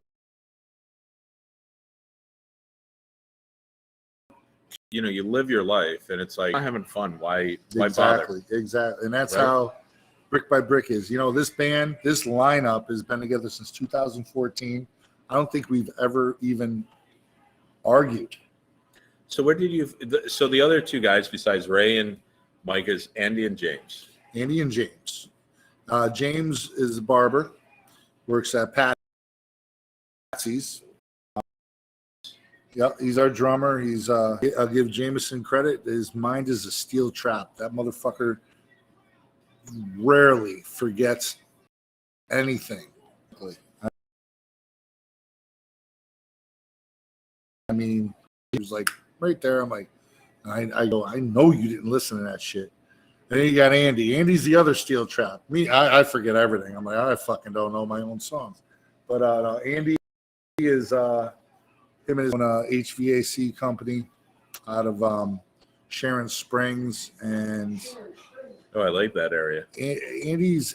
You live your life, and it's like, I'm having fun. Why Exactly, bother? exactly. And that's Right? how Brick by Brick is. This band, this lineup has been together since 2014. I don't think we've ever even argued. So where did you? So the other two guys besides Ray and Mike is Andy and James. Andy and James. James is a barber, works at Patsy's. Yep, he's our drummer. I'll give Jameson credit. His mind is a steel trap. That motherfucker rarely forgets anything. I mean, he was like right there. I'm like, I go, I know you didn't listen to that shit. And then you got Andy. Andy's the other steel trap. Me, I forget everything. I'm like, I fucking don't know my own songs. But Andy is him and his own HVAC company out of Sharon Springs, and Oh, I like that area. Andy is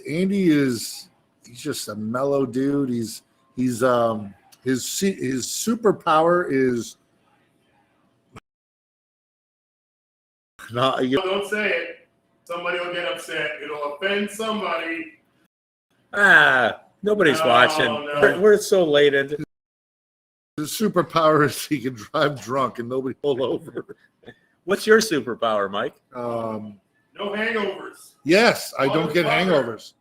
he's just a mellow dude. His superpower is Don't say it. Somebody will get upset. It'll offend somebody. Nobody's No, watching. no. We're so late into. his superpower is he can drive drunk and nobody pull over. What's your superpower, Mike? No hangovers. Yes, I don't get Motherfucker. hangovers.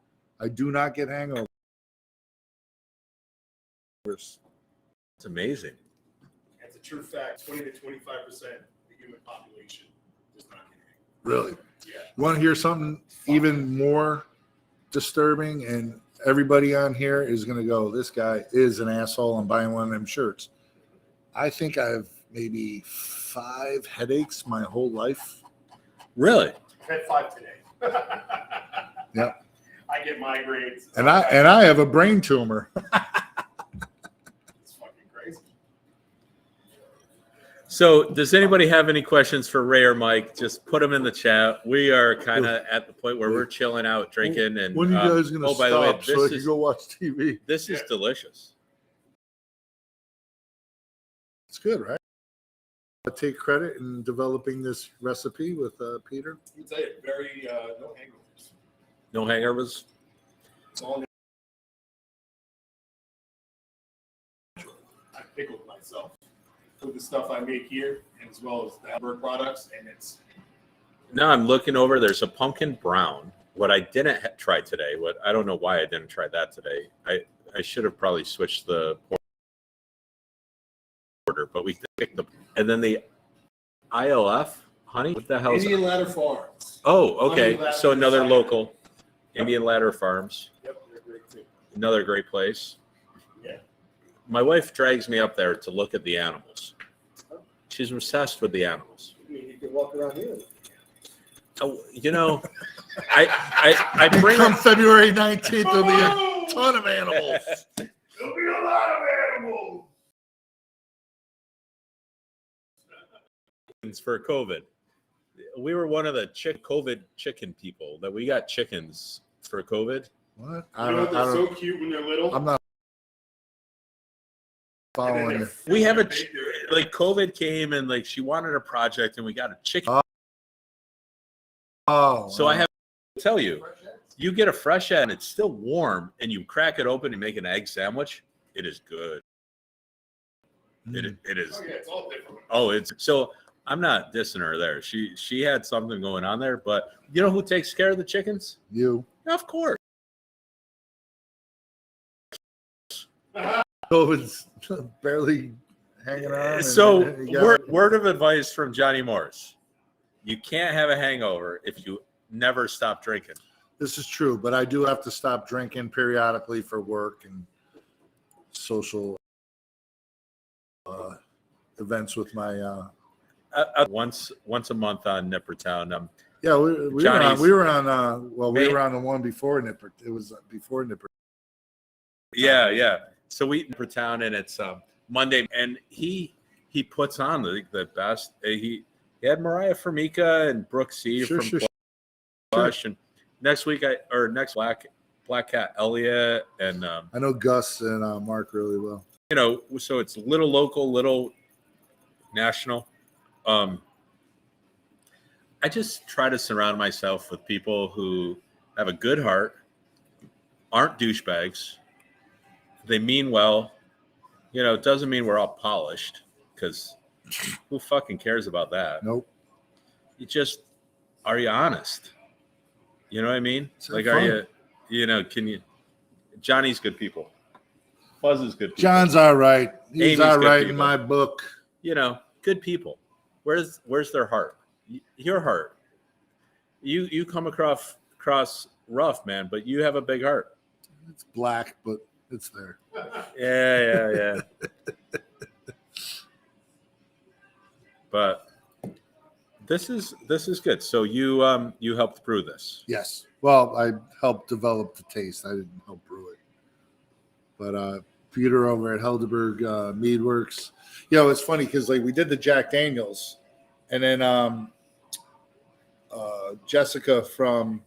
I do not get hangovers. It's amazing. That's a true fact. 20 to 25% of the human population does not get hangovers. Really? Yeah. You want to hear something even more disturbing? And everybody on here is going to go, this guy is an asshole. I'm buying one of them shirts. I think I have maybe 5 headaches my whole life. Really? I've had 5 today. Yep. I get migraines. And I have a brain tumor. It's fucking crazy. So, does anybody have any questions for Ray or Mike? Just put them in the chat. We are kind of at the point where we're chilling out, drinking, and When are you guys gonna by the way, stop so I can go watch TV? this is delicious. It's good, right? I take credit in developing this recipe with Peter. I can tell you, very no hangovers. No hangovers. It's all I pickled myself with the stuff I make here, and as well as the Hamburg products, and it's Now I'm looking over. There's a pumpkin brown. What I didn't try today. What I don't know why I didn't try that today. I should have probably switched the porter, but we picked the and then the ILF honey. What the hell? Indian Ladder Farms. Oh, okay. Honey lavender So another cider. local Indian Ladder Farms. Yep, they're great too. Another great place. Yeah. My wife drags me up there to look at the animals. She's obsessed with the animals. I mean, you can walk around here. Oh, you know, I bring Come her. February 19th, there'll be a ton of animals. There'll be a lot of animals. For COVID. We were one of the COVID chicken people that we got chickens for COVID. What? You know, they're so cute when they're little. I'm not And then following they're it. We have a big, they're- like COVID came and like she wanted a project and we got a chicken. Oh, So I have to tell you, you get a fresh egg and it's still warm and you crack it open and make an egg sandwich. It is good. It is. Oh yeah, it's all different. Oh, it's so I'm not dissing her there. She had something going on there, but you know who takes care of the chickens? you. Of course. COVID's barely hanging on. and So you got- word of advice from Johnny Morris. You can't have a hangover if you never stop drinking. This is true, but I do have to stop drinking periodically for work and social events with my. Once a month on Nippertown. Yeah, we were Johnny's- on. We were on. Well, we Hey. were on the one before Nipper. It was before Nipper. Yeah. So we Nippertown and it's Monday, and he puts on the best. He had Mariah Formica and Brooke C Sure, from sure, Blush, and next week next Black Cat Elliott, and I know Gus and Mark really well. you know, so it's little local, little national. I just try to surround myself with people who have a good heart, aren't douchebags. They mean well. You know, it doesn't mean we're all polished because who fucking cares about that? Nope. You just, are you honest? You know what I mean? It's Like, fun. are you, can you, Johnny's good people. Fuzz is good people. John's all right. He's Amy's all good right in people. my book. You know, good people. Where's their heart? Your heart. You come across rough, man, but you have a big heart. It's black, but it's there. Yeah. But this is good. So you helped brew this. Yes. Well, I helped develop the taste. I didn't help brew it. But Peter over at Helderberg Meadworks. You know, it's funny because like we did the Jack Daniels, and then Jessica from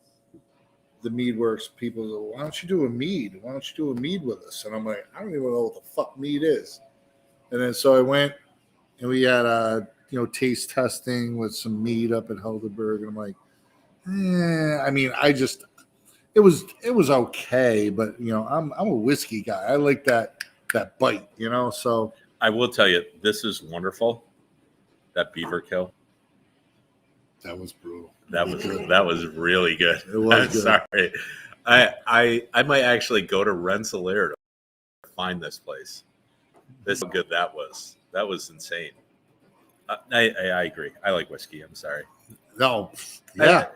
the Meadworks people go, why don't you do a mead? Why don't you do a mead with us? And I'm like, I don't even know what the fuck mead is. And then so I went and we had taste testing with some mead up at Helderberg, and I'm like, I mean, it was okay, but I'm a whiskey guy. I like that bite, so I will tell you, this is wonderful. That beaver kill. that was brutal. That was really good. It was I'm good. sorry. I might actually go to Rensselaer to find this place. This is how good that was. That was insane. I agree. I like whiskey. I'm sorry. No, yeah, I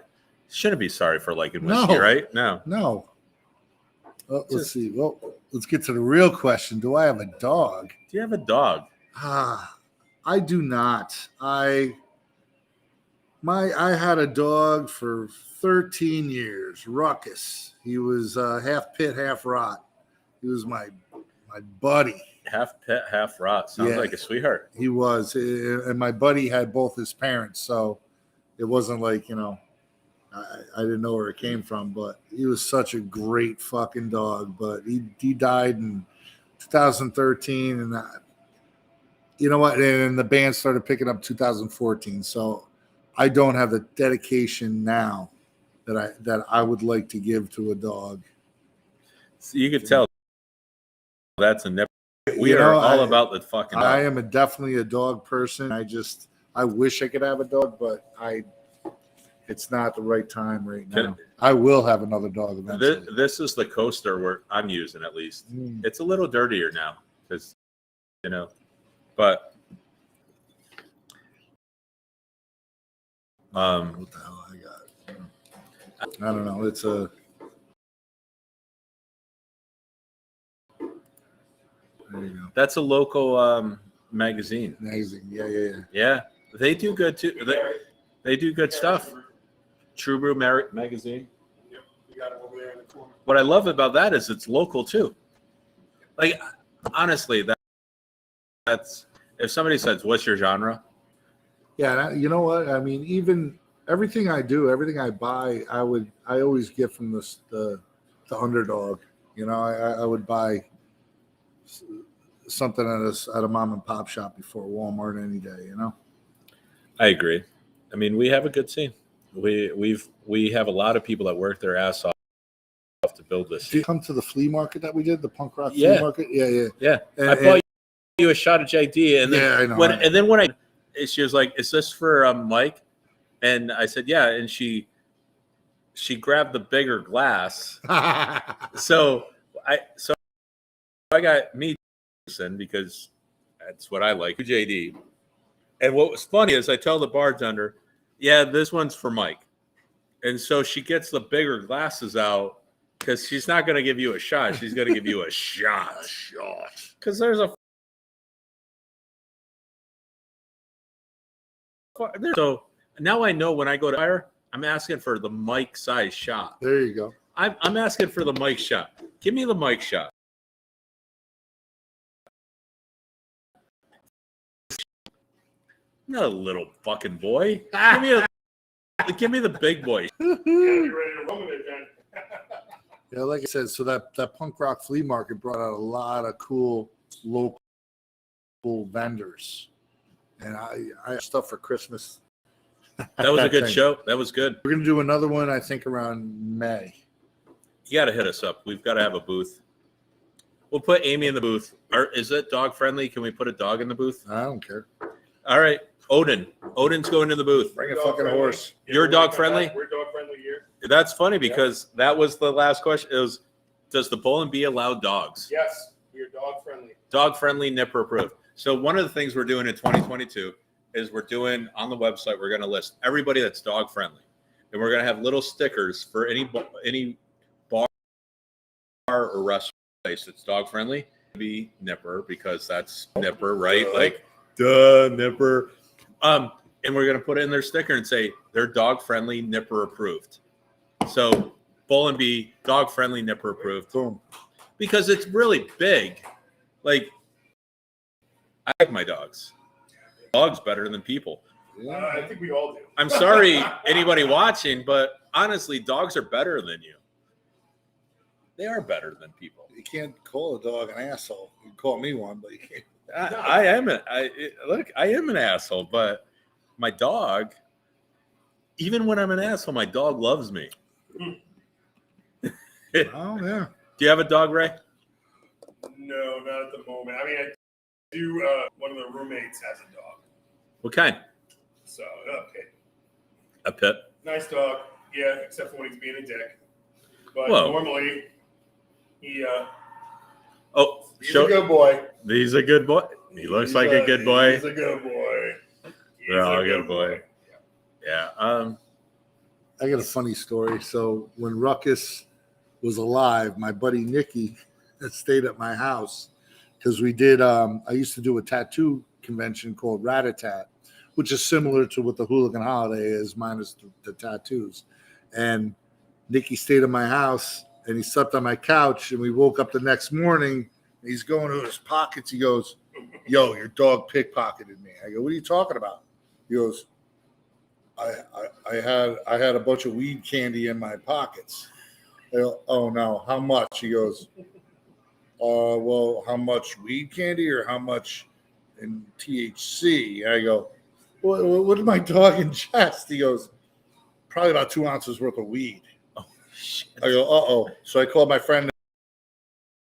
shouldn't be sorry for liking whiskey, No. right? No. no. Well, let's see. Well, let's get to the real question. Do I have a dog? Do you have a dog? I do not. I had a dog for 13 years, Ruckus. He was half pit, half rot. He was my buddy. Half pet, half rot. Sounds like a sweetheart. He was, and my buddy had both his parents, so it wasn't like, I didn't know where it came from, but he was such a great fucking dog. But he died in 2013, and you know what? And the band started picking up 2014. So I don't have the dedication now that I would like to give to a dog. So you could tell that's a nip. We are all about the fucking dog. I am definitely a dog person. I wish I could have a dog, but it's not the right time right now. I will have another dog eventually. This is the coaster where I'm using, at least. It's a little dirtier now because, but what the hell I got? I don't know. It's a. There you go. That's a local magazine. Amazing. Yeah. Yeah, they do good too. They do good stuff. True Brew magazine. Yep, we got it over there in the corner. What I love about that is it's local too. Like, honestly, that's if somebody says, "What's your genre?" Yeah, you know what? I mean, even everything I do, everything I buy, I always get from the underdog. I would buy something at a mom and pop shop before Walmart any day. I agree. I mean, we have a good scene. We have a lot of people that work their ass off to build this. Did you come to the flea market that we did, the punk rock flea market? Yeah. I bought you a shot of JD, and then I know. when she was like, "Is this for Mike?" And I said, "Yeah." And she grabbed the bigger glass. so I got me because that's what I like, JD. And what was funny is I tell the bartender, "Yeah, this one's for Mike." And so she gets the bigger glasses out because she's not going to give you a shot. She's going to give you a shot. Because there's so now I know when I go to fire, I'm asking for the Mike size shot. There you go. I'm asking for the Mike shot. Give me the Mike shot. Not a little fucking boy. Give me the big boy. Yeah, you're ready to run with it, then. Yeah, like I said, so that punk rock flea market brought out a lot of cool local vendors, and I have stuff for Christmas. That was a good show. That was good. We're gonna do another one, I think, around May. You got to hit us up. We've got to have a booth. We'll put Amy in the booth. Is it dog friendly? Can we put a dog in the booth? I don't care. All right, Odin's going in the booth. Bring a fucking horse. You're dog friendly? We're dog friendly here. That's funny because that was the last question. It was, does the Bull and Bee allow dogs? Yes, we are dog friendly. Dog friendly, nipper approved. So one of the things we're doing in 2022 is we're doing on the website, we're going to list everybody that's dog friendly. And we're going to have little stickers for any bar or restaurant place that's dog friendly. Be nipper because that's nipper, right? Like, duh, nipper. And we're going to put it in their sticker and say they're dog friendly, nipper approved. So Bull and Bee, dog friendly, nipper approved. Boom. Because it's really big. Like, I like my dogs. Dogs better than people. I think we all do. I'm sorry, anybody watching, but honestly, dogs are better than you. They are better than people. You can't call a dog an asshole. You can call me one, but you can't. I am an asshole, but my dog, even when I'm an asshole, my dog loves me. Oh yeah. Do you have a dog, Ray? No, not at the moment. I mean, I do. One of the roommates has a dog. What kind? So, okay. A pit? Nice dog. Yeah, except for when he's being a dick. But Whoa. normally, he. He's show, a good boy. He's a good boy. He looks like a good boy. He's a good boy. They're all a good boy. Yeah. I got a funny story. So when Ruckus was alive, my buddy Nicky stayed at my house because we did. I used to do a tattoo convention called Rat-a-Tat, which is similar to what the hooligan holiday is, minus the tattoos. And Nicky stayed at my house, and he slept on my couch, and we woke up the next morning. And he's going to his pockets. He goes, "Yo, your dog pickpocketed me." I go, "What are you talking about?" He goes, I had a bunch of weed candy in my pockets. I go, "Oh no, how much?" He goes, "Well, how much weed candy or how much in THC?" I go, what did my dog ingest? He goes, "Probably about 2 ounces worth of weed." Oh, shit. I go, "Uh-oh." So I called my friend.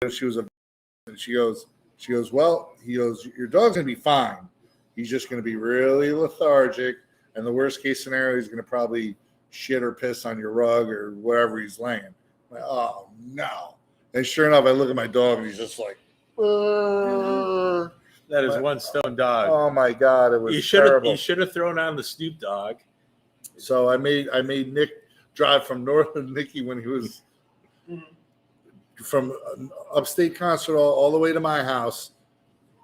She was and she goes, "Well," he goes, "your dog's gonna be fine. He's just gonna be really lethargic, and the worst case scenario, he's gonna probably shit or piss on your rug or wherever he's laying." I'm like, "Oh no!" And sure enough, I look at my dog, and he's just like, That is one stone dog. "Oh my god, it was You terrible." should have thrown on the Snoop Dogg. So I made Nick drive from northern Nicky when he was from upstate Concert all the way to my house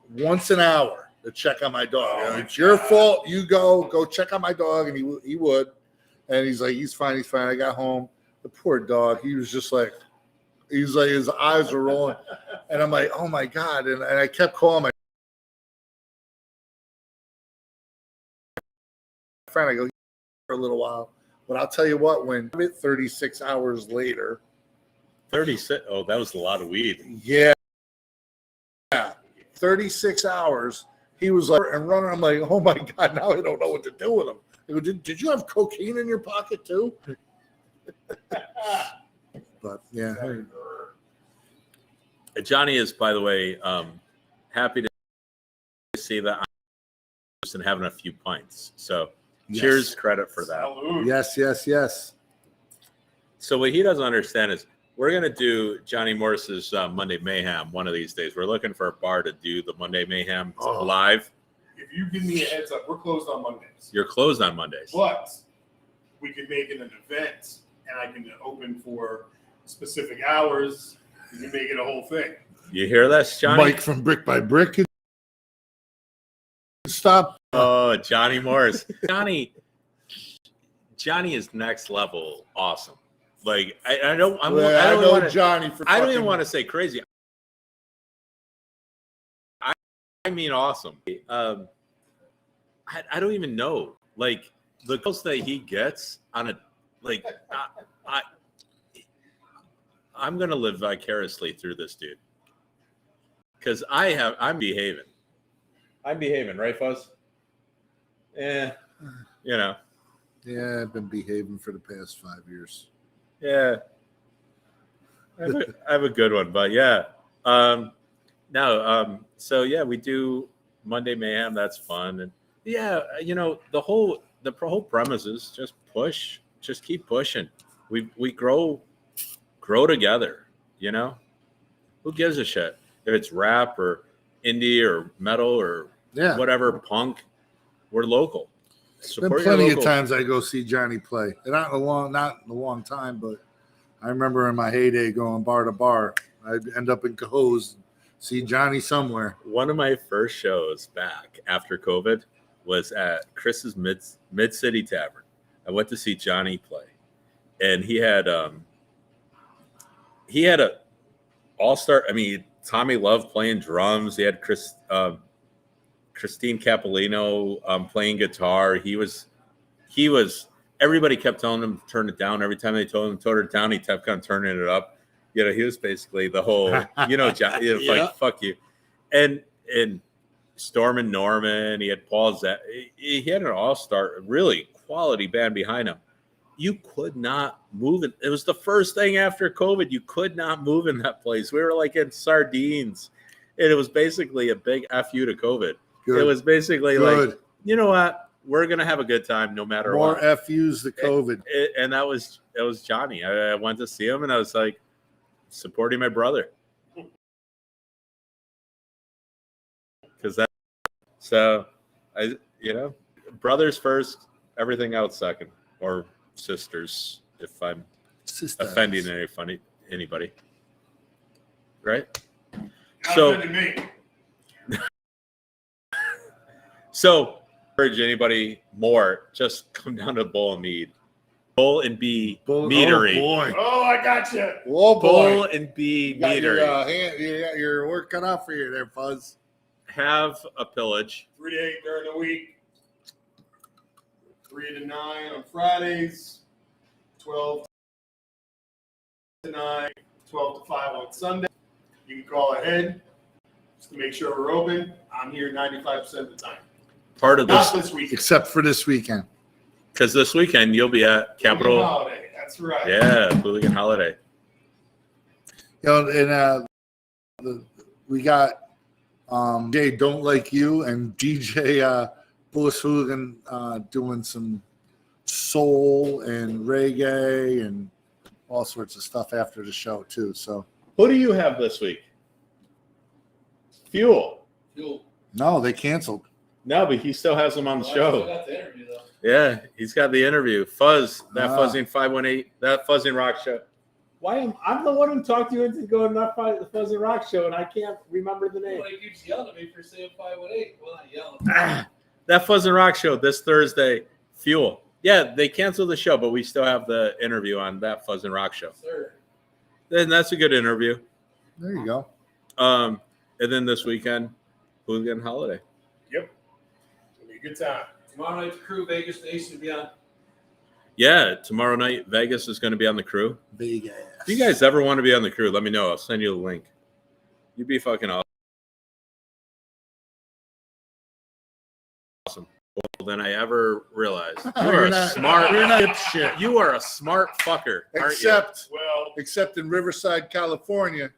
once an hour to check on my dog. You know, "It's your fault. You go check on my dog," and he would, and he's like, "He's fine, he's fine." I got home, the poor dog. He was just like, his eyes were rolling, and I'm like, "Oh my god!" And I kept calling my friend. I go, "For a little while," but I'll tell you what. When 36 hours later. 36. Oh, that was a lot of weed. Yeah. 36 hours. He was like, and running. I'm like, "Oh my God, now I don't know what to do with him." I go, did you have cocaine in your pocket too? But yeah. Johnny is, by the way, happy to see that I'm and having a few pints. So Yes. cheers, credit for that. Salud. Yes. So what he doesn't understand is we're going to do Johnny Morris's Monday Mayhem one of these days. We're looking for a bar to do the Monday Mayhem live. If you give me a heads up, we're closed on Mondays. You're closed on Mondays. But we can make it an event, and I can open for specific hours. You can make it a whole thing. You hear this, Johnny? Mike from Brick by Brick. Stop. Oh, Johnny Morris. Johnny is next level awesome. Like I don't know Johnny for I don't even want to say crazy. I mean awesome. I don't even know. Like the girls that he gets on a like I'm gonna live vicariously through this dude. Because I'm behaving. I'm behaving, right, Fuzz? Yeah. You know. Yeah, I've been behaving for the past 5 years. Yeah. I have a good one, but yeah. So yeah, we do Monday Mayhem. That's fun. And yeah, the whole premise is just push, just keep pushing. We grow together, who gives a shit if it's rap or indie or metal or whatever, punk, we're local. There's been plenty of times I go see Johnny play. And not in a long time, but I remember in my heyday going bar to bar. I'd end up in Cohoes, see Johnny somewhere. One of my first shows back after COVID was at Chris's Mid-City Tavern. I went to see Johnny play. And he had a all-star. I mean, Tommy loved playing drums. He had Christine Capolino playing guitar. He was. Everybody kept telling him to turn it down. Every time they told him to turn it down, he kept on turning it up. He was basically the whole. John, like fuck you, and Storm and Norman. He had Paul Zett. He had an all-star, really quality band behind him. You could not move it. It was the first thing after COVID. You could not move in that place. We were like in sardines. And it was basically a big F you to COVID. Good. It was basically like, you know what? We're going to have a good time no matter what. More FUs to COVID. And that was Johnny. I went to see him and I was like, supporting my brother. Brothers first, everything else second. Or sisters, if I'm offending anybody, right? So encourage anybody more, just come down to Bull and Mead. Bull and Bee Meadery. Oh boy. Oh, I got you. Oh boy. Bull and Bee You got your, Meadery. you got your work cut out for you there, Fuzz. Have a pillage. 3 to 8 during the week. 3 to 9 on Fridays. 12 to 9. 12 to 5 on Sunday. You can call ahead just to make sure we're open. I'm here 95% of the time. Part of Not this, this week. Except for this weekend. because this weekend you'll be at Capitol. Holiday. That's right. Yeah, Hooligan Holiday. You know, and we got Jay Don't Like You and DJ Bullish Hooligan doing some soul and reggae and all sorts of stuff after the show too. So Who do you have this week? Fuel. no, they canceled. No, but he still has them on the I show. got the interview, though. Yeah, he's got the interview. Fuzz, that Ah. Fuzzing 518, that Fuzzing Rock show. Why am I'm the one who talked you into going that the Fuzzing Rock show, and I can't remember the name. Nobody keeps yelling at me for saying 518. Well, not yelling. That Fuzzing Rock show this Thursday. Fuel. Yeah, they canceled the show, but we still have the interview on that Fuzzing Rock show. Sir. Then that's a good interview. There you go. And then this weekend, Hooligan Holiday. Yep. It'll be a good time. Tomorrow night, the crew, Vegas, Nation to be on. Yeah, tomorrow night Vegas is going to be on the crew. Big ass. If you guys ever want to be on the crew, let me know. I'll send you the link. You'd be fucking awesome. Well, than I ever realized. You are You're a not- smart. You're not shit. You are a smart fucker, aren't Well, Except in Riverside, California.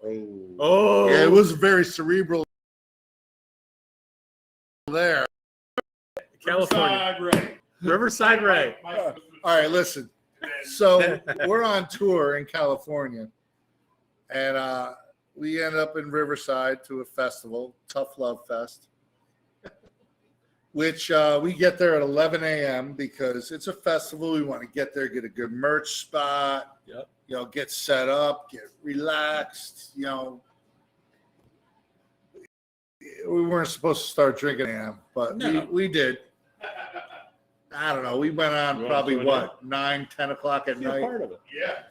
you? Oh, Yeah, it was very cerebral there. California. Riverside Ray. Riverside Ray. All right, listen. So we're on tour in California, and we end up in Riverside to a festival, Tough Love Fest, which we get there at 11 a.m. because it's a festival. We want to get there, get a good merch spot, Yep. you know, get set up, get relaxed, you know. We weren't supposed to start drinking, but No. we did. I don't know. We went on You wanna probably join what 9, 10 o'clock at You're night. part of it. Yeah.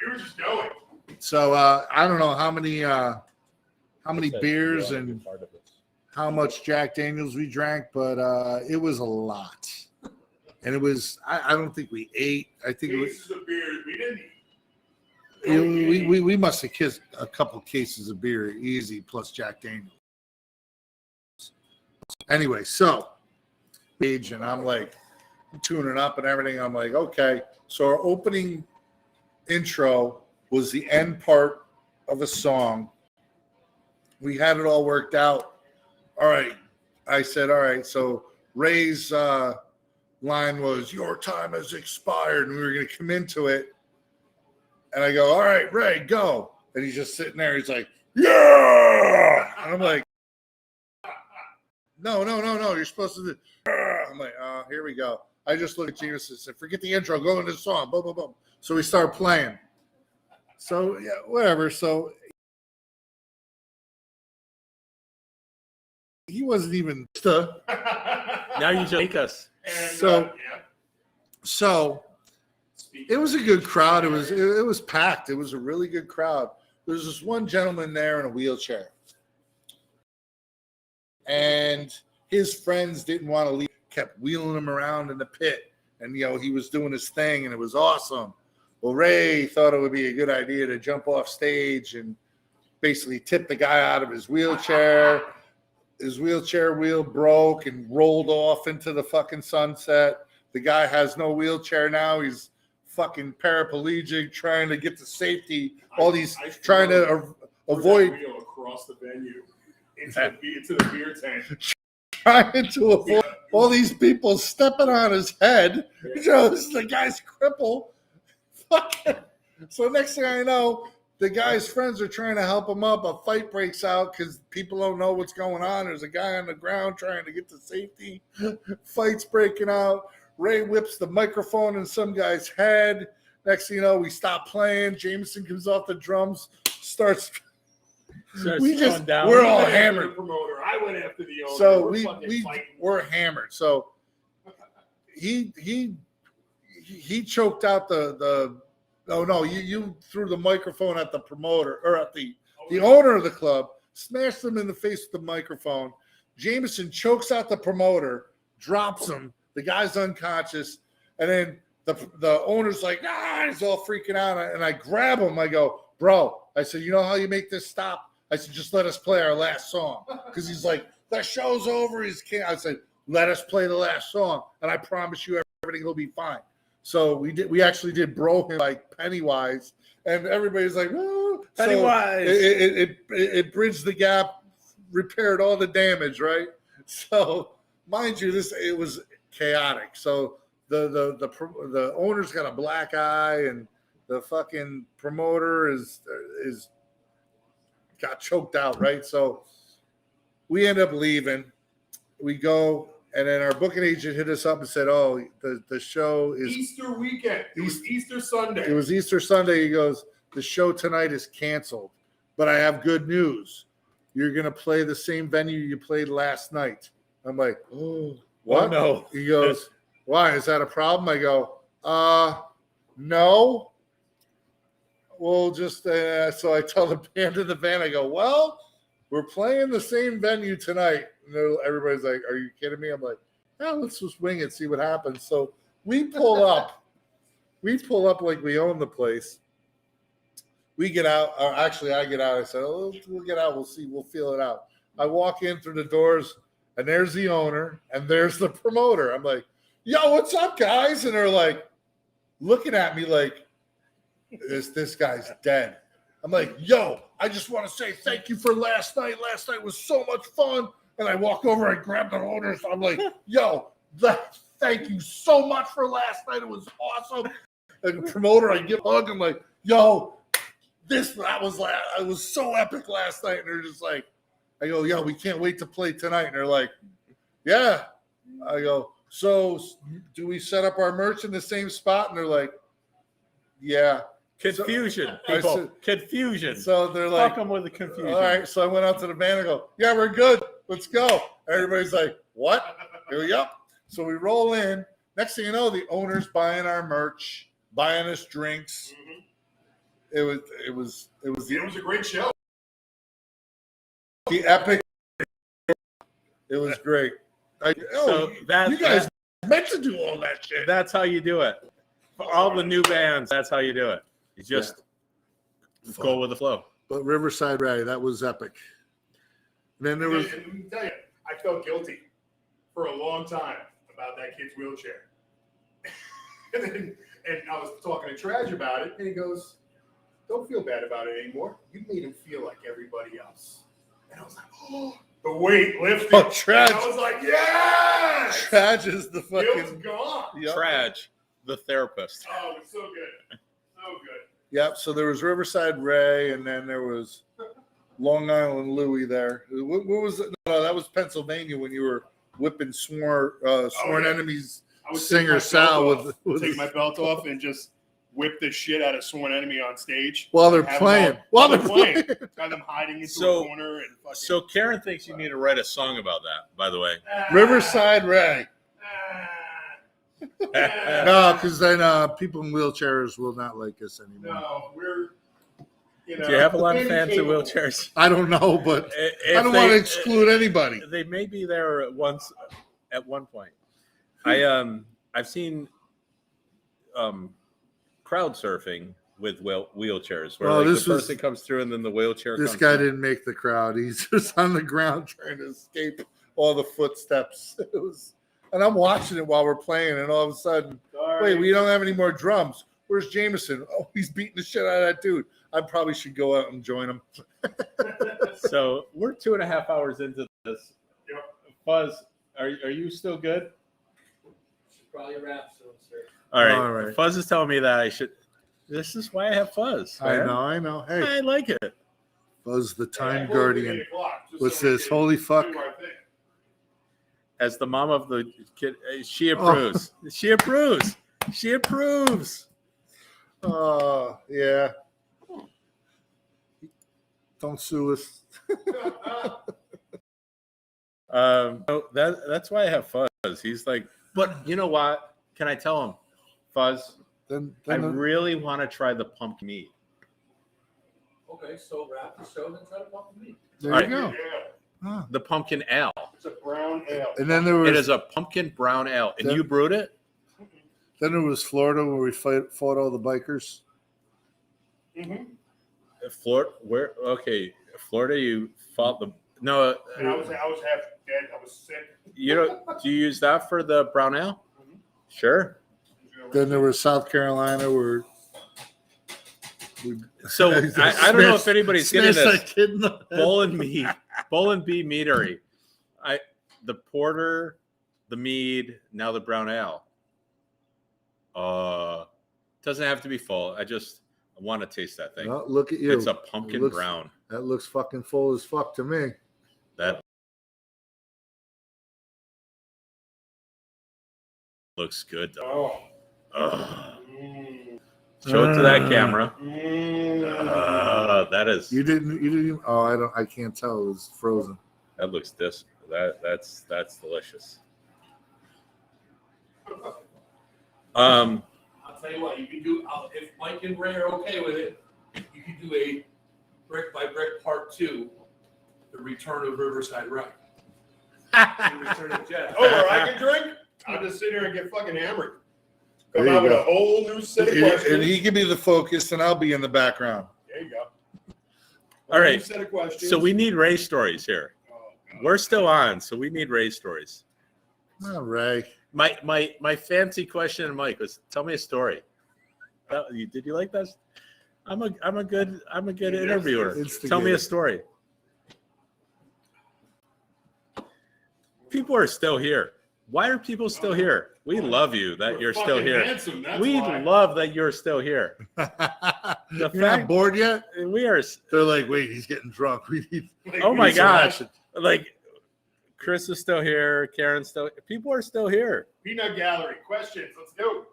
We were just going. So I don't know how many beers You're and part of it. how much Jack Daniels we drank, but it was a lot. And it was I don't think we ate. I think it was Cases of beers we didn't eat. we must have kissed a couple cases of beer easy plus Jack Daniels. Anyway, so age and I'm like tuning up and everything. I'm like, okay. So our opening intro was the end part of a song. We had it all worked out. All right. I said, all right. So Ray's line was, your time has expired. And we were going to come into it. And I go, all right, Ray, go. And he's just sitting there. He's like, yeah. And I'm like, no. You're supposed to do. I'm like, oh, here we go. I just looked at Genius and said, forget the intro, go into the song. Boom, boom, boom. So we start playing. So, yeah, whatever. So he wasn't even. Now you just make us. And, So- yeah. So it was a good crowd. It was packed. It was a really good crowd. There was this one gentleman there in a wheelchair. And his friends didn't want to leave, kept wheeling him around in the pit. And, you know, he was doing his thing, and it was awesome. Well, Ray thought it would be a good idea to jump off stage and basically tip the guy out of his wheelchair. His wheelchair wheel broke and rolled off into the fucking sunset. The guy has no wheelchair now. He's fucking paraplegic, trying to get to safety. All these I trying to avoid that wheel across the venue into the beer tank. trying to avoid all these people stepping on his head. You know, the guy's crippled. Fucking. So next thing I know, the guy's friends are trying to help him up. A fight breaks out because people don't know what's going on. There's a guy on the ground trying to get to safety. Fight's breaking out. Ray whips the microphone in some guy's head. Next thing you know, we stop playing. Jameson comes off the drums, starts. Starts We going just- down. we're all I was hammered. the promoter. I I went after the owner. So We're fucking fighting. we're hammered. So he choked out the oh no, you threw the microphone at the promoter or at the owner of the club, smashed him in the face with the microphone. Jameson chokes out the promoter, drops him. The guy's unconscious, and then the owner's like, he's all freaking out, and I grab him. I go, bro. I said, you know how you make this stop? I said, just let us play our last song, because he's like, the show's over. I said, let us play the last song, and I promise you everything will be fine. So we actually did bro him like Pennywise, and everybody's like, oh, Pennywise. So it bridged the gap, repaired all the damage, right? So mind you, it was chaotic. So the owner's got a black eye, and the fucking promoter is got choked out, right? So we end up leaving. We go. And then our booking agent hit us up and said, "Oh, the show is Easter weekend. It was Easter Sunday. It was Easter Sunday." He goes, "The show tonight is canceled, but I have good news. You're gonna play the same venue you played last night." I'm like, "Oh, what?" Oh, no. He goes, "Why? Is that a problem?" I go, no. We'll just so I tell the band in the van, I go, "Well, we're playing the same venue tonight." And everybody's like, "Are you kidding me?" I'm like, "Yeah, let's just wing it, see what happens." So we pull up. Like we own the place. We get out. Or actually, I get out. I said, "Oh, we'll get out. We'll see. We'll feel it out." I walk in through the doors, and there's the owner, and there's the promoter. I'm like, "Yo, what's up, guys?" And they're like, looking at me like, this guy's dead. I'm like, "Yo, I just want to say thank you for last night. Last night was so much fun." And I walk over, I grab the owner. So I'm like, "Yo, thank you so much for last night. It was awesome." And the promoter, I give a hug. I'm like, "Yo, it was so epic last night." And they're just like, I go, "Yo, we can't wait to play tonight." And they're like, "Yeah." I go, "So do we set up our merch in the same spot?" And they're like, "Yeah." Confusion, So, people. Confusion. So they're like, Fuck them with the confusion. "All right." So I went out to the van and go, "Yeah, we're good. Let's go." Everybody's like, "What?" I go, "Yep." So we roll in. Next thing you know, the owner's buying our merch, buying us drinks. Mm-hmm. It was a great show. the epic. It was great. You guys meant to do all that shit. That's how you do it. For all the new bands, that's how you do it. You just go with the flow. But Riverside Rally, that was epic. And then there was. And let me tell you, I felt guilty for a long time about that kid's wheelchair. and I was talking to Trash about it, and he goes, "Don't feel bad about it anymore. You made him feel like everybody else." And I was like, "Oh." The weight lifted. Oh, Trash. I was like, "Yes!" Trash is the Guilt's fucking. gone. Yep. Trash, the therapist. Oh, it's so good. So good. Yep. So there was Riverside Ray, and then there was Long Island Louie there. What was it? No, that was Pennsylvania when you were whipping sworn enemies I would singer Sal with take my belt off and just whip the shit out of Sworn Enemy on stage while they're have playing. them while they're playing. Have them hiding into a corner and fucking. So Karen thinks you need to write a song about that, by the way. Riverside Ray. No, because then people in wheelchairs will not like us anymore. No, we're. Do you have a lot of fans in wheelchairs? I don't know, but If I don't want to exclude anybody. They may be there at one point. I've seen crowd surfing with wheelchairs where the person comes through and then the wheelchair This comes guy through. didn't make the crowd. He's just on the ground trying to escape all the footsteps. And I'm watching it while we're playing, and all of a sudden, wait, we don't have any more drums. Where's Jameson? Oh, he's beating the shit out of that dude. I probably should go out and join him. So we're 2.5 hours into this. Yep. Fuzz, are you still good? Should probably wrap soon, sir. All All right. Fuzz is telling me that I should. This is why I have Fuzz. Man. I know. Hey, I like it. Buzz the Time Yeah, Guardian. 8 o'clock, just What's so we this? can Holy fuck. do our thing. As the mom of the kid, she approves. She approves. She approves. Oh, yeah. Don't sue us. That's why I have Fuzz. He's like, but you know what? Can I tell him, Fuzz? Then I really want to try the pumpkin meat. Okay, so wrap the show and try to pump me. there All you right. go. Yeah, Huh. The pumpkin ale. it's a brown ale. And then there It was is a pumpkin brown ale, and Then- you brewed it. Florida where we fought all the bikers. Mm-hmm. Florida, where? Okay, Florida. You fought the no. And I was half dead. I was sick. You don't. Do you use that for the brown ale? Mhm. Sure. Then there was South Carolina where we So I don't know if anybody's getting smashed this. that kid in the head. Bull and Bee Meadery. The porter, the mead, now the brown ale. Doesn't have to be full. I want to taste that thing. Oh, look at you. It's a pumpkin It looks- brown. That looks fucking full as fuck to me. That looks good though. Oh. Ugh. Mm. Show it to that camera. Mm. That is. You didn't even, I can't tell. It was frozen. That looks that's delicious. I'll tell you what, you can do, if Mike and Ray are okay with it, you can do a brick by brick part 2, the return of Riverside Rec. The return of Jeff. Oh, where I can drink? I'll just sit here and get fucking hammered. Come There you out with go. a whole new set of questions. And he can be the focus and I'll be in the background. There you go. All right. New set of questions. So we need Ray stories here. Oh, God. We're still on, so we need Ray stories. All right. My fancy question, Mike, was tell me a story. Did you like that? I'm a good interviewer. Tell me a story. People are still here. Why are people still here? We love you that you're still fucking here. handsome, that's We why. love that you're still here. You're fact- not bored yet? We are They're like, wait, he's getting drunk. We need. Like, oh we my need some gosh. action. Like Chris is still here. Karen's still. People are still here. Peanut gallery questions. Let's do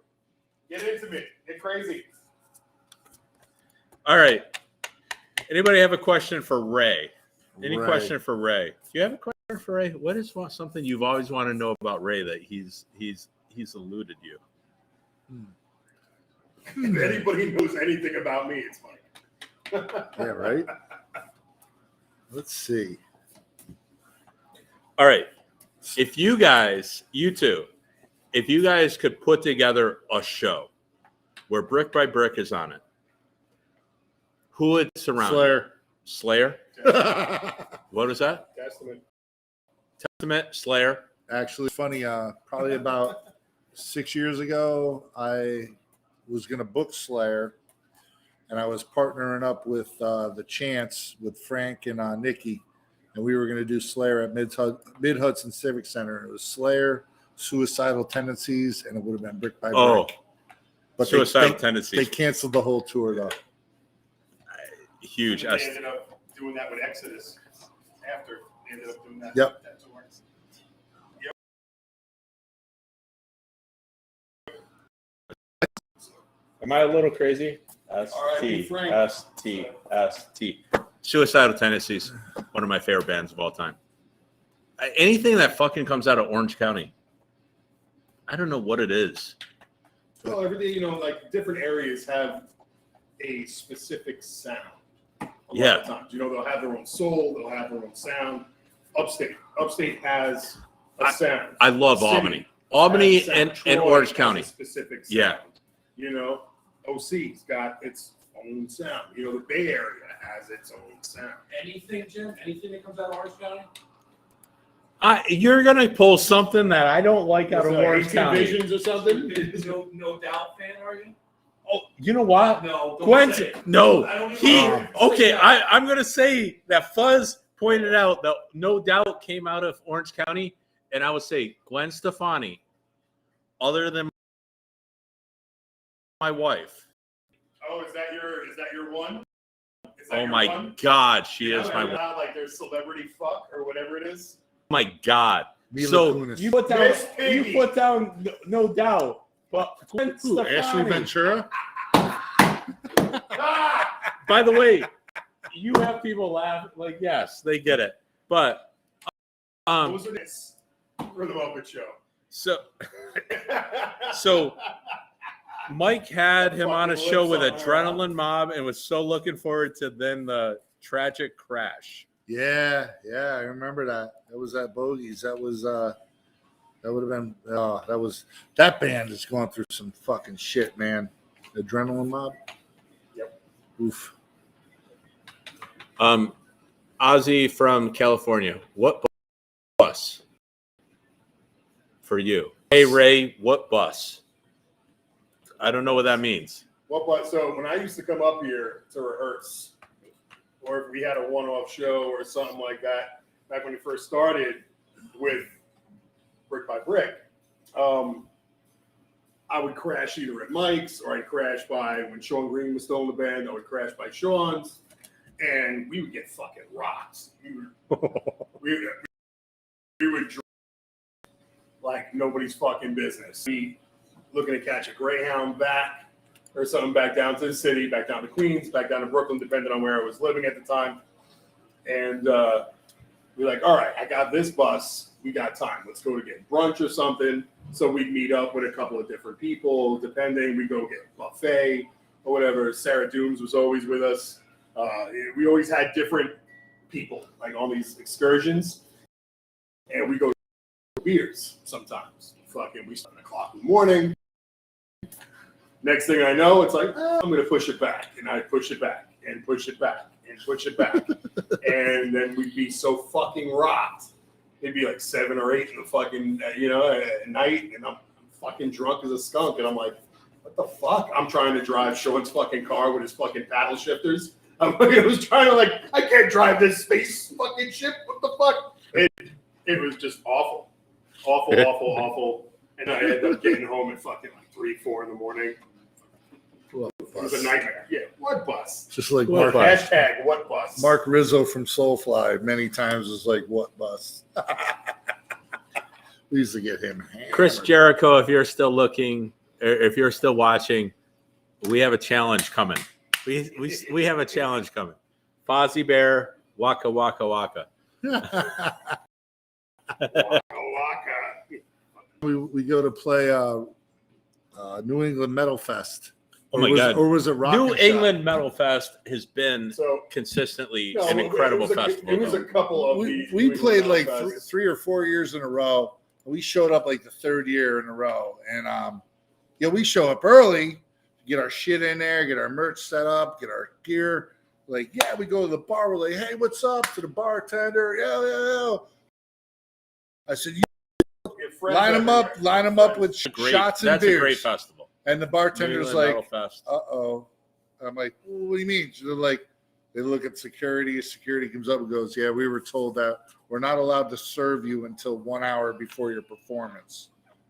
it. Get intimate. Get crazy. All right. Anybody have a question for Ray? Any Ray. question for Ray? Do you have a question for Ray? What is something you've always wanted to know about Ray that he's eluded you? If anybody knows anything about me, it's Mike. Yeah, right? Let's see. All right. If you guys, you two, if you guys could put together a show where Brick by Brick is on it, who would surround you? Slayer? What was that? Testament. Testament, Slayer. Actually, funny. Probably about 6 years ago, I was going to book Slayer, and I was partnering up with the Chance with Frank and Nikki, and we were going to do Slayer at Mid Hudson Civic Center. It was Slayer, Suicidal Tendencies, and it would have been Brick by Brick. Oh, but Suicidal they Tendencies. canceled the whole tour though. Huge. They ended up doing that with Exodus after they ended up doing that. Yep. that tour. Am I a little crazy? R.I.P. Frank. ST. Suicidal Tendencies, one of my favorite bands of all time. Anything that fucking comes out of Orange County, I don't know what it is. Well, everything, like different areas have a specific sound. A lot of times. They'll have their own soul, they'll have their own sound. Upstate has a sound. I love City Albany. Albany has sound. and Troy Orange has County. a specific sound. Yeah. OC's got its own sound. The Bay Area has its own sound. Anything, Jim? Anything that comes out of Orange County? You're gonna pull something that I don't like out of What's that, Orange 18 County. Visions or something? No doubt fan, are you? Oh, you know what? No. Don't Gwen, say it. no, I don't even he. know. Okay, I'm gonna say that Fuzz pointed out that No Doubt came out of Orange County, and I would say Gwen Stefani, other than my wife. Oh, is that your one? Is that Oh your my one? God, she is my You know wife. how, like there's celebrity fuck or whatever it is. Oh my God. Mila So Kunis. you put down, Miss Piggy. no Doubt, but Gwen Who, Ashley Stefani. Ventura? Ah! By the way, you have people laugh like, yes, they get it, but Those are this for the Muppet Show. So Mike had him on a Fucking show lips with on her. Adrenaline Mob and was so looking forward to then the tragic crash. Yeah, I remember that. That was at Bogies. That was that would have been that band is going through some fucking shit, man. Adrenaline Mob. Yep. Oof. Ozzy from California. What bus for you? Hey Ray, what bus? I don't know what that means. So when I used to come up here to rehearse, or if we had a one-off show or something like that, back when we first started with Brick by Brick, I would crash either at Mike's or I'd crash by when Sean Green was still in the band. I would crash by Sean's, and we would get fucking rocked. We would drink like nobody's fucking business. We looking to catch a Greyhound back or something back down to the city, back down to Queens, back down to Brooklyn, depending on where I was living at the time. And we're like, all right, I got this bus. We got time. Let's go to get brunch or something. So we'd meet up with a couple of different people, depending. We go get a buffet or whatever. Sarah Dooms was always with us. We always had different people like on these excursions. And we go to beers sometimes. Fucking, we start at 7:00 in the morning. Next thing I know, it's like, I'm going to push it back. And I push it back and push it back and push it back. And then we'd be so fucking rocked. It'd be like 7 or 8 in the fucking, at night. And I'm fucking drunk as a skunk. And I'm like, what the fuck? I'm trying to drive Sean's fucking car with his fucking paddle shifters. I was trying to I can't drive this space fucking ship. What the fuck? It was just awful. Awful. And I ended up getting home at fucking 3, 4 in the morning. What It was bus? a nightmare. Yeah, what bus? Just like What Mark, bus? Hashtag what bus? Mark Rizzo from Soulfly many times was like, what bus? We used to get him hammered. Chris Jericho, if you're still looking, or if you're still watching, we have a challenge coming. We have a challenge coming. Fozzie Bear, Waka Waka Waka. Waka Waka. we go to play New England Metal Fest. Oh my God. Or was it Rock New and Shop? England Metal Fest has been So consistently no, an incredible it was festival. It was a couple of We these. we New played England like Metal Fests. 3 or 4 years in a row. We showed up like the third year in a row. And we show up early, get our shit in there, get our merch set up, get our gear. Like, we go to the bar. We're like, hey, what's up? To the bartender. Yeah. I said, Your friends line them everywhere. up with Great, shots and that's beers. a great festival. And the New bartender's England like, Metal Fest. uh-oh. I'm like, well, what do you mean? So they're like, they look at security. Security comes up and goes, yeah, we were told that we're not allowed to serve you until 1 hour before your performance.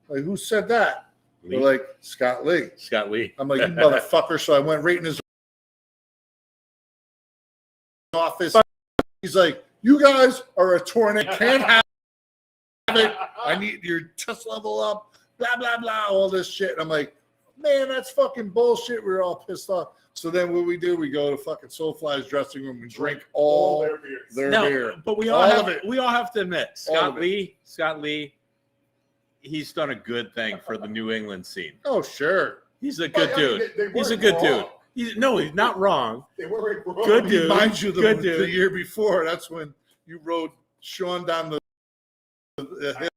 Like, who said that? They're like, Scott Lee. Scott Lee. I'm like, you motherfucker. So I went right in his office. He's like, you guys are a tornado. Can't have it. I need your test level up. Blah, blah, blah. All this shit. And I'm like, man, that's fucking bullshit. We were all pissed off. So then what we do, we go to fucking Soulfly's dressing room and drink all their beers. their No, beer. but we All all of have, it. we all have to admit, All Scott of it. Lee, he's done a good thing for the New England scene. Oh, sure. He's a good dude. They He's a weren't good wrong. dude. He's not wrong. They weren't wrong. Good dude. Mind you, Good the dude. year before, that's when you rode Sean down the hill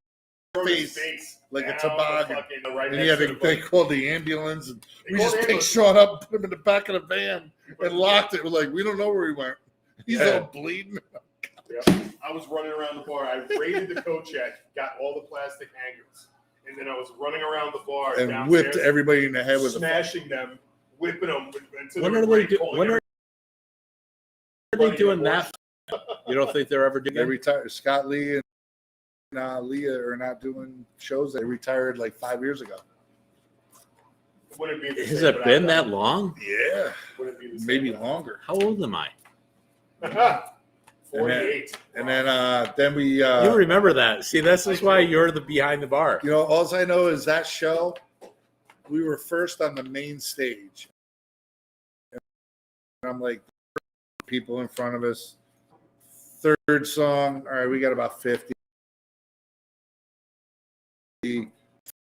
From his face like a down toboggan. fucking right and next he had to to, the they fucking- called the ambulance, and They we called just the picked ambulance. Sean up, put him in the back of the van, and locked it. We're like, we don't know where he went. He's Yeah. all bleeding. Yeah. I was running around the bar. I raided the coat check, got all the plastic hangers, and then I was running around the bar And downstairs, whipped everybody in the head with a smashing them, whipping them until When they are were they break, do, calling when are everybody they doing a that? You don't think they're ever doing They that? retired. Scott Lee and Leah are not doing shows. They retired like 5 years ago. Wouldn't be the Has same it without been them. that long? Yeah, Wouldn't be the same maybe without longer. How old am I? them. 48. And then we, You remember that. See, this is why you're the behind the bar. you know, all I know is that show, we were first on the main stage. And I'm like, people in front of us. Third song, all right, we got about 50.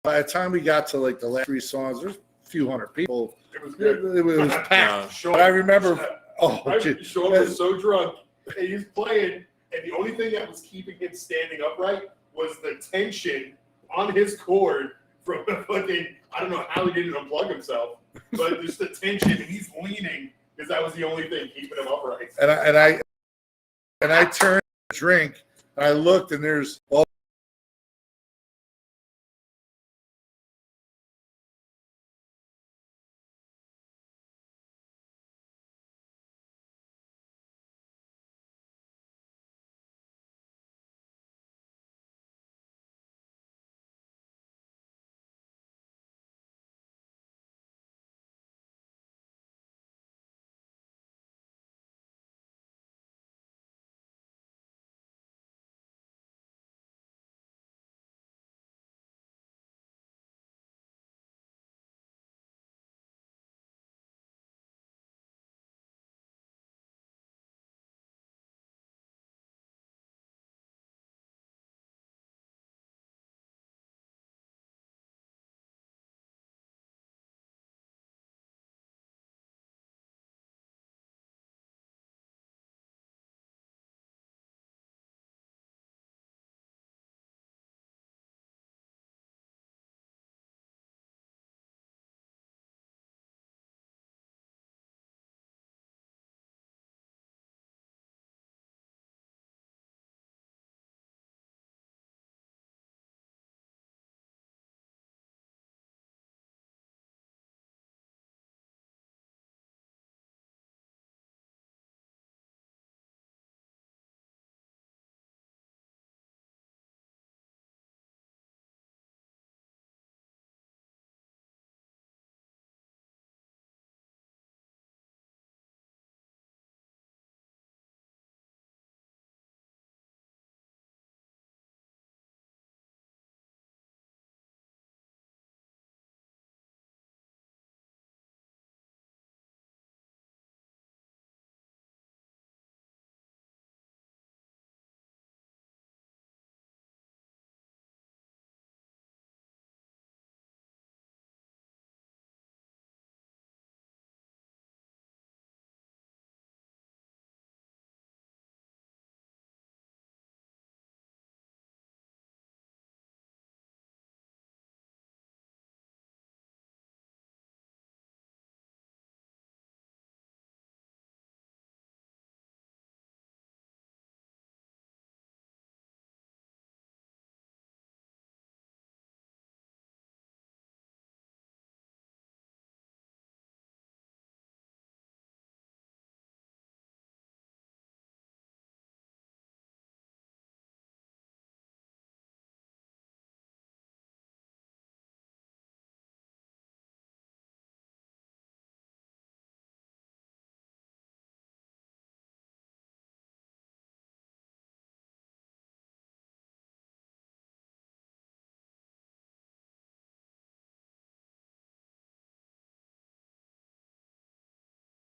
by the time we got to like the last 3 songs, there's a few hundred people. It was It, good. it was packed. Sean, But I remember, Sean was so drunk, and he's playing, and the only thing that was keeping him standing upright was the tension on his cord from the fucking, I don't know how he didn't unplug himself, but just the tension, and he's leaning, because that was the only thing keeping him upright. and I turned to drink, and I looked, and there's all